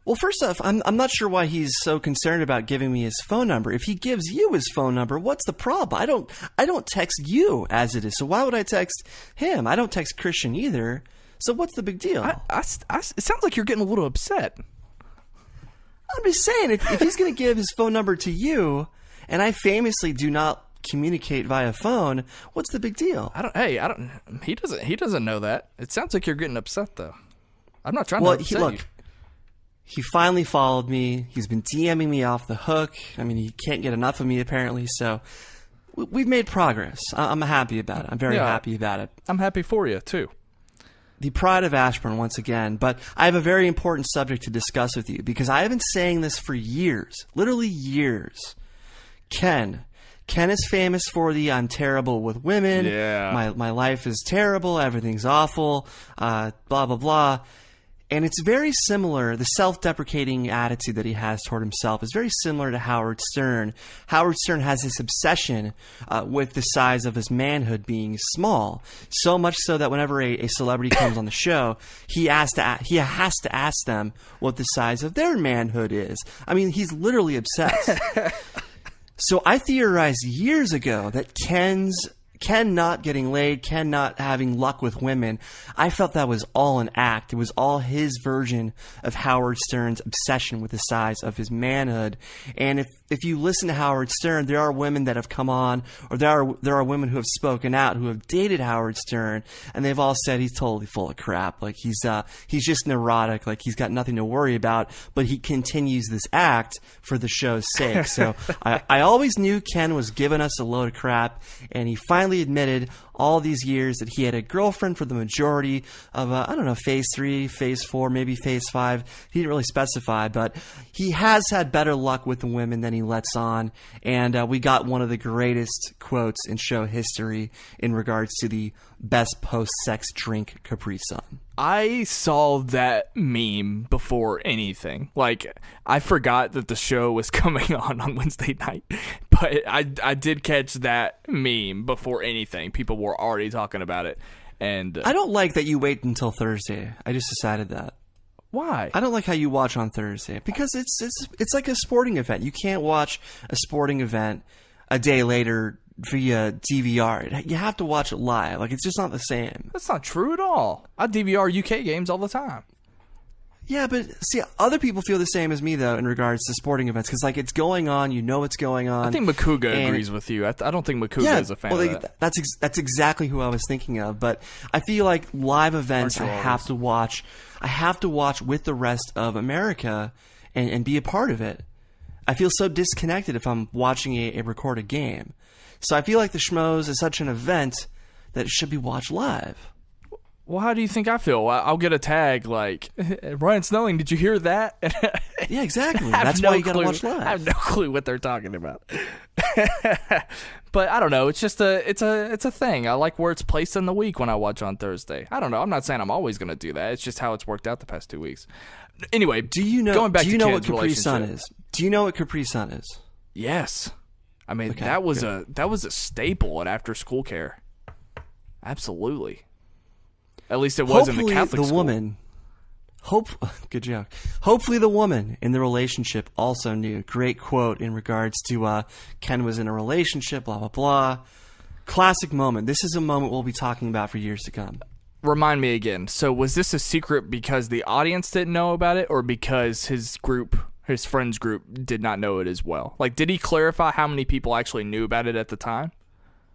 S2: Well, first off, I'm not sure why he's so concerned about giving me his phone number. If he gives you his phone number, what's the problem? I don't text you as it is, so why would I text him? I don't text Kristian either. So what's the big deal?
S1: It sounds like you're getting a little upset.
S2: I'm just saying, if he's going to give his phone number to you, and I famously do not communicate via phone, what's the big deal?
S1: He doesn't know that. It sounds like you're getting upset, though. I'm not trying to upset you.
S2: He finally followed me. He's been DMing me off the hook. I mean, he can't get enough of me, apparently. So we've made progress. I'm happy about it. I'm very happy about it.
S1: I'm happy for you, too.
S2: The pride of Ashburn once again, but I have a very important subject to discuss with you because I have been saying this for years, literally years. Ken is famous for the "I'm terrible with women."
S1: Yeah.
S2: My life is terrible. Everything's awful. Blah blah blah. And it's very similar. The self-deprecating attitude that he has toward himself is very similar to Howard Stern. Howard Stern has this obsession with the size of his manhood being small, so much so that whenever a celebrity comes on the show, he has to ask them what the size of their manhood is. I mean, he's literally obsessed. So I theorized years ago that Ken not getting laid, Ken not having luck with women, I felt that was all an act. It was all his version of Howard Stern's obsession with the size of his manhood. And if you listen to Howard Stern, there are women that have come on, or there are women who have spoken out, who have dated Howard Stern, and they've all said he's totally full of crap. Like he's just neurotic, like he's got nothing to worry about, but he continues this act for the show's sake. So I always knew Ken was giving us a load of crap, and he finally admitted all these years that he had a girlfriend for the majority of, I don't know, phase 3, phase 4, maybe phase 5. He didn't really specify, but he has had better luck with the women than he lets on. And we got one of the greatest quotes in show history in regards to the best post-sex drink, Capri Sun.
S1: I saw that meme before anything. Like, I forgot that the show was coming on Wednesday night, but I did catch that meme before anything. People were already talking about it, and
S2: I don't like that you wait until Thursday. I just decided that.
S1: Why?
S2: I don't like how you watch on Thursday because it's like a sporting event. You can't watch a sporting event a day later via DVR. You have to watch it live. Like, it's just not the same.
S1: That's not true at all. I DVR UK games all the time.
S2: Yeah, but see, other people feel the same as me, though, in regards to sporting events, because, like, it's going on, you know what's going on.
S1: I think Makuga agrees with you. I don't think Makuga is a fan of that.
S2: That's exactly who I was thinking of, but I feel like live events I have to watch with the rest of America and be a part of it. I feel so disconnected if I'm watching a recorded game. So I feel like the Schmoes is such an event that it should be watched live.
S1: Well, how do you think I feel? I'll get a tag like, Ryan Snelling, did you hear that?
S2: Yeah, exactly. That's why you got to watch live.
S1: I have no clue what they're talking about. But I don't know. It's just it's a thing. I like where it's placed in the week when I watch on Thursday. I don't know. I'm not saying I'm always going to do that. It's just how it's worked out the past 2 weeks. Anyway, going back to
S2: what Capri Sun is? Do you know what Capri Sun is?
S1: Yes. I mean, okay, that was a staple at after school care. Absolutely. At least it was in the Catholic school. Good joke.
S2: Hopefully the woman in the relationship also knew. Great quote in regards to Ken was in a relationship, blah, blah, blah. Classic moment. This is a moment we'll be talking about for years to come.
S1: Remind me again. So was this a secret because the audience didn't know about it, or because his friends group did not know it as well? Like, did he clarify how many people actually knew about it at the time?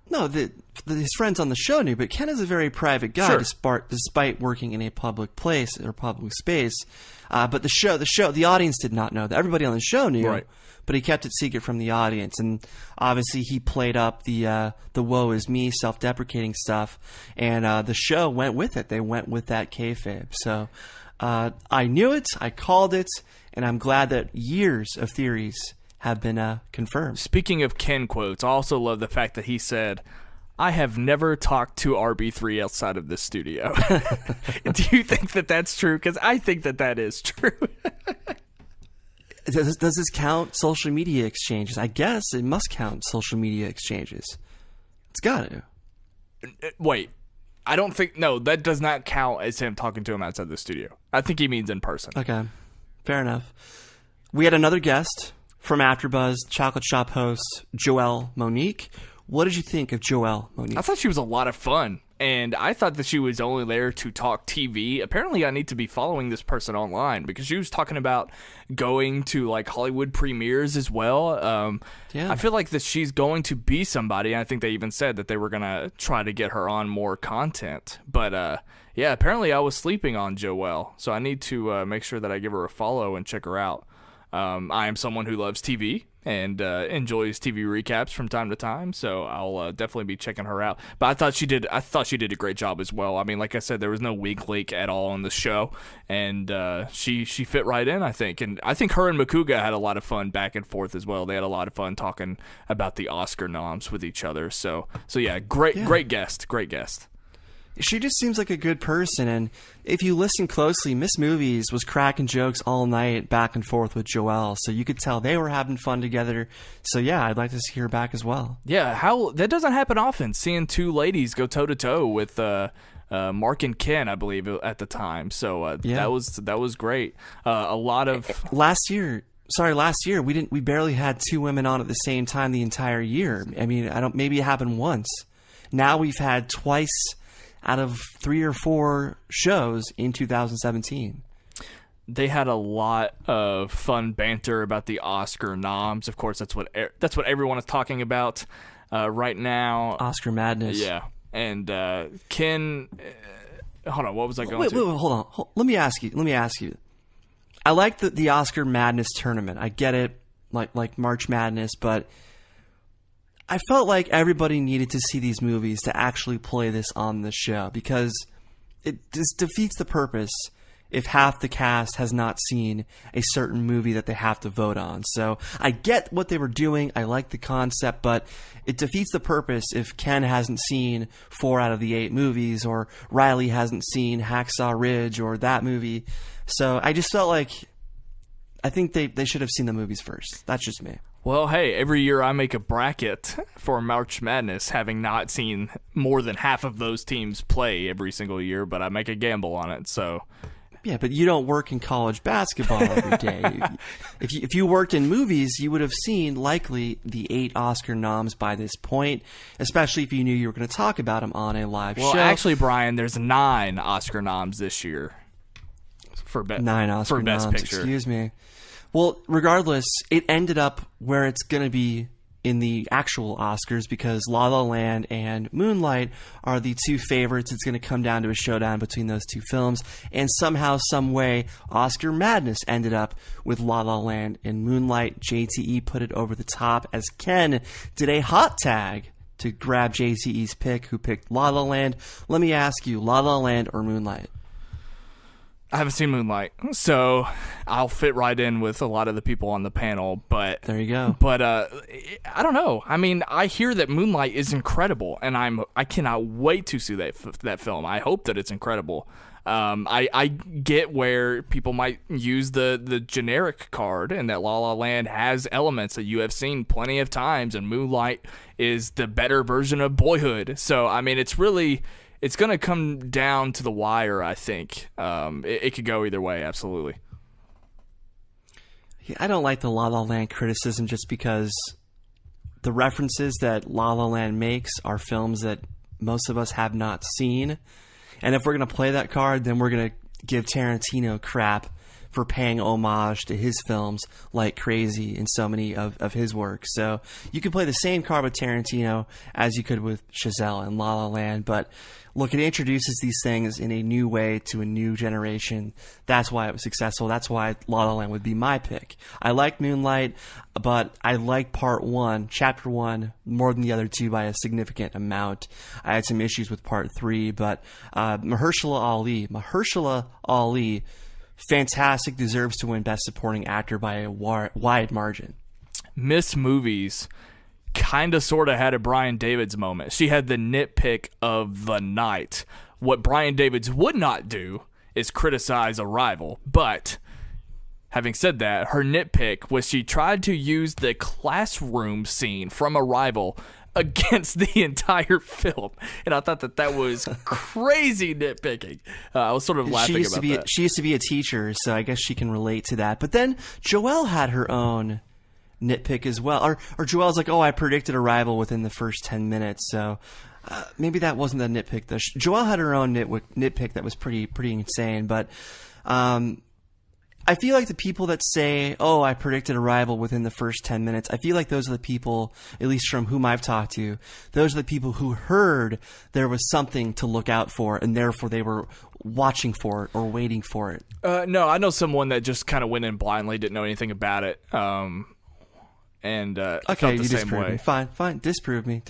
S2: No, his friends on the show knew, but Ken is a very private guy,
S1: sure,
S2: despite working in a public place or public space. But the audience did not know that. Everybody on the show knew,
S1: right,
S2: but he kept it secret from the audience. And obviously, he played up the "woe is me" self-deprecating stuff, and the show went with it. They went with that kayfabe. So I knew it, I called it, and I'm glad that years of theories have been confirmed.
S1: Speaking of Ken quotes, I also love the fact that he said, "I have never talked to RB3 outside of this studio." Do you think that that's true? Because I think that is true.
S2: Does this count social media exchanges? I guess it must count social media exchanges. It's got to.
S1: Wait. I don't think... No, that does not count as him talking to him outside the studio. I think he means in person.
S2: Okay. Fair enough. We had another guest from AfterBuzz, Chocolate Shop host Joelle Monique. What did you think of Joelle Monique?
S1: I thought she was a lot of fun, and I thought that she was only there to talk TV. Apparently, I need to be following this person online because she was talking about going to like Hollywood premieres as well.
S2: Yeah.
S1: I feel like that she's going to be somebody. I think they even said that they were going to try to get her on more content. But yeah, apparently I was sleeping on Joelle, so I need to make sure that I give her a follow and check her out. I am someone who loves TV and enjoys TV recaps from time to time, so I'll definitely be checking her out. But I thought she did a great job as well. I mean, like I said, there was no weak link at all on the show, and she fit right in, I think. And I think her and Makuga had a lot of fun back and forth as well. They had a lot of fun talking about the Oscar noms with each other. So yeah, great guest.
S2: She just seems like a good person, and if you listen closely, Miss Movies was cracking jokes all night back and forth with Joelle, so you could tell they were having fun together. So yeah, I'd like to see her back as well.
S1: Yeah, that doesn't happen often, seeing two ladies go toe-to-toe with Mark and Ken, I believe, at the time. So that was great. A lot of...
S2: Last year, we barely had two women on at the same time the entire year. I mean, maybe it happened once. Now we've had twice out of 3 or 4 shows in 2017.
S1: They had a lot of fun banter about the Oscar noms. Of course, that's what everyone is talking about right now.
S2: Oscar madness.
S1: Yeah, and Ken. Hold on, what was I going
S2: wait, hold on. Let me ask you. I like the Oscar Madness tournament. I get it, like March Madness, but I felt like everybody needed to see these movies to actually play this on the show, because it just defeats the purpose if half the cast has not seen a certain movie that they have to vote on. So I get what they were doing. I like the concept, but it defeats the purpose if Ken hasn't seen 4 out of the 8 movies, or Reilly hasn't seen Hacksaw Ridge or that movie. So I just felt like I think they should have seen the movies first. That's just me.
S1: Well, hey, every year I make a bracket for March Madness, having not seen more than half of those teams play every single year, but I make a gamble on it, so...
S2: Yeah, but you don't work in college basketball every day. If you worked in movies, you would have seen likely the 8 Oscar noms by this point, especially if you knew you were going to talk about them on a live show.
S1: Well, actually, Brian, there's 9 Oscar noms this year for
S2: 9 Oscar
S1: Best
S2: noms,
S1: Picture.
S2: Excuse me. Well, regardless, it ended up where it's going to be in the actual Oscars, because La La Land and Moonlight are the 2 favorites. It's going to come down to a showdown between those 2 films, and somehow, some way, Oscar Madness ended up with La La Land and Moonlight. JTE put it over the top as Ken did a hot tag to grab JTE's pick, who picked La La Land. Let me ask you, La La Land or Moonlight?
S1: I haven't seen Moonlight, so I'll fit right in with a lot of the people on the panel. But
S2: there you go.
S1: But I don't know. I mean, I hear that Moonlight is incredible, and I cannot wait to see that film. I hope that it's incredible. I get where people might use the generic card, and that La La Land has elements that you have seen plenty of times, and Moonlight is the better version of Boyhood. So I mean, it's going to come down to the wire, I think. It could go either way, absolutely.
S2: Yeah, I don't like the La La Land criticism, just because the references that La La Land makes are films that most of us have not seen. And if we're going to play that card, then we're going to give Tarantino crap for paying homage to his films like crazy in so many of his works. So you could play the same card with Tarantino as you could with Chazelle and La La Land, but look, it introduces these things in a new way to a new generation. That's why it was successful. That's why La La Land would be my pick. I like Moonlight, but I like Part 1, Chapter 1, more than the other 2 by a significant amount. I had some issues with Part 3, but Mahershala Ali, fantastic, deserves to win Best Supporting Actor by a wide margin.
S1: Miss Movies kind of sort of had a Brian Davids moment. She had the nitpick of the night. What Brian Davids would not do is criticize a rival, but having said that, her nitpick was she tried to use the classroom scene from Arrival against the entire film, and I thought that was crazy nitpicking. I was sort of laughing about that.
S2: She used to be a teacher, so I guess she can relate to that. But then Joelle had her own nitpick as well, or Joelle's like, "Oh, I predicted Arrival within the first 10 minutes," so maybe that wasn't the nitpick. Joelle had her own nitpick that was pretty insane, but I feel like the people that say, "Oh, I predicted Arrival within the first 10 minutes," I feel like those are the people, at least from whom I've talked to, those are the people who heard there was something to look out for, and therefore they were watching for it or waiting for it.
S1: No, I know someone that just kind of went in blindly, didn't know anything about it, and
S2: okay,
S1: felt the
S2: you
S1: same
S2: disprove
S1: way.
S2: me. Fine. Disprove me.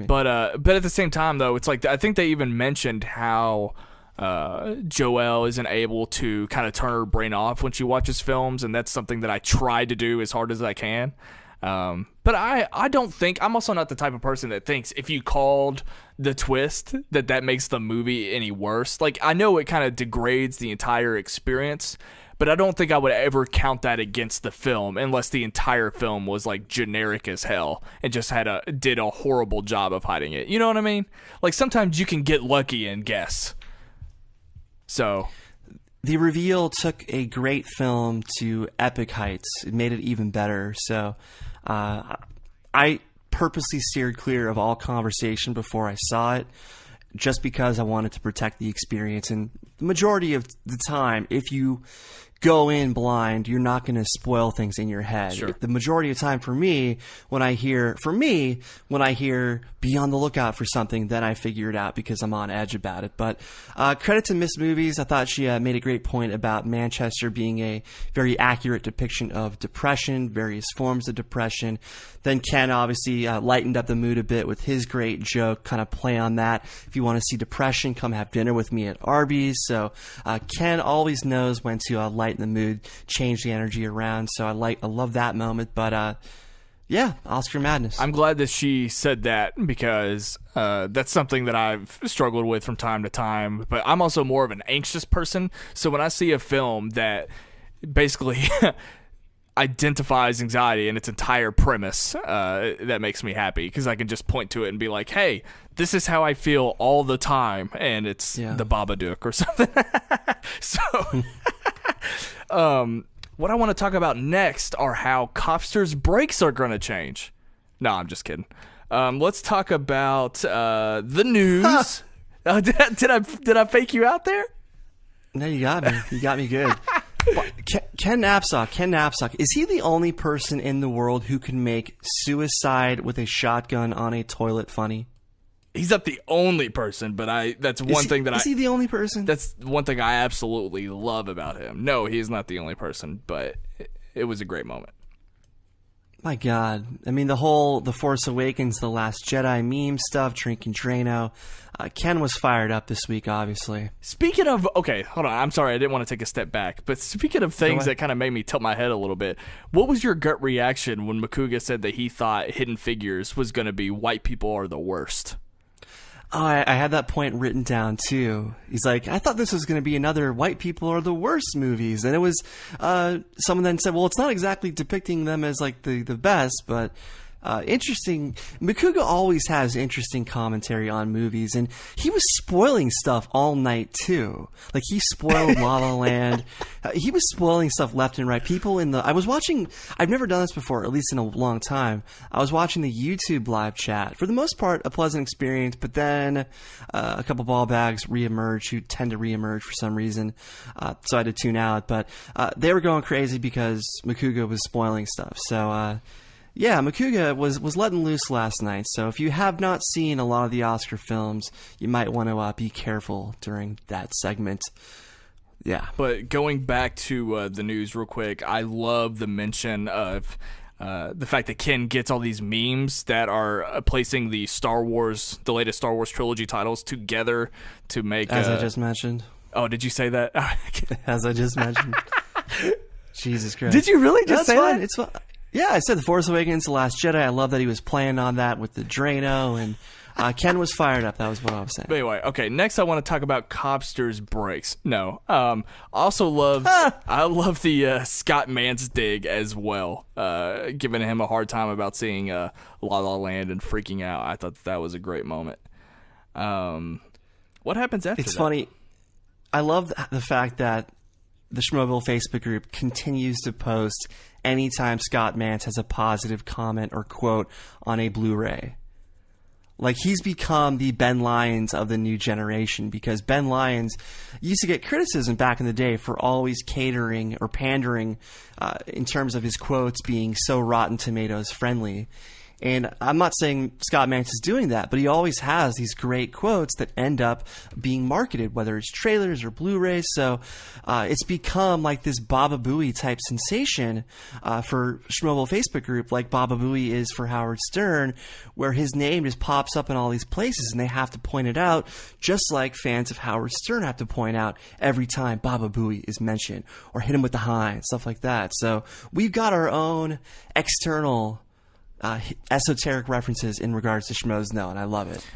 S1: But at the same time, though, it's like I think they even mentioned how Joelle isn't able to kind of turn her brain off when she watches films, and that's something that I try to do as hard as I can. But I don't think, I'm also not the type of person that thinks if you called the twist that makes the movie any worse. Like, I know it kind of degrades the entire experience, but I don't think I would ever count that against the film unless the entire film was like generic as hell and just did a horrible job of hiding it. You know what I mean? Like, sometimes you can get lucky and guess. So
S2: the reveal took a great film to epic heights. It made it even better. So I purposely steered clear of all conversation before I saw it, just because I wanted to protect the experience. And the majority of the time, if you go in blind, you're not going to spoil things in your head.
S1: Sure.
S2: The majority of the time for me, when I hear be on the lookout for something, then I figure it out because I'm on edge about it. But credit to Miss Movies. I thought she made a great point about Manchester being a very accurate depiction of depression, various forms of depression. Then Ken obviously lightened up the mood a bit with his great joke, kind of play on that. If you want to see depression, come have dinner with me at Arby's. So Ken always knows when to lighten the mood, change the energy around. So I love that moment. But yeah, Oscar madness.
S1: I'm glad that she said that because that's something that I've struggled with from time to time. But I'm also more of an anxious person. So when I see a film that basically identifies anxiety in its entire premise, that makes me happy because I can just point to it and be like, hey, this is how I feel all the time. And it's the Babadook or something. So what I want to talk about next are how Copster's brakes are going to change. No, I'm just kidding. Let's talk about the news. Did I fake you out there?
S2: No, you got me. You got me good. Ken Napzok, is he the only person in the world who can make suicide with a shotgun on a toilet funny?
S1: He's not the only person, but is he
S2: the only person?
S1: That's one thing I absolutely love about him. No, he's not the only person, but it was a great moment.
S2: My God. I mean, The Force Awakens, The Last Jedi meme stuff, drinking Drano. Ken was fired up this week, obviously.
S1: Speaking of, okay, hold on. I'm sorry. I didn't want to take a step back. But speaking of things that kind of made me tilt my head a little bit, what was your gut reaction when Makuga said that he thought Hidden Figures was going to be white people are the worst?
S2: Oh, I had that point written down, too. He's like, I thought this was going to be another white people are the worst movies. And it was, someone then said, well, it's not exactly depicting them as, like, the best, but interesting. Makuga always has interesting commentary on movies, and he was spoiling stuff all night, too. Like, he spoiled La La Land. He was spoiling stuff left and right. I've never done this before, at least in a long time. I was watching the YouTube live chat. For the most part, a pleasant experience, but then a couple ball bags reemerge who tend to reemerge for some reason. So I had to tune out. But they were going crazy because Makuga was spoiling stuff. So, yeah, Makuga was letting loose last night. So if you have not seen a lot of the Oscar films, you might want to be careful during that segment. Yeah. But
S1: going back to the news real quick, I love the mention of the fact that Ken gets all these memes that are placing the latest Star Wars trilogy titles together to make...
S2: As I just mentioned.
S1: Oh, did you say that?
S2: As I just mentioned. Jesus Christ.
S1: Did you really just say
S2: fine.
S1: that?
S2: It's fine. Yeah, I said The Force Awakens, The Last Jedi. I love that he was playing on that with the Drano, and Ken was fired up. That was what I was saying.
S1: But anyway, okay, next I want to talk about Copster's brakes. No. Also loved, I love the Scott Mance dig as well, giving him a hard time about seeing La La Land and freaking out. I thought that was a great moment. What happens after that?
S2: It's funny. I love the fact that the Schmoeville Facebook group continues to post anytime Scott Mance has a positive comment or quote on a Blu-ray. Like, he's become the Ben Lyons of the new generation, because Ben Lyons used to get criticism back in the day for always catering or pandering in terms of his quotes being so Rotten Tomatoes friendly. And I'm not saying Scott Mantz is doing that, but he always has these great quotes that end up being marketed, whether it's trailers or Blu-rays. So it's become like this Baba Booey type sensation for Schmoeville Facebook group, like Baba Booey is for Howard Stern, where his name just pops up in all these places and they have to point it out, just like fans of Howard Stern have to point out every time Baba Booey is mentioned, or hit him with the high and stuff like that. So we've got our own external esoteric references in regards to Schmoes Know, and I love it.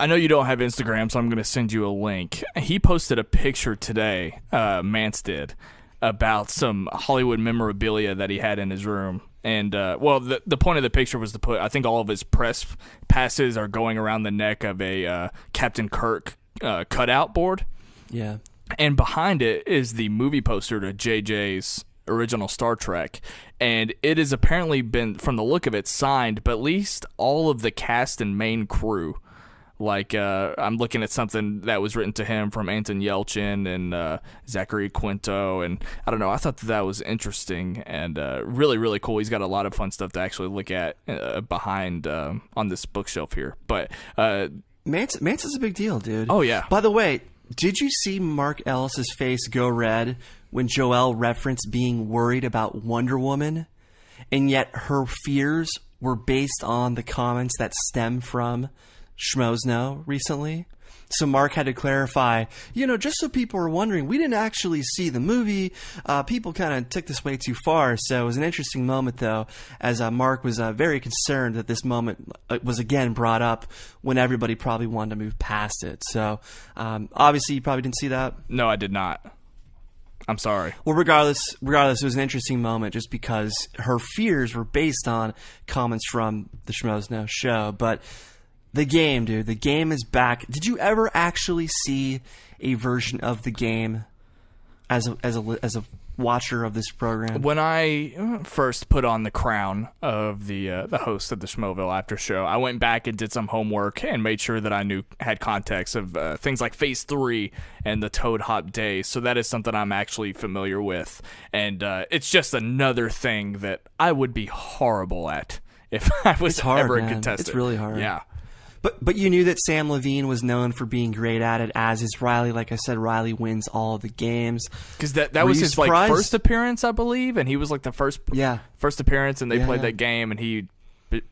S1: I know you don't have Instagram, so I'm going to send you a link. He posted a picture today, Mantz did, about some Hollywood memorabilia that he had in his room. And, well, the point of the picture was to put, I think all of his press passes are going around the neck of a Captain Kirk cutout board.
S2: Yeah.
S1: And behind it is the movie poster to JJ's original Star Trek, and it has apparently been, from the look of it, signed, but at least all of the cast and main crew. Like, I'm looking at something that was written to him from Anton Yelchin and Zachary Quinto, and I don't know, I thought that was interesting and really, really cool. He's got a lot of fun stuff to actually look at behind on this bookshelf here. But
S2: Mantz is a big deal, dude.
S1: Oh, yeah.
S2: By the way, did you see Mark Ellis's face go red when Joelle referenced being worried about Wonder Woman, and yet her fears were based on the comments that stem from Schmoes Know recently? So Mark had to clarify, just so people are wondering, we didn't actually see the movie. People kind of took this way too far. So it was an interesting moment, though, as Mark was very concerned that this moment was again brought up when everybody probably wanted to move past it. So obviously you probably didn't see that.
S1: No, I did not. I'm sorry.
S2: Well, regardless, it was an interesting moment just because her fears were based on comments from the Schmoes Know show. But the game, dude, the game is back. Did you ever actually see a version of the game as a watcher of this program?
S1: When I first put on the crown of the host of the Schmoeville After Show, I went back and did some homework and made sure that I had context of things like Phase 3 and the Toad Hop Days. So that is something I'm actually familiar with, and it's just another thing that I would be horrible at if I was ever a contestant.
S2: It's really hard.
S1: Yeah.
S2: But you knew that Samm Levine was known for being great at it, as is Reilly. Like I said, Reilly wins all of the games.
S1: Because that was his first appearance, I believe, and he was like the first appearance, and they played that game, and he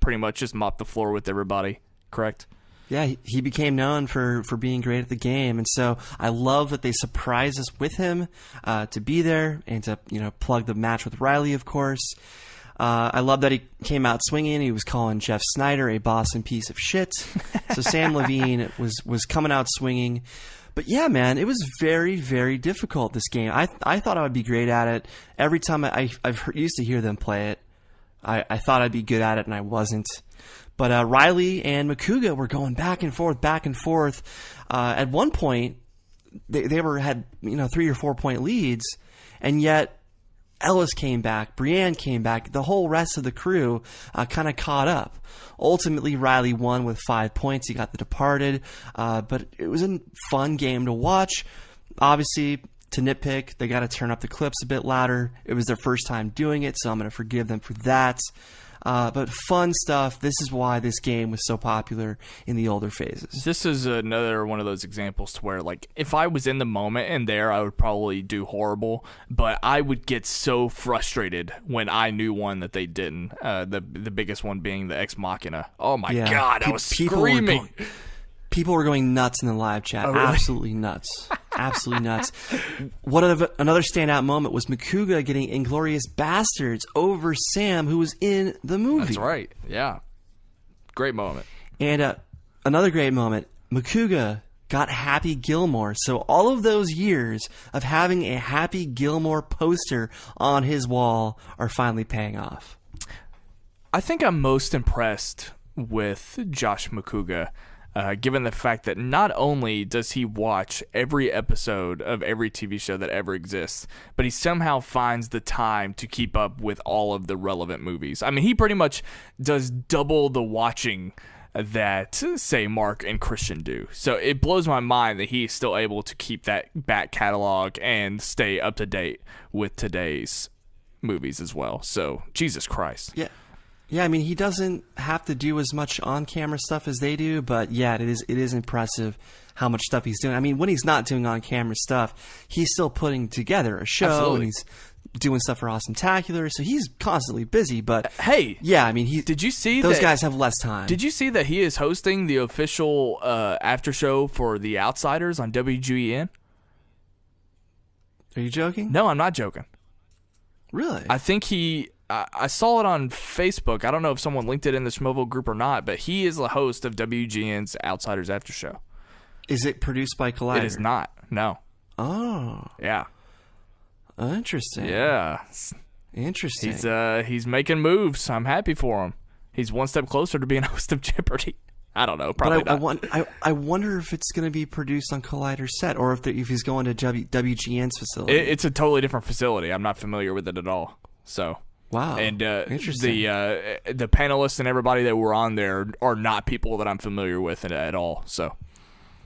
S1: pretty much just mopped the floor with everybody. Correct?
S2: Yeah, he became known for being great at the game, and so I love that they surprised us with him to be there and to plug the match with Reilly, of course. I love that he came out swinging. He was calling Jeff Snyder a Boston piece of shit. So Samm Levine was coming out swinging. But yeah, man, it was very, very difficult, this game. I thought I would be great at it. Every time I've used to hear them play it, I thought I'd be good at it, and I wasn't. But Reilly and Makuga were going back and forth, back and forth. At one point, they had 3 or 4 point leads, and yet Ellis came back, Brienne came back, the whole rest of the crew kind of caught up. Ultimately, Reilly won with 5 points. He got The Departed, but it was a fun game to watch. Obviously, to nitpick, they got to turn up the clips a bit louder. It was their first time doing it, so I'm going to forgive them for that. But fun stuff. This is why this game was so popular in the older phases.
S1: This is another one of those examples to where, like, if I was in the moment and there, I would probably do horrible. But I would get so frustrated when I knew one that they didn't. The biggest one being the Ex Machina. Oh my God, I was screaming.
S2: People were going nuts in the live chat.
S1: Oh, really?
S2: Absolutely nuts. Absolutely nuts. Another standout moment was Makuga getting Inglorious Bastards over Samm, who was in the movie.
S1: That's right. Yeah. Great moment.
S2: And another great moment, Makuga got Happy Gilmore. So all of those years of having a Happy Gilmore poster on his wall are finally paying off.
S1: I think I'm most impressed with Josh Makuga. Given the fact that not only does he watch every episode of every TV show that ever exists, but he somehow finds the time to keep up with all of the relevant movies. I mean, he pretty much does double the watching that, say, Mark and Kristian do. So it blows my mind that he's still able to keep that back catalog and stay up to date with today's movies as well. So, Jesus Christ.
S2: Yeah. Yeah, I mean, he doesn't have to do as much on-camera stuff as they do, but yeah, it is impressive how much stuff he's doing. I mean, when he's not doing on-camera stuff, he's still putting together a show,
S1: Absolutely.
S2: and he's doing stuff for Awesometacular, so he's constantly busy. But
S1: hey,
S2: yeah, I mean,
S1: did you see
S2: those guys have less time?
S1: Did you see that he is hosting the official after show for The Outsiders on WGN?
S2: Are you joking?
S1: No, I'm not joking.
S2: Really?
S1: I think I saw it on Facebook. I don't know if someone linked it in the Schmoeville group or not, but he is the host of WGN's Outsiders After Show.
S2: Is it produced by Collider?
S1: It is not. No.
S2: Oh.
S1: Yeah.
S2: Interesting.
S1: Yeah.
S2: Interesting.
S1: He's making moves. I'm happy for him. He's one step closer to being host of Jeopardy. I don't know. Probably not.
S2: I wonder if it's going to be produced on Collider's set, or if he's going to WGN's facility.
S1: It's a totally different facility. I'm not familiar with it at all. So.
S2: Wow.
S1: And
S2: interesting.
S1: The panelists and everybody that were on there are not people that I'm familiar with at all. So.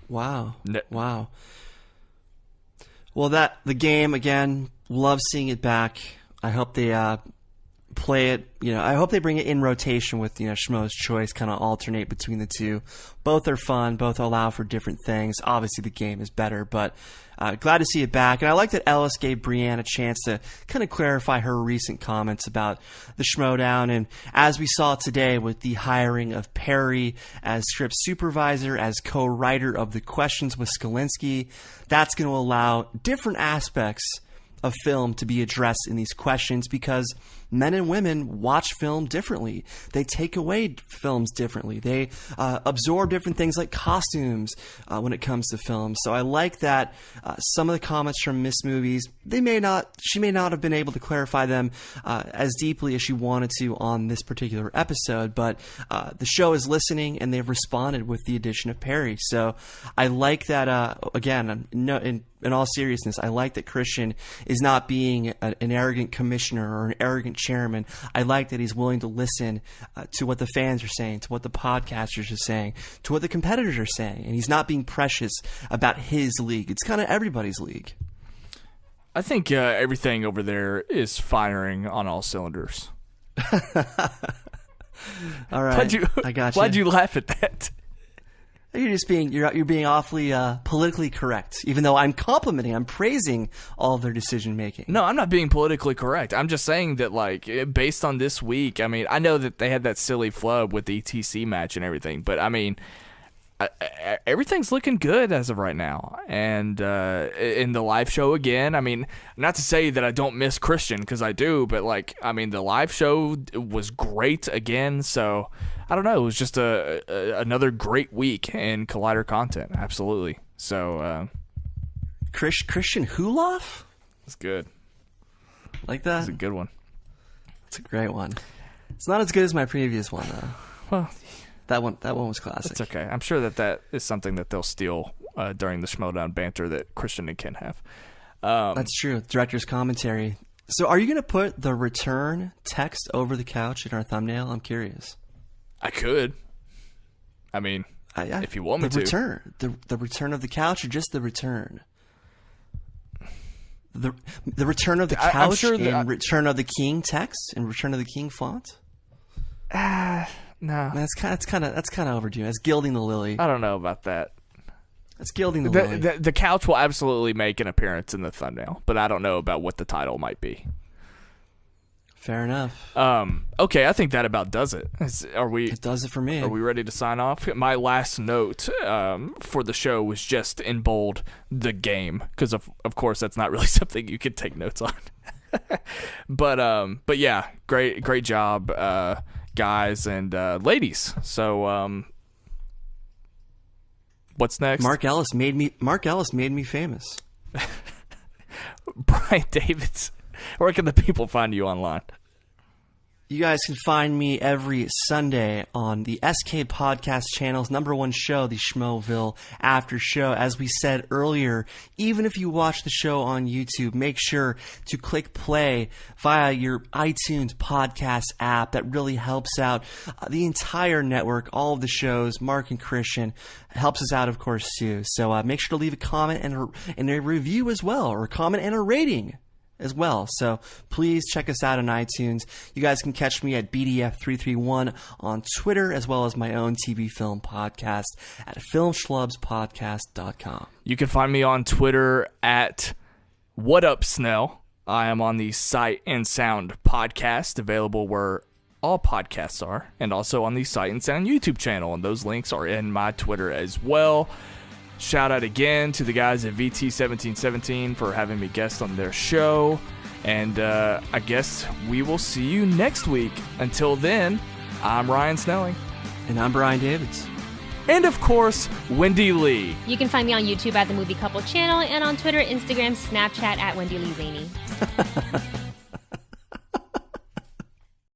S2: Wow. Wow. Well, the game, again, love seeing it back. I hope they play it, I hope they bring it in rotation with, Schmoes Choice, kind of alternate between the two. Both are fun. Both allow for different things. Obviously, the game is better, but glad to see it back. And I like that Ellis gave Brienne a chance to kind of clarify her recent comments about the Schmoedown. And as we saw today with the hiring of Perri as script supervisor, as co-writer of the questions with Skalinsky, that's going to allow different aspects of film to be addressed in these questions, because men and women watch film differently. They take away films differently. They absorb different things like costumes when it comes to film. So I like that some of the comments from Miss Movies, she may not have been able to clarify them as deeply as she wanted to on this particular episode, but the show is listening and they've responded with the addition of Perri. So I like that, again, in all seriousness, I like that Kristian is not being an arrogant commissioner or an arrogant chairman. I like that he's willing to listen to what the fans are saying, to what the podcasters are saying, to what the competitors are saying, and he's not being precious about his league. It's kind of everybody's league.
S1: I think everything over there is firing on all cylinders.
S2: All right, I got you.
S1: Why'd you laugh at that?
S2: You're being awfully politically correct, even though I'm complimenting, I'm praising all of their decision making.
S1: No, I'm not being politically correct. I'm just saying that, like, based on this week, I mean, I know that they had that silly flub with the ETC match and everything, but I mean, everything's looking good as of right now. And in the live show again, I mean, not to say that I don't miss Kristian, because I do, but like, I mean, the live show was great again, so I don't know. It was just another great week in Collider content. Absolutely. So,
S2: Kristian Harloff?
S1: That's good.
S2: Like that?
S1: That's a good one.
S2: It's a great one. It's not as good as my previous one, though.
S1: Well,
S2: that one was classic.
S1: It's okay. I'm sure that is something that they'll steal during the Schmoedown banter that Kristian and Ken have.
S2: That's true. Director's commentary. So are you going to put the return text over the couch in our thumbnail? I'm curious.
S1: I could. I mean, if you want me to.
S2: The return of the couch, or just the return? The return of the couch and return of the king text and return of the king font?
S1: No.
S2: That's kind of overdue. That's gilding the lily.
S1: I don't know about that.
S2: That's gilding the lily.
S1: The couch will absolutely make an appearance in the thumbnail, but I don't know about what the title might be.
S2: Fair enough.
S1: Okay, I think that about does it.
S2: It does it for me.
S1: Are we ready to sign off? My last note for the show was just in bold, the game, because of course that's not really something you can take notes on. but yeah, great job, guys and ladies. So what's next?
S2: Mark Ellis made me famous.
S1: Brian Davids. Where can the people find you online?
S2: You guys can find me every Sunday on the SK Podcast channel's #1 show, the Schmoeville After Show. As we said earlier, even if you watch the show on YouTube, make sure to click play via your iTunes podcast app. That really helps out the entire network, all of the shows, Mark and Kristian. Helps us out, of course, too. So make sure to leave a comment and a review as well, or a comment and a rating as well. So please check us out on iTunes. You guys can catch me at BDF331 on Twitter, as well as my own TV film podcast at filmschlubspodcast.com.
S1: You can find me on Twitter at WhatUpSnell. I am on the Sight and Sound podcast, available where all podcasts are, and also on the Sight and Sound YouTube channel, and those links are in my Twitter as well. Shout out again to the guys at VT1717 for having me guest on their show. And I guess we will see you next week. Until then, I'm Ryan Snelling.
S2: And I'm Brian Davids.
S1: And of course, Wendy Lee.
S3: You can find me on YouTube at the Movie Couple channel and on Twitter, Instagram, Snapchat at Wendy Lee Zaney.